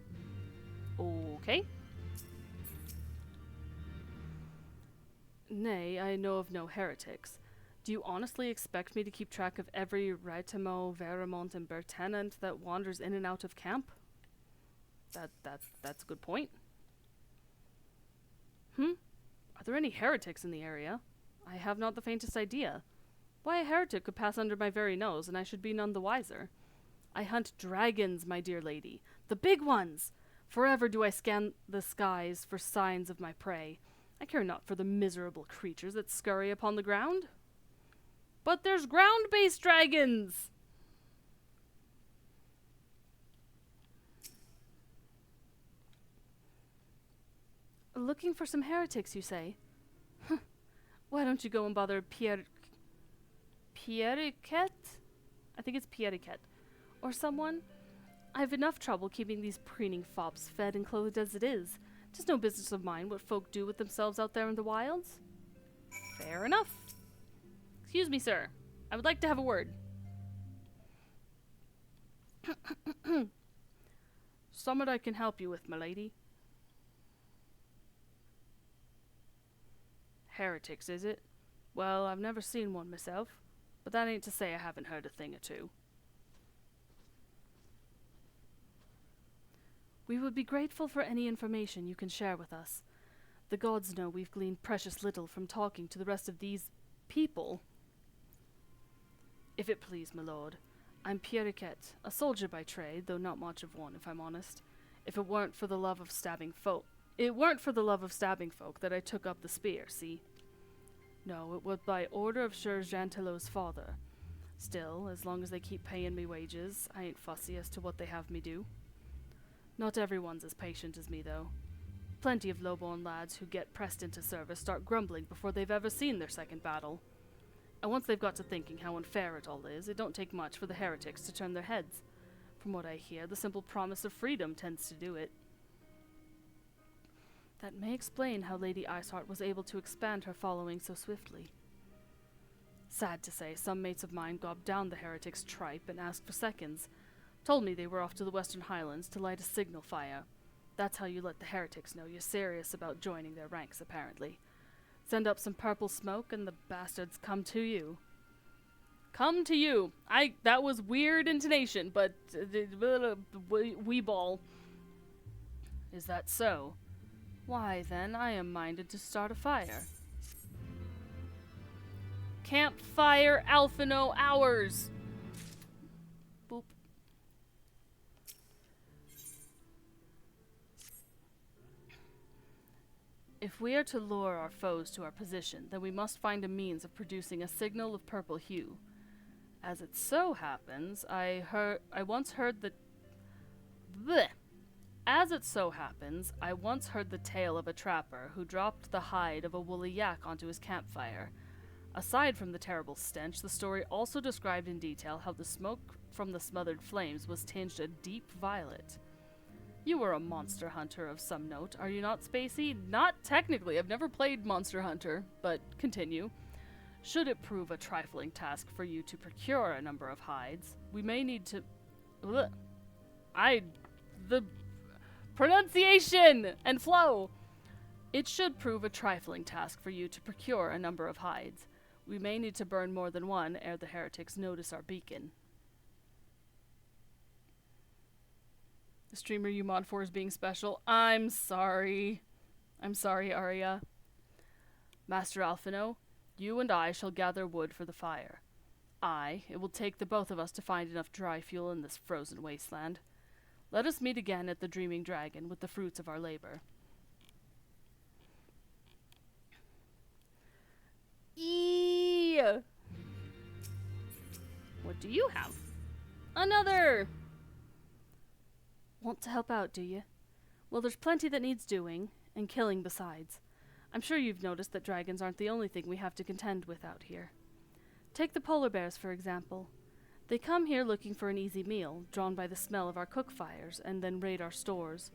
Okay. Nay, I know of no heretics. Do you honestly expect me to keep track of every Raitamo, Veramont, and Bertenant that wanders in and out of camp? That's a good point. Are there any heretics in the area? I have not the faintest idea. Why a heretic could pass under my very nose, and I should be none the wiser. I hunt dragons, my dear lady. The big ones! Forever do I scan the skies for signs of my prey. I care not for the miserable creatures that scurry upon the ground. But there's ground-based dragons! Looking for some heretics, you say? Why don't you go and bother Pierriquet? I think it's Pierriquet. Or someone? I've enough trouble keeping these preening fops fed and clothed as it is. 'Tis no business of mine what folk do with themselves out there in the wilds. Fair enough. Excuse me, sir. I would like to have a word. Somewhat I can help you with, my lady. Heretics, is it? Well, I've never seen one myself, but that ain't to say I haven't heard a thing or two. We would be grateful for any information you can share with us. The gods know we've gleaned precious little from talking to the rest of these people. If it please, my lord, I'm Pierriquet, a soldier by trade, though not much of one, if I'm honest. If it weren't for the love of stabbing folk that I took up the spear, see? No, it was by order of Sir Jantelot's father. Still, as long as they keep paying me wages, I ain't fussy as to what they have me do. Not everyone's as patient as me, though. Plenty of low-born lads who get pressed into service start grumbling before they've ever seen their second battle. And once they've got to thinking how unfair it all is, it don't take much for the heretics to turn their heads. From what I hear, the simple promise of freedom tends to do it. That may explain how Lady Iceheart was able to expand her following so swiftly. Sad to say, some mates of mine gobbed down the heretics' tripe and asked for seconds. Told me they were off to the Western Highlands to light a signal fire. That's how you let the heretics know you're serious about joining their ranks, apparently. Send up some purple smoke and the bastards come to you. Come to you! That was weird intonation, but weeball. Is that so? Why, then, I am minded to start a fire. Campfire Alphino hours! Boop. If we are to lure our foes to our position, then we must find a means of producing a signal of purple hue. As it so happens, I once heard the tale of a trapper who dropped the hide of a woolly yak onto his campfire. Aside from the terrible stench, the story also described in detail how the smoke from the smothered flames was tinged a deep violet. You were a monster hunter of some note, are you not, Spacey? Not technically, I've never played Monster Hunter, but continue. Should it prove a trifling task for you to procure a number of hides, we may need to... The pronunciation and flow! It should prove a trifling task for you to procure a number of hides. We may need to burn more than one ere the heretics notice our beacon. The streamer you mod for is being special. I'm sorry. I'm sorry, Arya. Master Alphino, you and I shall gather wood for the fire. It will take the both of us to find enough dry fuel in this frozen wasteland. Let us meet again at the Dreaming Dragon with the fruits of our labor. What do you have? Another! Want to help out, do you? Well, there's plenty that needs doing, and killing besides. I'm sure you've noticed that dragons aren't the only thing we have to contend with out here. Take the polar bears, for example. They come here looking for an easy meal, drawn by the smell of our cook fires, and then raid our stores.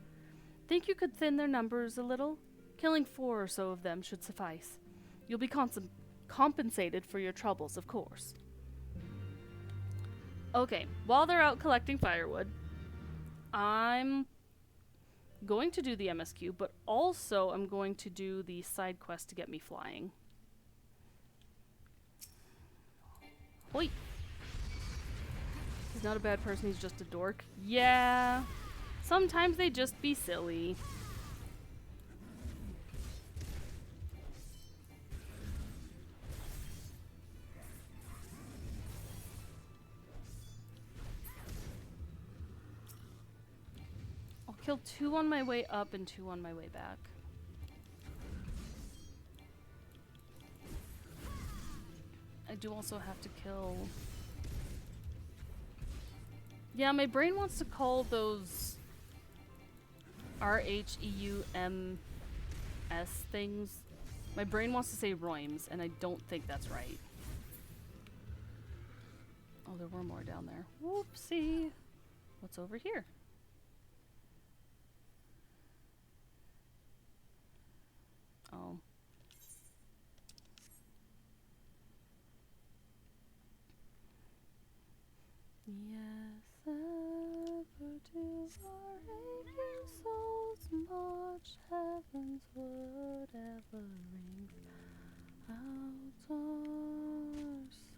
Think you could thin their numbers a little? Killing 4 or so of them should suffice. You'll be compensated for your troubles, of course. Okay, while they're out collecting firewood, I'm going to do the MSQ, but also I'm going to do the side quest to get me flying. Hoi! He's not a bad person, he's just a dork. Yeah, sometimes they just be silly. Killed 2 on my way up and 2 on my way back. I do also have to kill... Yeah, my brain wants to call those RHEUMS things. My brain wants to say Roims, and I don't think that's right. Oh, there were more down there. Whoopsie. What's over here? Oh. Yes, ever do our aching souls march heaven's word ever rings out our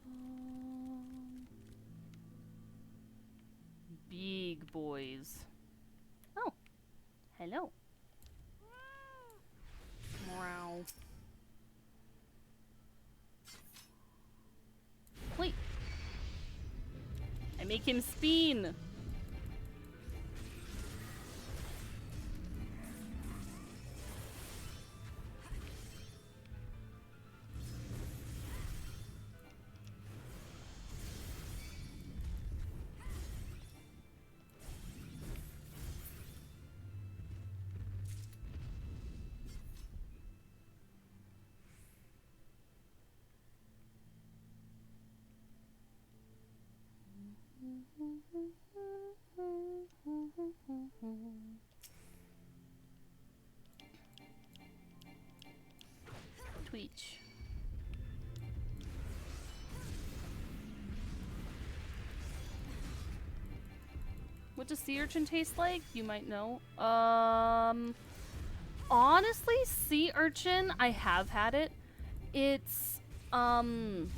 song. Big boys. Oh, hello. Wow. Wait. I make him spin. Tweech. What does sea urchin taste like? You might know. Honestly, sea urchin, I have had it. It's, of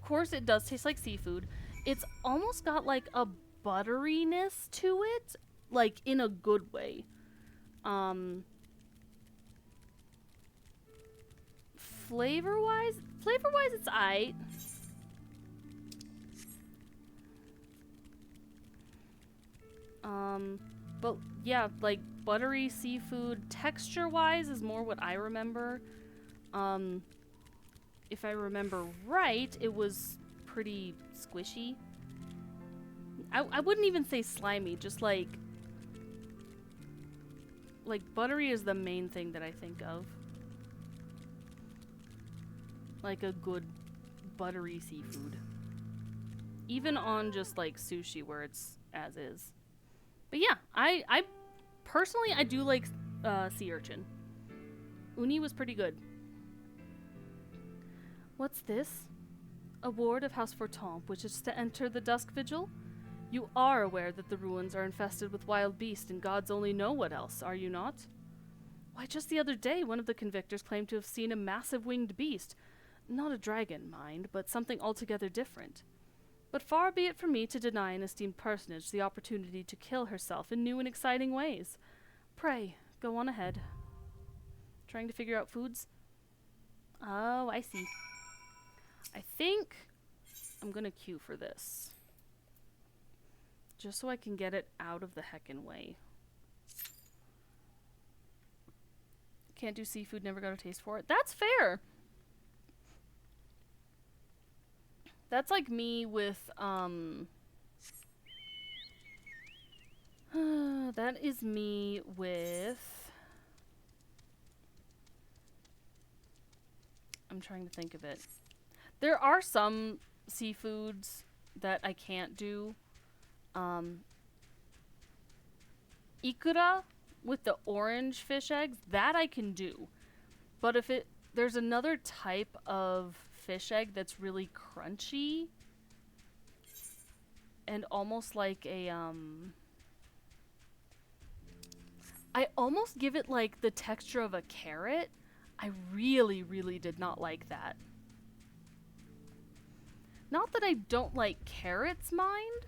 course it does taste like seafood. It's almost got like a butteriness to it, like in a good way. Flavor-wise, it's aight. But yeah, like buttery seafood texture-wise is more what I remember. If I remember right, it was pretty squishy. I wouldn't even say slimy, just like buttery is the main thing that I think of. Like a good buttery seafood. Even on just like sushi where it's as is. But yeah, I personally, I do like sea urchin. Uni was pretty good. What's this? A ward of House Fortemps, which is to enter the Dusk Vigil? You are aware that the ruins are infested with wild beasts and gods only know what else, are you not? Why, just the other day, one of the convictors claimed to have seen a massive winged beast. Not a dragon, mind, but something altogether different. But far be it from me to deny an esteemed personage the opportunity to kill herself in new and exciting ways. Pray, go on ahead. Trying to figure out foods? Oh, I see. I think I'm gonna queue for this. Just so I can get it out of the heckin' way. Can't do seafood, never got a taste for it. That's fair! That's like me with, that is me with... I'm trying to think of it. There are some seafoods that I can't do. Ikura with the orange fish eggs, that I can do. But if there's another type of fish egg that's really crunchy and almost like a I almost give it like the texture of a carrot. I really, really did not like that. Not that I don't like carrots, mind,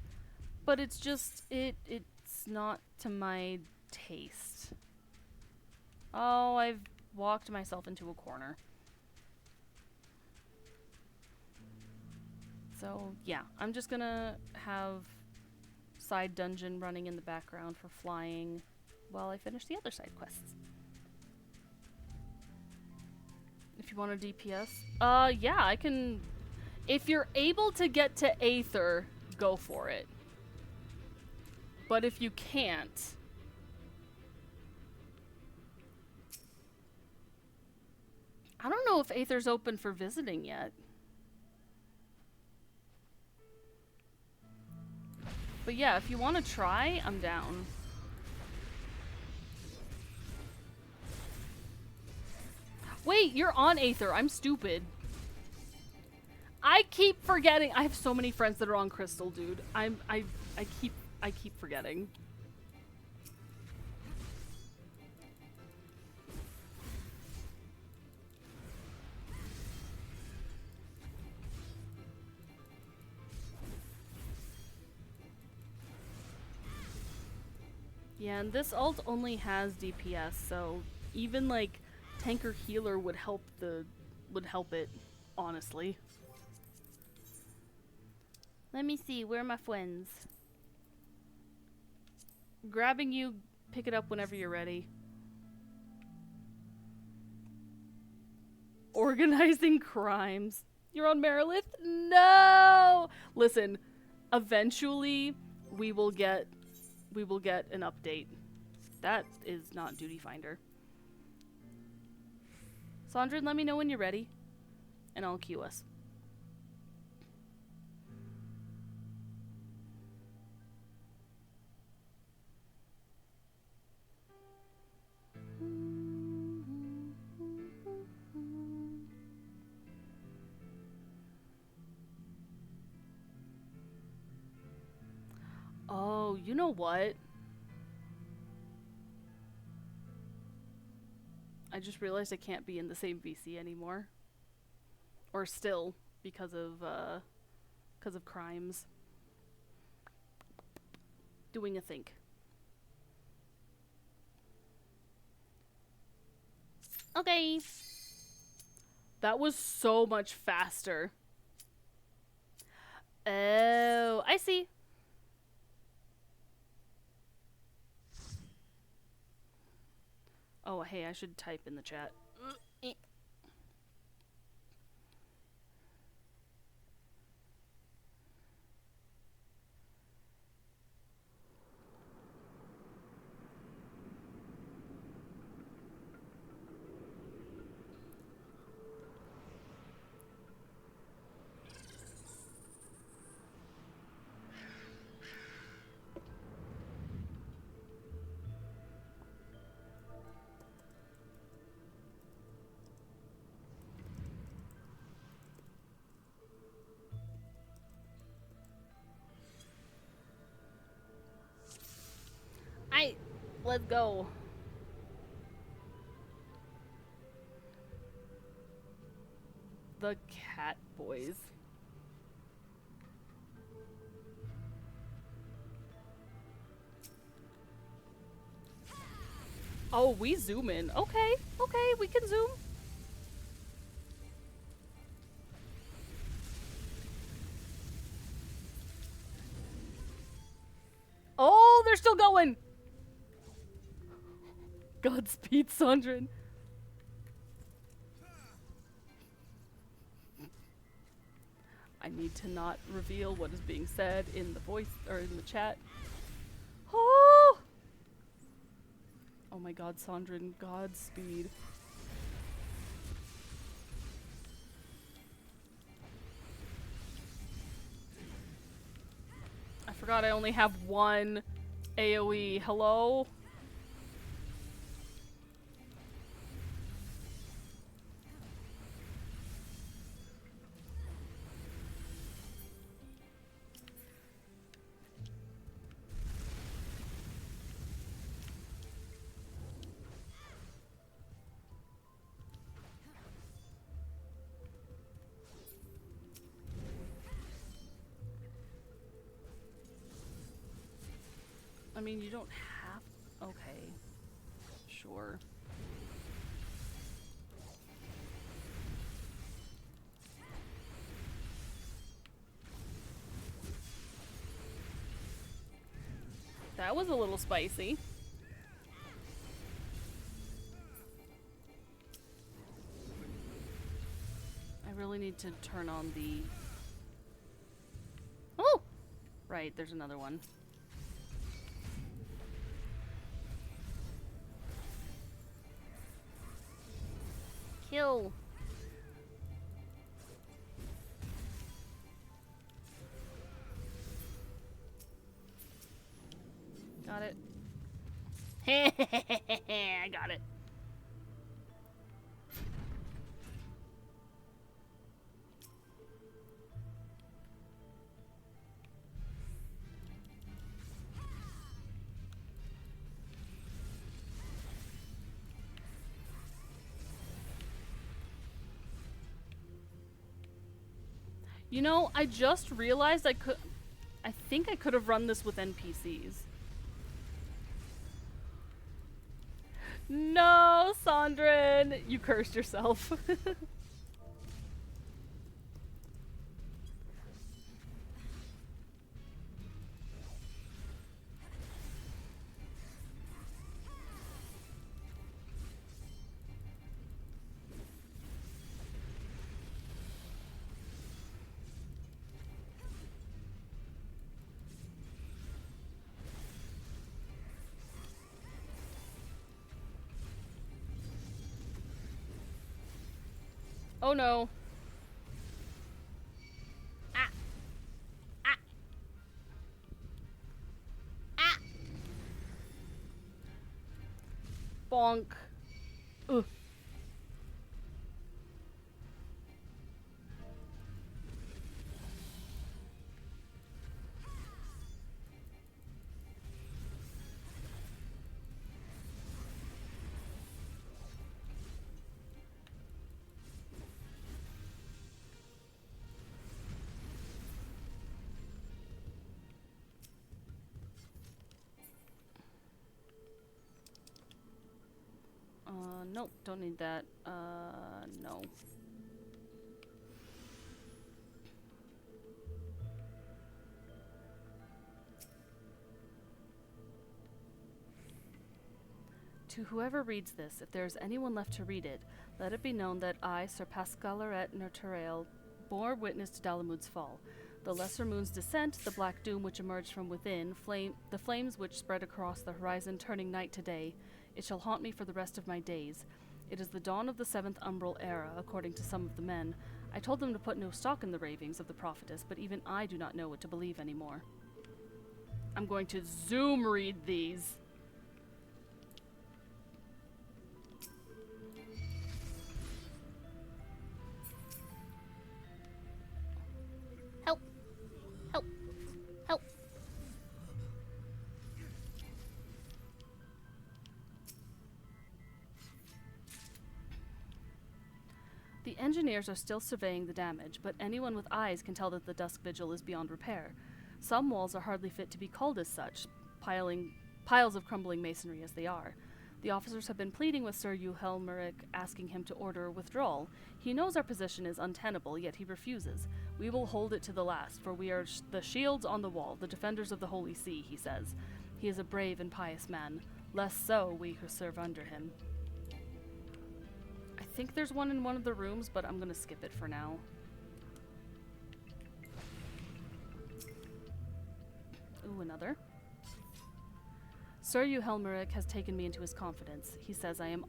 but it's just it's not to my taste. Oh, I've walked myself into a corner. So, yeah, I'm just gonna have side dungeon running in the background for flying while I finish the other side quests. If you want a DPS, yeah, I can. If you're able to get to Aether, go for it. But if you can't, I don't know if Aether's open for visiting yet. But yeah, if you want to try, I'm down. Wait, you're on Aether. I'm stupid. I keep forgetting. I have so many friends that are on Crystal, dude. I keep forgetting. Yeah, and this ult only has DPS, so even like tanker healer would help it, honestly. Let me see, where are my friends? Grabbing you, pick it up whenever you're ready. Organizing crimes. You're on Merilith? No! Listen, eventually we will get an update. That is not Duty Finder. Sandra, let me know when you're ready, and I'll queue us. Oh, you know what? I just realized I can't be in the same VC anymore. Or still, because of crimes. Doing a think. Okay. That was so much faster. Oh, I see. Oh, hey, I should type in the chat. Let's go. The cat boys. Oh, we zoom in. Okay, okay, we can zoom. Oh, they're still going. Godspeed, Sondrin. I need to not reveal what is being said in the voice or in the chat. Oh! Oh my god, Sondrin, Godspeed. I forgot I only have one AoE. Hello? I mean, you don't have... Okay. Sure. That was a little spicy. I really need to turn on the... Oh! Right, there's another one. Kill. Got it. I got it. You know, I just realized I think I could have run this with NPCs. No, Sondrin! You cursed yourself. Oh no. Ah. Ah. Ah. Bonk. Ugh. Nope, don't need that. No. To whoever reads this, if there is anyone left to read it, let it be known that I, Sir Pascalaret Nerturael, bore witness to Dalamud's fall. The lesser moon's descent, the black doom which emerged from within, the flames which spread across the horizon, turning night to day. It shall haunt me for the rest of my days. It is the dawn of the 7th umbral era, according to some of the men. I told them to put no stock in the ravings of the prophetess, but even I do not know what to believe anymore. I'm going to zoom read these. Help! Help! Help! The engineers are still surveying the damage, but anyone with eyes can tell that the Dusk Vigil is beyond repair. Some walls are hardly fit to be called as such, piles of crumbling masonry as they are. The officers have been pleading with Sir Helmeric, asking him to order withdrawal. He knows our position is untenable, yet he refuses. We will hold it to the last, for we are the shields on the wall, the defenders of the Holy See, he says. He is a brave and pious man. Less so, we who serve under him. I think there's one in one of the rooms, but I'm gonna skip it for now. Ooh, another. Sir Helmeric has taken me into his confidence. He says I am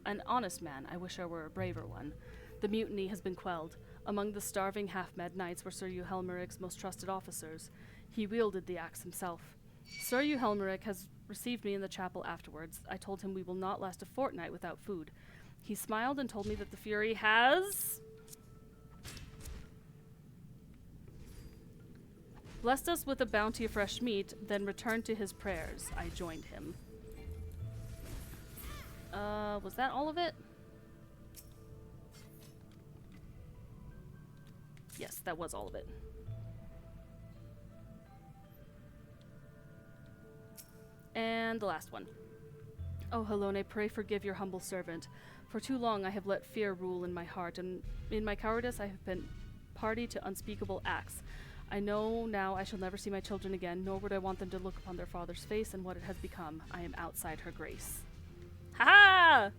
an honest man. I wish I were a braver one. The mutiny has been quelled. Among the starving half-mad knights were Sir Helmeric's most trusted officers. He wielded the axe himself. Sir Helmeric has received me in the chapel afterwards. I told him we will not last a fortnight without food. He smiled and told me that the Fury has blessed us with a bounty of fresh meat, then returned to his prayers. I joined him. Was that all of it? Yes, that was all of it. And the last one. Oh, Helone, pray forgive your humble servant. For too long I have let fear rule in my heart, and in my cowardice I have been party to unspeakable acts. I know now I shall never see my children again, nor would I want them to look upon their father's face and what it has become. I am outside her grace. Ha-ha!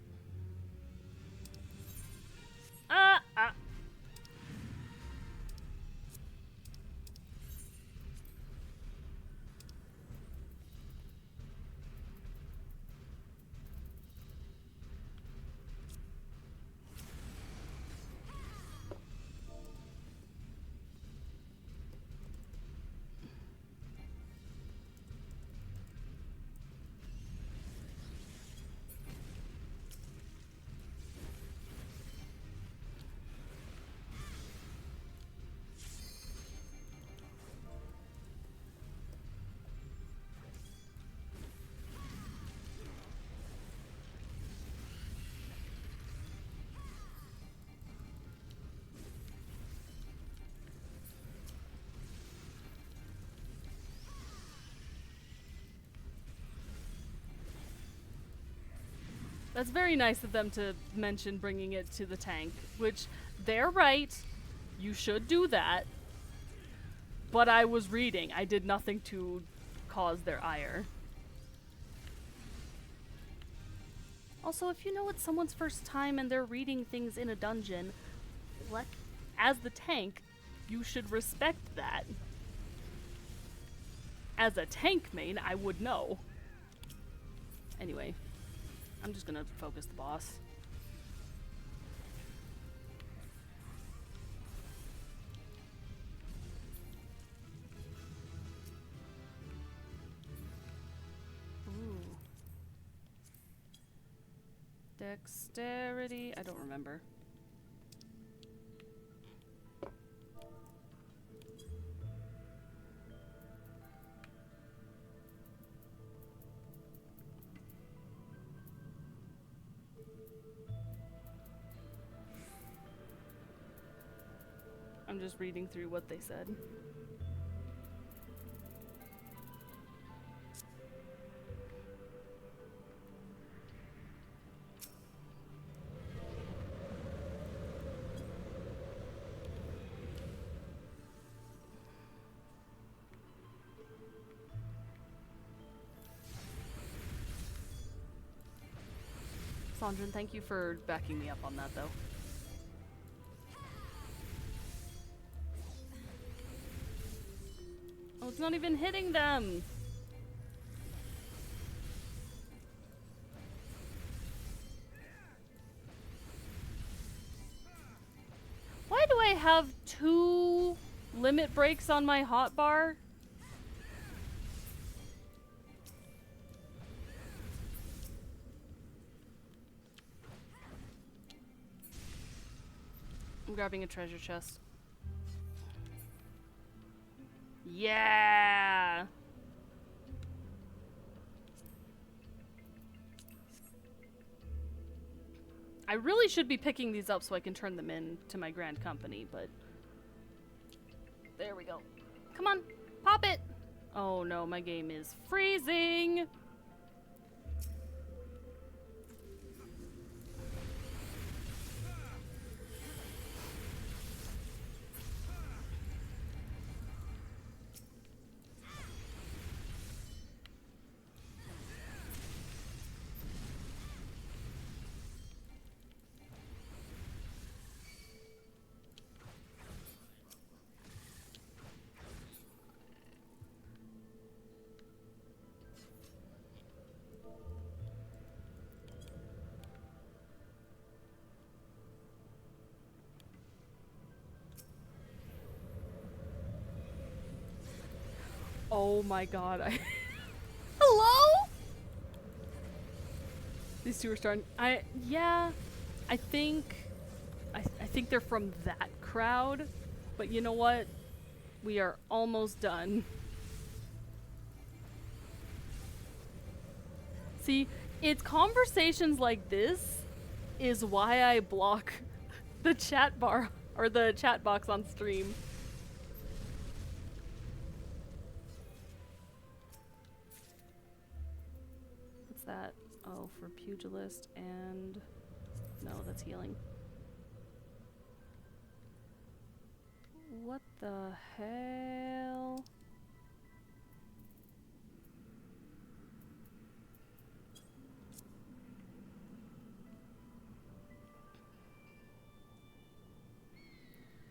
That's very nice of them to mention bringing it to the tank, which they're right. You should do that. But I was reading. I did nothing to cause their ire. Also, if you know it's someone's first time and they're reading things in a dungeon, as the tank, you should respect that. As a tank main, I would know. Anyway. I'm just gonna focus the boss. Ooh. Dexterity. I don't remember. I'm just reading through what they said. Sandrin, thank you for backing me up on that, though. Oh, it's not even hitting them! Why do I have 2 limit breaks on my hotbar? I'm grabbing a treasure chest. Yeah! I really should be picking these up so I can turn them in to my grand company, but... There we go. Come on, pop it! Oh no, my game is freezing! Oh my god. Hello? These two are starting. Yeah. I think they're from that crowd. But you know what? We are almost done. See, it's conversations like this is why I block the chat bar or the chat box on stream. What's that? Oh, for pugilist and no, that's healing. What the hell?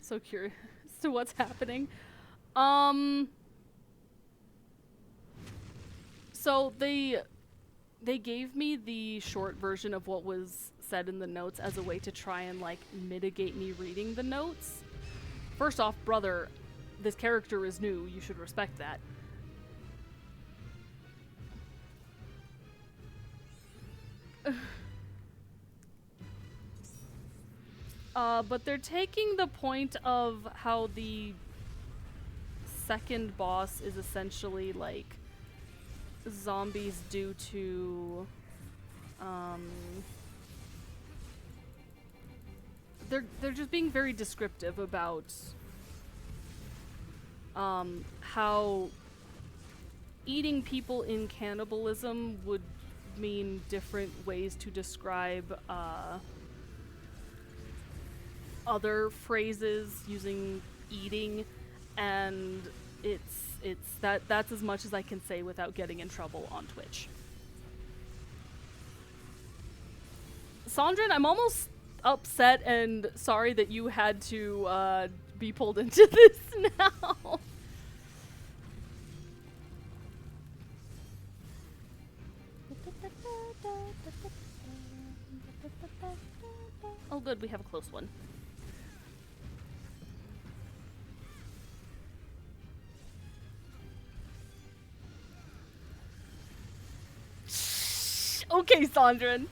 So curious to what's happening. So they gave me the short version of what was said in the notes as a way to try and like mitigate me reading the notes. First off, brother, this character is new. You should respect that. But they're taking the point of how the second boss is essentially like zombies due to they're just being very descriptive about how eating people in cannibalism would mean different ways to describe other phrases using eating, and that's as much as I can say without getting in trouble on Twitch. Sandrine, I'm almost upset and sorry that you had to be pulled into this now. Oh good, we have a close one. Okay, Sandrine.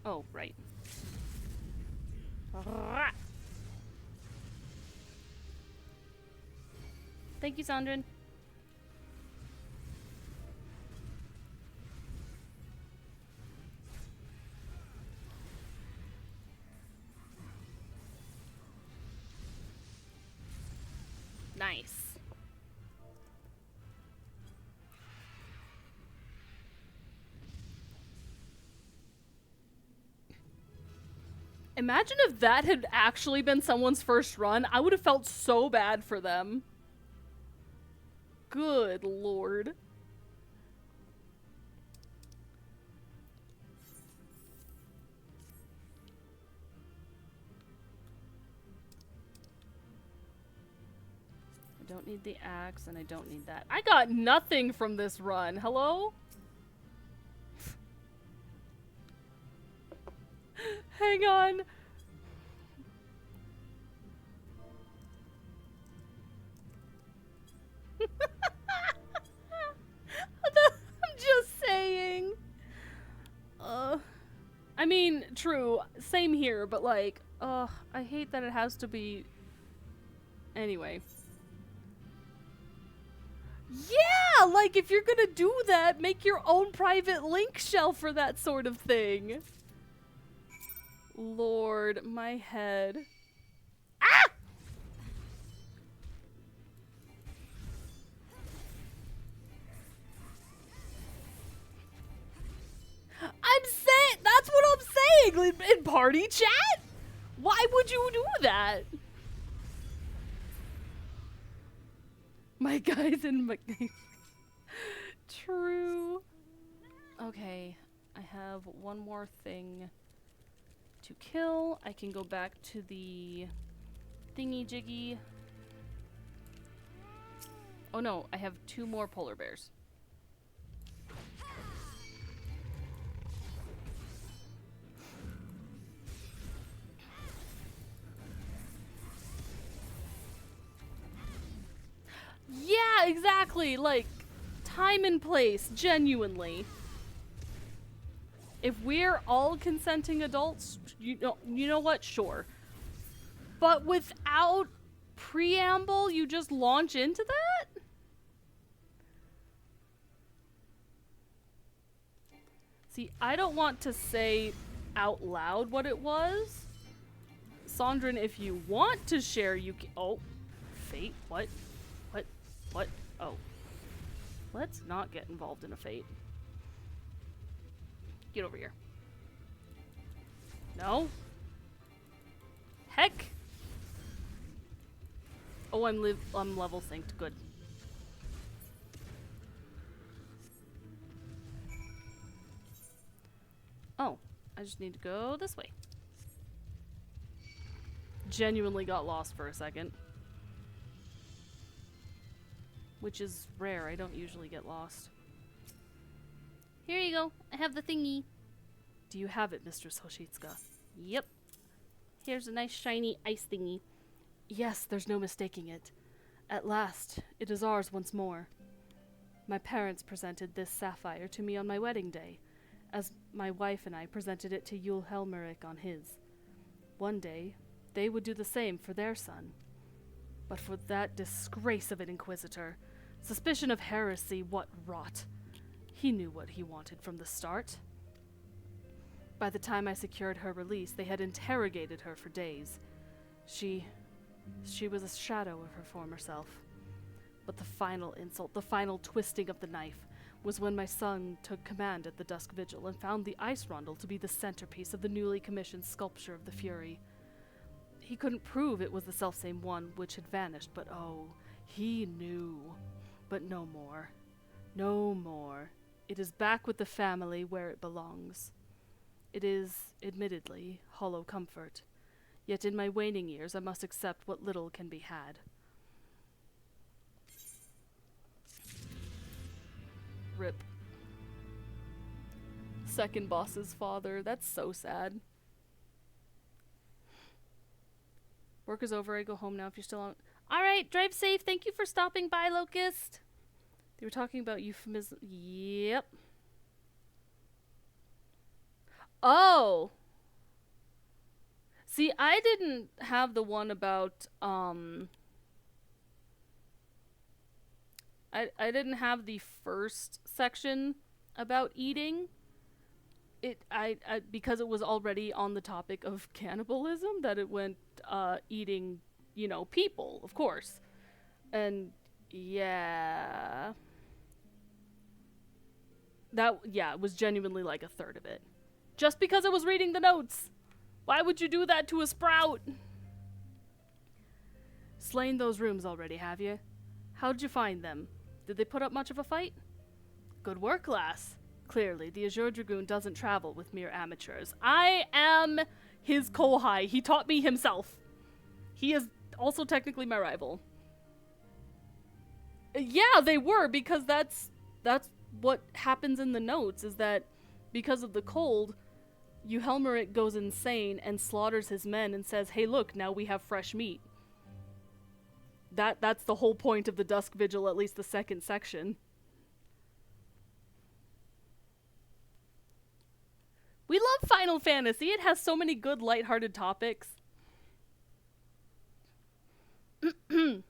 Oh, right. Thank you, Sandrine. Nice. Imagine if that had actually been someone's first run. I would have felt so bad for them. Good lord. I don't need the axe, and I don't need that. I got nothing from this run. Hello? Hang on. I'm just saying. I mean, true. Same here, but like, I hate that it has to be... Anyway. Yeah! Like, if you're gonna do that, make your own private link shell for that sort of thing. Lord, my head. Ah! I'm saying, that's what I'm saying in party chat. Why would you do that? My guys in McName. True. Okay, I have one more thing to kill. I can go back to the thingy jiggy. Oh no, I have 2 more polar bears. Yeah, exactly. Like, time and place, genuinely. If we're all consenting adults, you know what? Sure. But without preamble, you just launch into that? See, I don't want to say out loud what it was. Sondrin, if you want to share, you can. Oh, fate? What? What? Oh. Let's not get involved in a fate. Get over here. No? Heck! Oh, I'm level synced. Good. Oh, I just need to go this way. Genuinely got lost for a second. Which is rare. I don't usually get lost. Here you go. I have the thingy. Do you have it, Mistress Hoshitsuka? Yep. Here's a nice shiny ice thingy. Yes, there's no mistaking it. At last, it is ours once more. My parents presented this sapphire to me on my wedding day, as my wife and I presented it to Yul Helmeric on his. One day, they would do the same for their son. But for that disgrace of an inquisitor, suspicion of heresy, what rot. He knew what he wanted from the start. By the time I secured her release, they had interrogated her for days. She was a shadow of her former self. But the final insult, the final twisting of the knife, was when my son took command at the Dusk Vigil and found the ice rondel to be the centerpiece of the newly commissioned sculpture of the Fury. He couldn't prove it was the selfsame one which had vanished, but oh, he knew. But no more. No more. It is back with the family where it belongs. It is, admittedly, hollow comfort. Yet in my waning years I must accept what little can be had. Rip. Second boss's father. That's so sad. Work is over. I go home now if you're still on. Alright, drive safe. Thank you for stopping by, Locust. They were talking about euphemism. Yep. Oh! See, I didn't have the one about, I didn't have the first section about eating. Because it was already on the topic of cannibalism, that it went, eating, you know, people, of course. And, yeah. It was genuinely like a third of it. Just because I was reading the notes! Why would you do that to a sprout? Slain those rooms already, have you? How'd you find them? Did they put up much of a fight? Good work, lass. Clearly, the Azure Dragoon doesn't travel with mere amateurs. I am his kohai. He taught me himself. He is also technically my rival. Yeah, they were, because that's what happens in the notes, is that because of the cold, Helmeric goes insane and slaughters his men and says, hey look, now we have fresh meat. That's the whole point of the Dusk Vigil, at least the second section. We love Final Fantasy. It has so many good lighthearted topics. It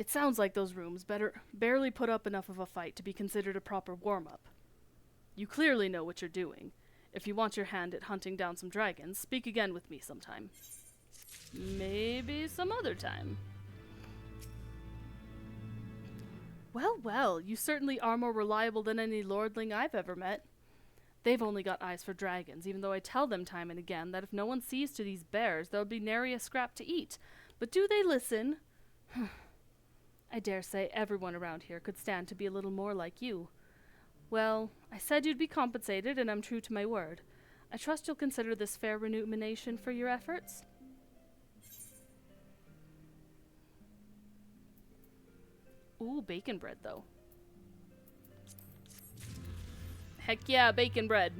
sounds like those rooms barely put up enough of a fight to be considered a proper warm-up. You clearly know what you're doing. If you want your hand at hunting down some dragons, speak again with me sometime. Maybe some other time. Well, well, you certainly are more reliable than any lordling I've ever met. They've only got eyes for dragons, even though I tell them time and again that if no one sees to these bears, there'll be nary a scrap to eat. But do they listen? I dare say everyone around here could stand to be a little more like you. Well, I said you'd be compensated, and I'm true to my word. I trust you'll consider this fair remuneration for your efforts. Ooh, bacon bread, though. Heck yeah, bacon bread.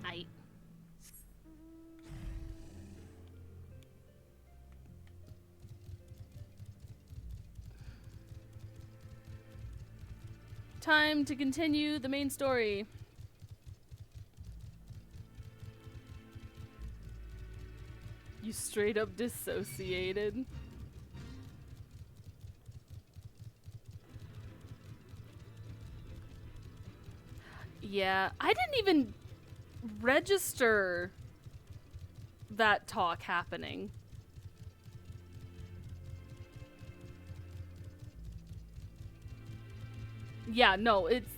Aight. Time to continue the main story. You straight up dissociated. Yeah, I didn't even register that talk happening. Yeah, no, it's...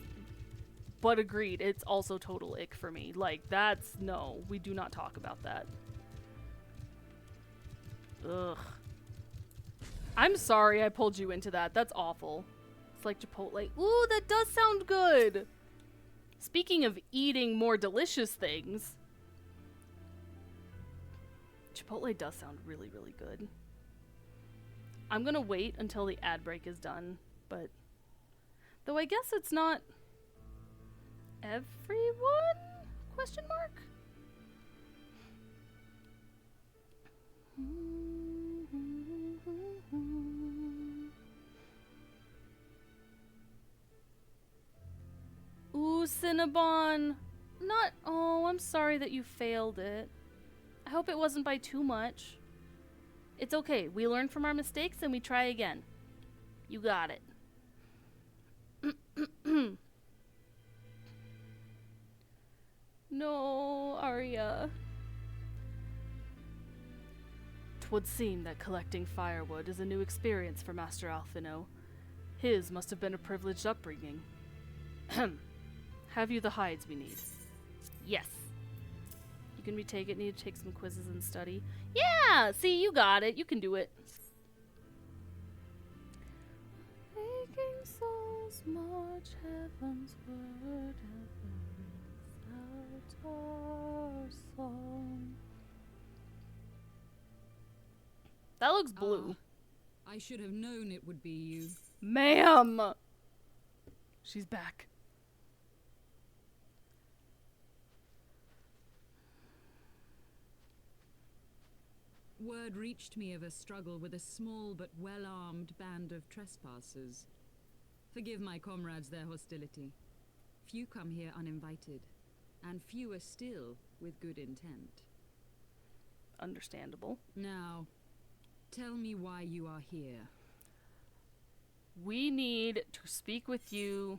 But agreed, it's also total ick for me. Like, that's... No, we do not talk about that. Ugh. I'm sorry I pulled you into that. That's awful. It's like Chipotle. Ooh, that does sound good! Speaking of eating more delicious things... Chipotle does sound really, really good. I'm gonna wait until the ad break is done, but... Though I guess it's not... everyone? Question mark? Ooh, Cinnabon! Not... Oh, I'm sorry that you failed it. I hope it wasn't by too much. It's okay. We learn from our mistakes and we try again. You got it. No, Arya. 'Twould seem that collecting firewood is a new experience for Master Alphino. His must have been a privileged upbringing. Have you the hides we need? Yes. You can retake it. Need to take some quizzes and study. Yeah! See, you got it. You can do it. Making souls march heaven's word out our song. That looks blue. I should have known it would be you. Ma'am! She's back. Word reached me of a struggle with a small but well-armed band of trespassers. Forgive my comrades their hostility. Few come here uninvited, and fewer still with good intent. Understandable. Now, tell me why you are here. We need to speak with you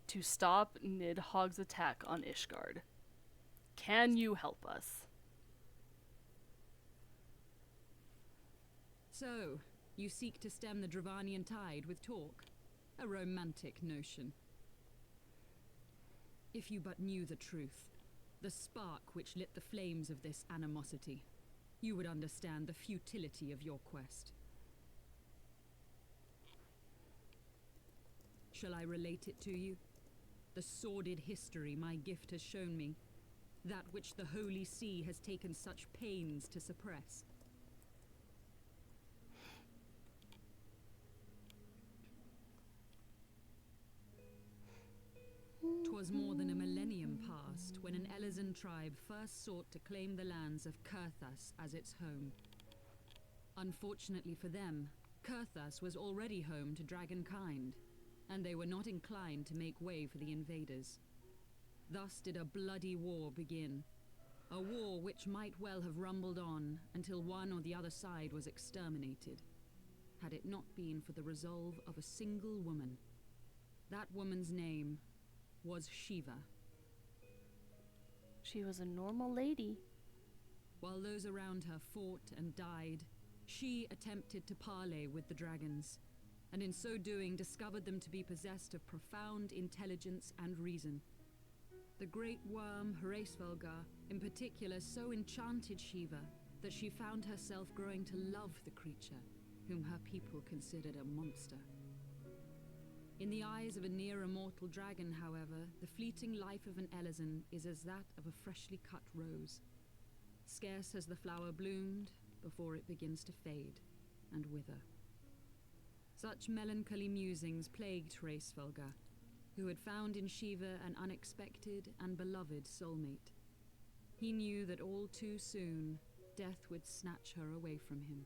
to stop Nidhogg's attack on Ishgard. Can you help us? So, you seek to stem the Dravanian tide with talk? A romantic notion. If you but knew the truth, the spark which lit the flames of this animosity, you would understand the futility of your quest. Shall I relate it to you? The sordid history my gift has shown me, that which the Holy See has taken such pains to suppress. 'Twas more than a millennium past when an Elizan tribe first sought to claim the lands of Kurthas as its home. Unfortunately for them, Kurthas was already home to dragonkind, and they were not inclined to make way for the invaders. Thus did a bloody war begin, a war which might well have rumbled on until one or the other side was exterminated, had it not been for the resolve of a single woman. That woman's name was Shiva. She was a normal lady. While those around her fought and died, she attempted to parley with the dragons, and in so doing discovered them to be possessed of profound intelligence and reason. The great worm Hraesvelgar, in particular, so enchanted Shiva that she found herself growing to love the creature, whom her people considered a monster. In the eyes of a near-immortal dragon, however, the fleeting life of an Elizan is as that of a freshly cut rose. Scarce has the flower bloomed, before it begins to fade and wither. Such melancholy musings plagued Hraesvelga, who had found in Shiva an unexpected and beloved soulmate. He knew that all too soon, death would snatch her away from him.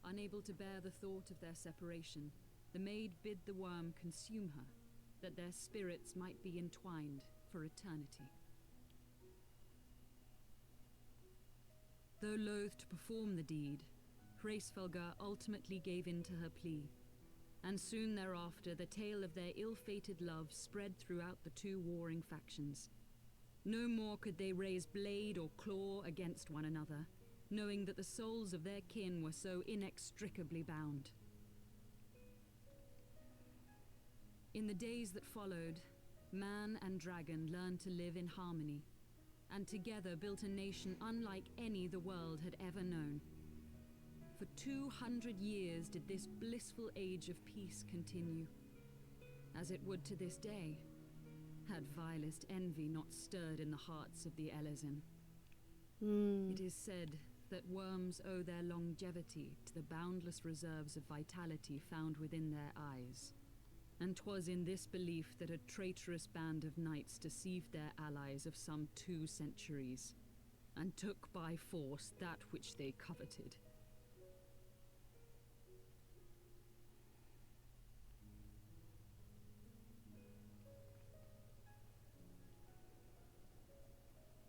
Unable to bear the thought of their separation, the maid bid the worm consume her, that their spirits might be entwined for eternity. Though loath to perform the deed, Hraesvelga ultimately gave in to her plea, and soon thereafter the tale of their ill-fated love spread throughout the two warring factions. No more could they raise blade or claw against one another, knowing that the souls of their kin were so inextricably bound. In the days that followed, man and dragon learned to live in harmony, and together built a nation unlike any the world had ever known. For 200 years did this blissful age of peace continue, as it would to this day, had vilest envy not stirred in the hearts of the Elezen. It is said that worms owe their longevity to the boundless reserves of vitality found within their eyes, and 'twas in this belief that a traitorous band of knights deceived their allies of some 2 centuries, and took by force that which they coveted.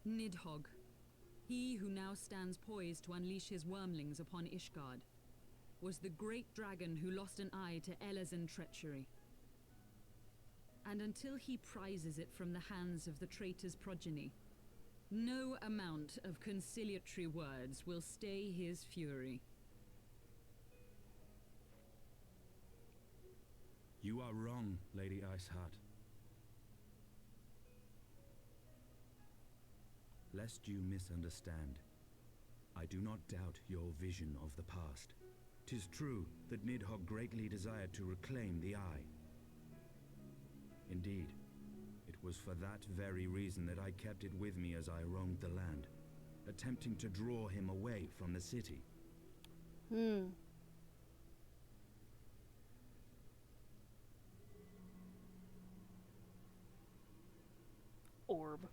Nidhogg, he who now stands poised to unleash his wormlings upon Ishgard, was the great dragon who lost an eye to Elezen treachery. And until he prizes it from the hands of the traitor's progeny, no amount of conciliatory words will stay his fury. You are wrong, Lady Iceheart. Lest you misunderstand, I do not doubt your vision of the past. 'Tis true that Nidhogg greatly desired to reclaim the Eye. Indeed, it was for that very reason that I kept it with me as I roamed the land, attempting to draw him away from the city. Orb.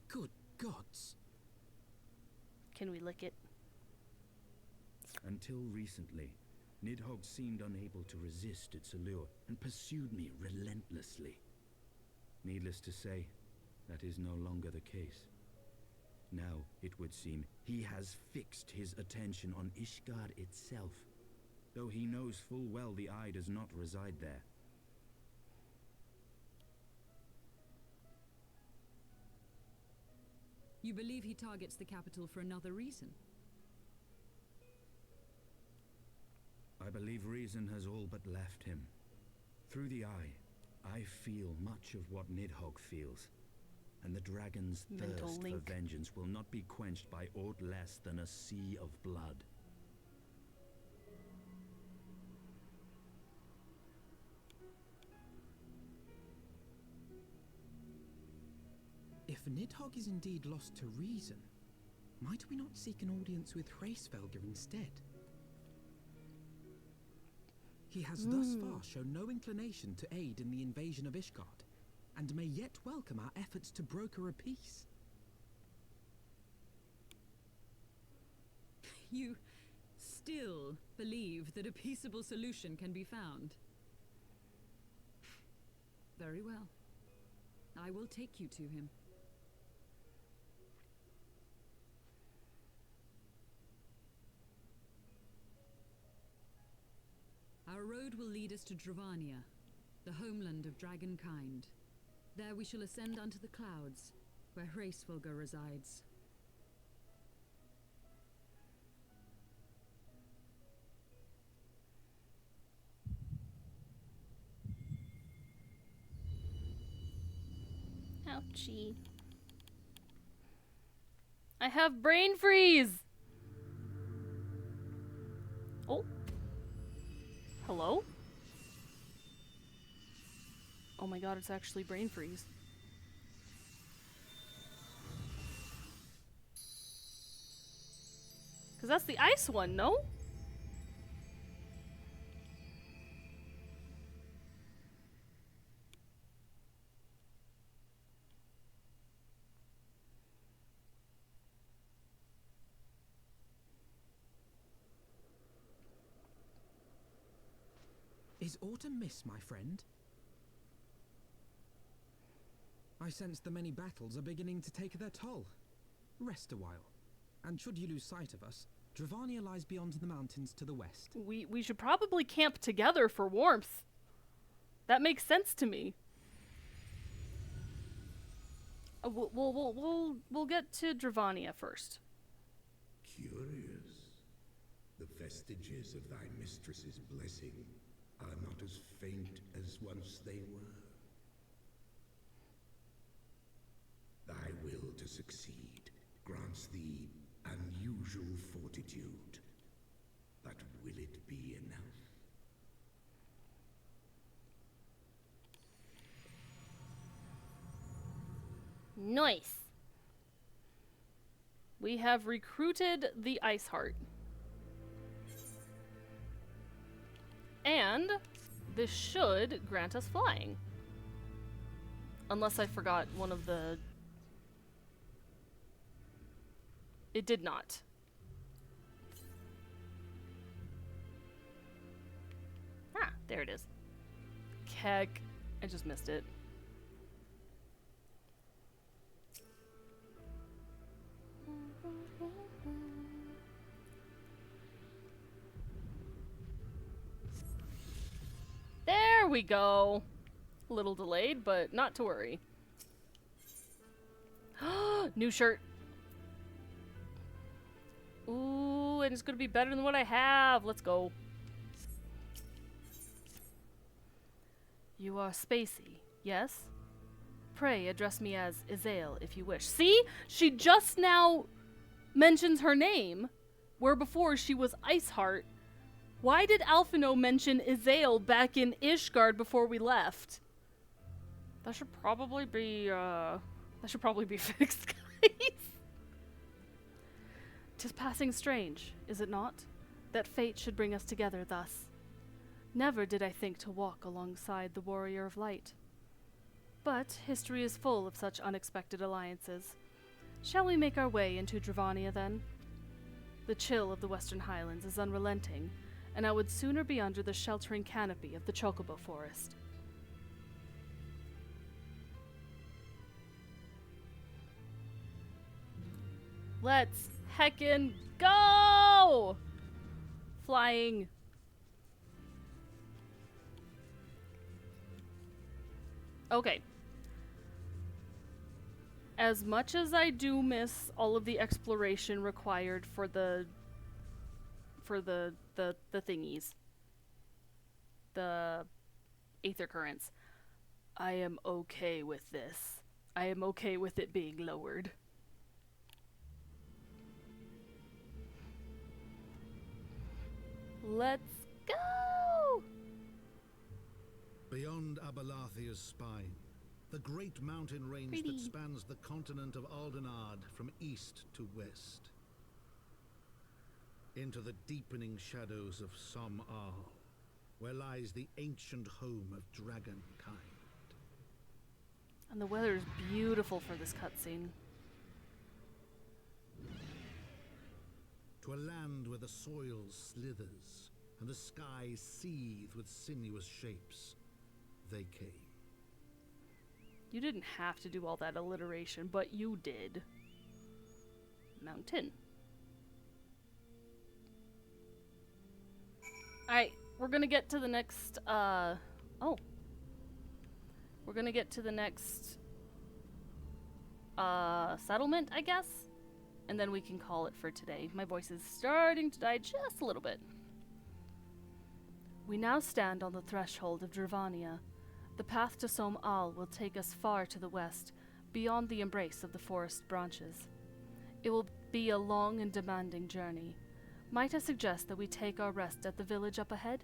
Good gods. Can we lick it? Until recently, Nidhogg seemed unable to resist its allure and pursued me relentlessly. Needless to say, that is no longer the case. Now, it would seem, he has fixed his attention on Ishgard itself, though he knows full well the Eye does not reside there. You believe he targets the capital for another reason? I believe reason has all but left him. Through the Eye, I feel much of what Nidhogg feels, and the dragon's thirst for vengeance will not be quenched by aught less than a sea of blood. If Nidhogg is indeed lost to reason, might we not seek an audience with Hraesvelga instead? He has thus far shown no inclination to aid in the invasion of Ishgard, and may yet welcome our efforts to broker a peace. You still believe that a peaceable solution can be found? Very well. I will take you to him. Our road will lead us to Dravania, the homeland of dragonkind. There we shall ascend unto the clouds, where Hraesvelga resides. Ouchie. I have brain freeze! Oh. Hello? Oh my god, it's actually brain freeze. Because that's the ice one, no? Is autumn mist, my friend? I sense the many battles are beginning to take their toll. Rest a while, and should you lose sight of us, Dravania lies beyond the mountains to the west. We should probably camp together for warmth. That makes sense to me. We'll get to Dravania first. Curious. The vestiges of thy mistress's blessing are not as faint as once they were. Thy will to succeed grants thee unusual fortitude. But will it be enough? Nice. We have recruited the Ice Heart. And this should grant us flying. Unless I forgot one of the... It did not. Ah, there it is. Keck. I just missed it. There we go. A little delayed, but not to worry. New shirt. Ooh, and it's gonna be better than what I have. Let's go. You are Spacey, yes? Pray address me as Izael if you wish. See? She just now mentions her name, where before she was Iceheart. Why did Alphino mention Izael back in Ishgard before we left? That should probably be fixed, guys. 'Tis passing strange, is it not, that fate should bring us together thus. Never did I think to walk alongside the Warrior of Light. But history is full of such unexpected alliances. Shall we make our way into Dravania, then? The chill of the Western Highlands is unrelenting, and I would sooner be under the sheltering canopy of the Chocobo Forest. Let's heckin' go! Flying. Okay. As much as I do miss all of the exploration required for the thingies, the aether currents, I am okay with this. I am okay with it being lowered. Let's go! Beyond Abalathia's spine, the great mountain range that spans the continent of Aldenard from east to west. Into the deepening shadows of Som Al, where lies the ancient home of dragonkind. And the weather is beautiful for this cutscene. To a land where the soil slithers and the skies seethe with sinuous shapes, they came. You didn't have to do all that alliteration, but you did. Mountain. Alright, we're gonna get to the next, We're gonna get to the next, settlement, I guess? And then we can call it for today. My voice is starting to die just a little bit. We now stand on the threshold of Dravania. The path to Som Al will take us far to the west, beyond the embrace of the forest branches. It will be a long and demanding journey. Might I suggest that we take our rest at the village up ahead,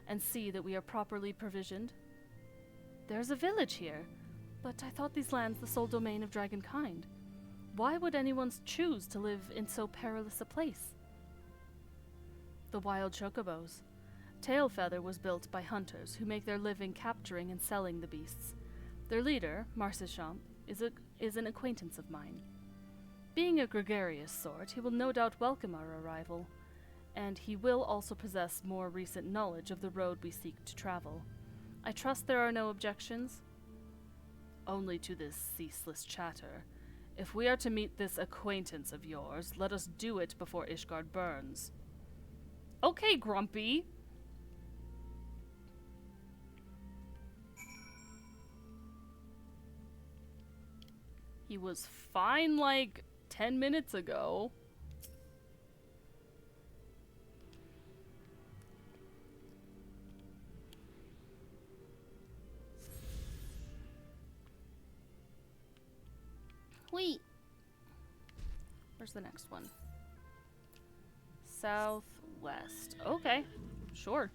and see that we are properly provisioned? There's a village here, but I thought these lands the sole domain of dragonkind. Why would anyone choose to live in so perilous a place? The wild chocobos. Tailfeather was built by hunters who make their living capturing and selling the beasts. Their leader, Marcichamp, is an acquaintance of mine. Being a gregarious sort, he will no doubt welcome our arrival, and he will also possess more recent knowledge of the road we seek to travel. I trust there are no objections? Only to this ceaseless chatter. If we are to meet this acquaintance of yours, let us do it before Ishgard burns. Okay, Grumpy. He was fine like 10 minutes ago. Wait. Where's the next one? Southwest. Okay. Sure.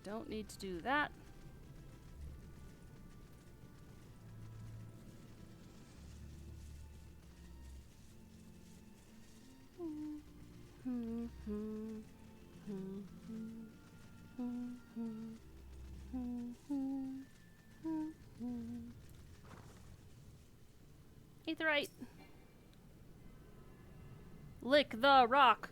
Don't need to do that. Aetheryte. Lick the rock.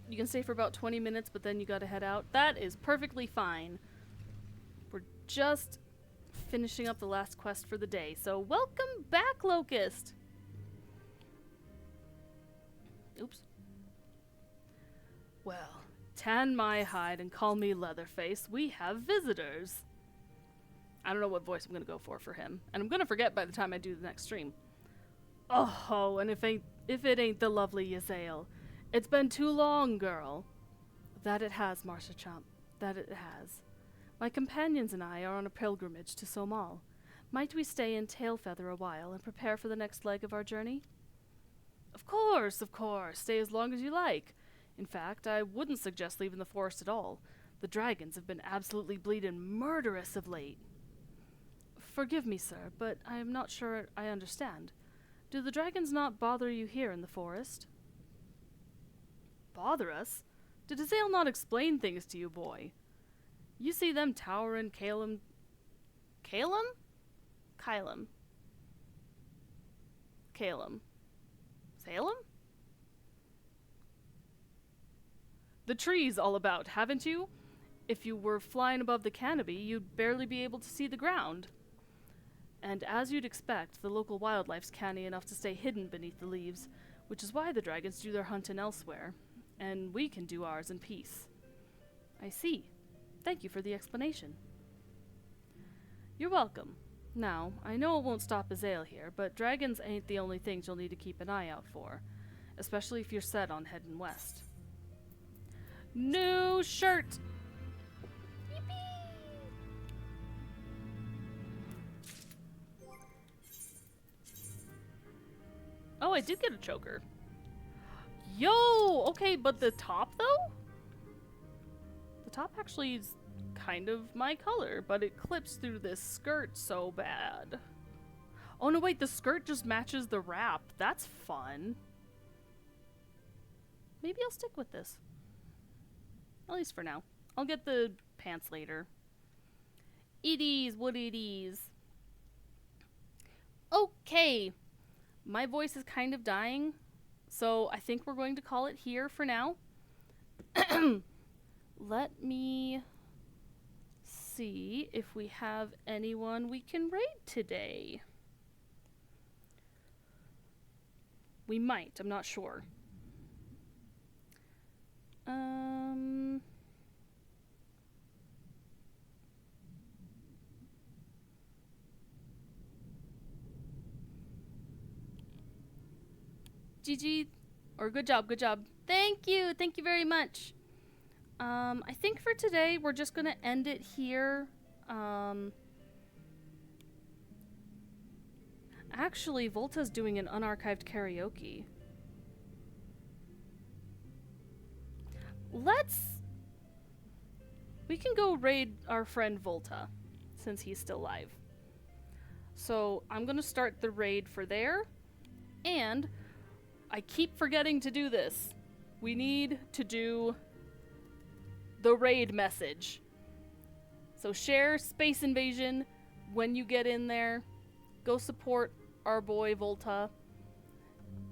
You can stay for about 20 minutes, but then you gotta head out. That is perfectly fine. We're just finishing up the last quest for the day, so welcome back, Locust! Oops. Well, tan my hide and call me Leatherface. We have visitors. I don't know what voice I'm gonna go for him, and I'm gonna forget by the time I do the next stream. Oh, and if it ain't the lovely Yazael. It's been too long, girl. That it has, Marcichamp. That it has. My companions and I are on a pilgrimage to Somal. Might we stay in Tailfeather a while and prepare for the next leg of our journey? Of course, of course. Stay as long as you like. In fact, I wouldn't suggest leaving the forest at all. The dragons have been absolutely bleeding murderous of late. Forgive me, sir, but I am not sure I understand. Do the dragons not bother you here in the forest? Bother us? Did Azael not explain things to you, boy? You see them towering Calum... Calum? Kylum. Calum. Salem? The trees all about, haven't you? If you were flying above the canopy, you'd barely be able to see the ground. And as you'd expect, the local wildlife's canny enough to stay hidden beneath the leaves, which is why the dragons do their hunting elsewhere. And we can do ours in peace. I see. Thank you for the explanation. You're welcome. Now, I know it won't stop Azael here, but dragons ain't the only things you'll need to keep an eye out for, especially if you're set on heading west. New shirt! Yippee! Oh, I did get a choker. Yo! Okay, but the top, though? The top actually is kind of my color, but it clips through this skirt so bad. Oh, no, wait, the skirt just matches the wrap. That's fun. Maybe I'll stick with this. At least for now. I'll get the pants later. It is what it is. Okay. My voice is kind of dying. So I think we're going to call it here for now. Let me see if we have anyone we can raid today. We might, I'm not sure. GG, or good job, good job. Thank you very much. I think for today, we're just going to end it here. Actually, Volta's doing an unarchived karaoke. We can go raid our friend Volta, since he's still alive. So I'm gonna start the raid for there, and I keep forgetting to do this. We need to do the raid message. So share Space Invasion when you get in there. Go support our boy Volta.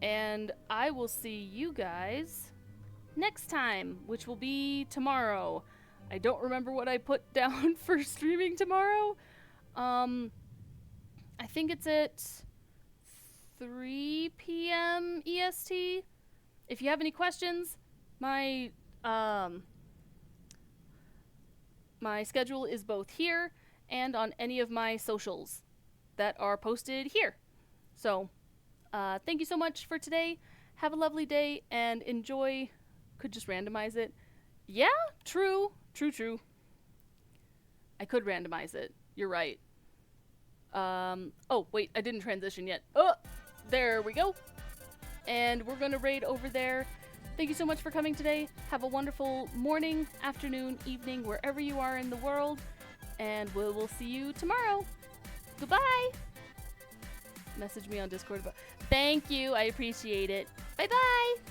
And I will see you guys next time, which will be tomorrow. I don't remember what I put down for streaming tomorrow. I think it's at 3 p.m. EST. If you have any questions, my schedule is both here and on any of my socials that are posted here. So, thank you so much for today. Have a lovely day and enjoy. Could just randomize it. Yeah, true. I could randomize it. You're right. Oh, wait, I didn't transition yet. Oh, there we go. And we're going to raid over there. Thank you so much for coming today. Have a wonderful morning, afternoon, evening, wherever you are in the world. And we will see you tomorrow. Goodbye. Message me on Discord. Thank you. I appreciate it. Bye-bye.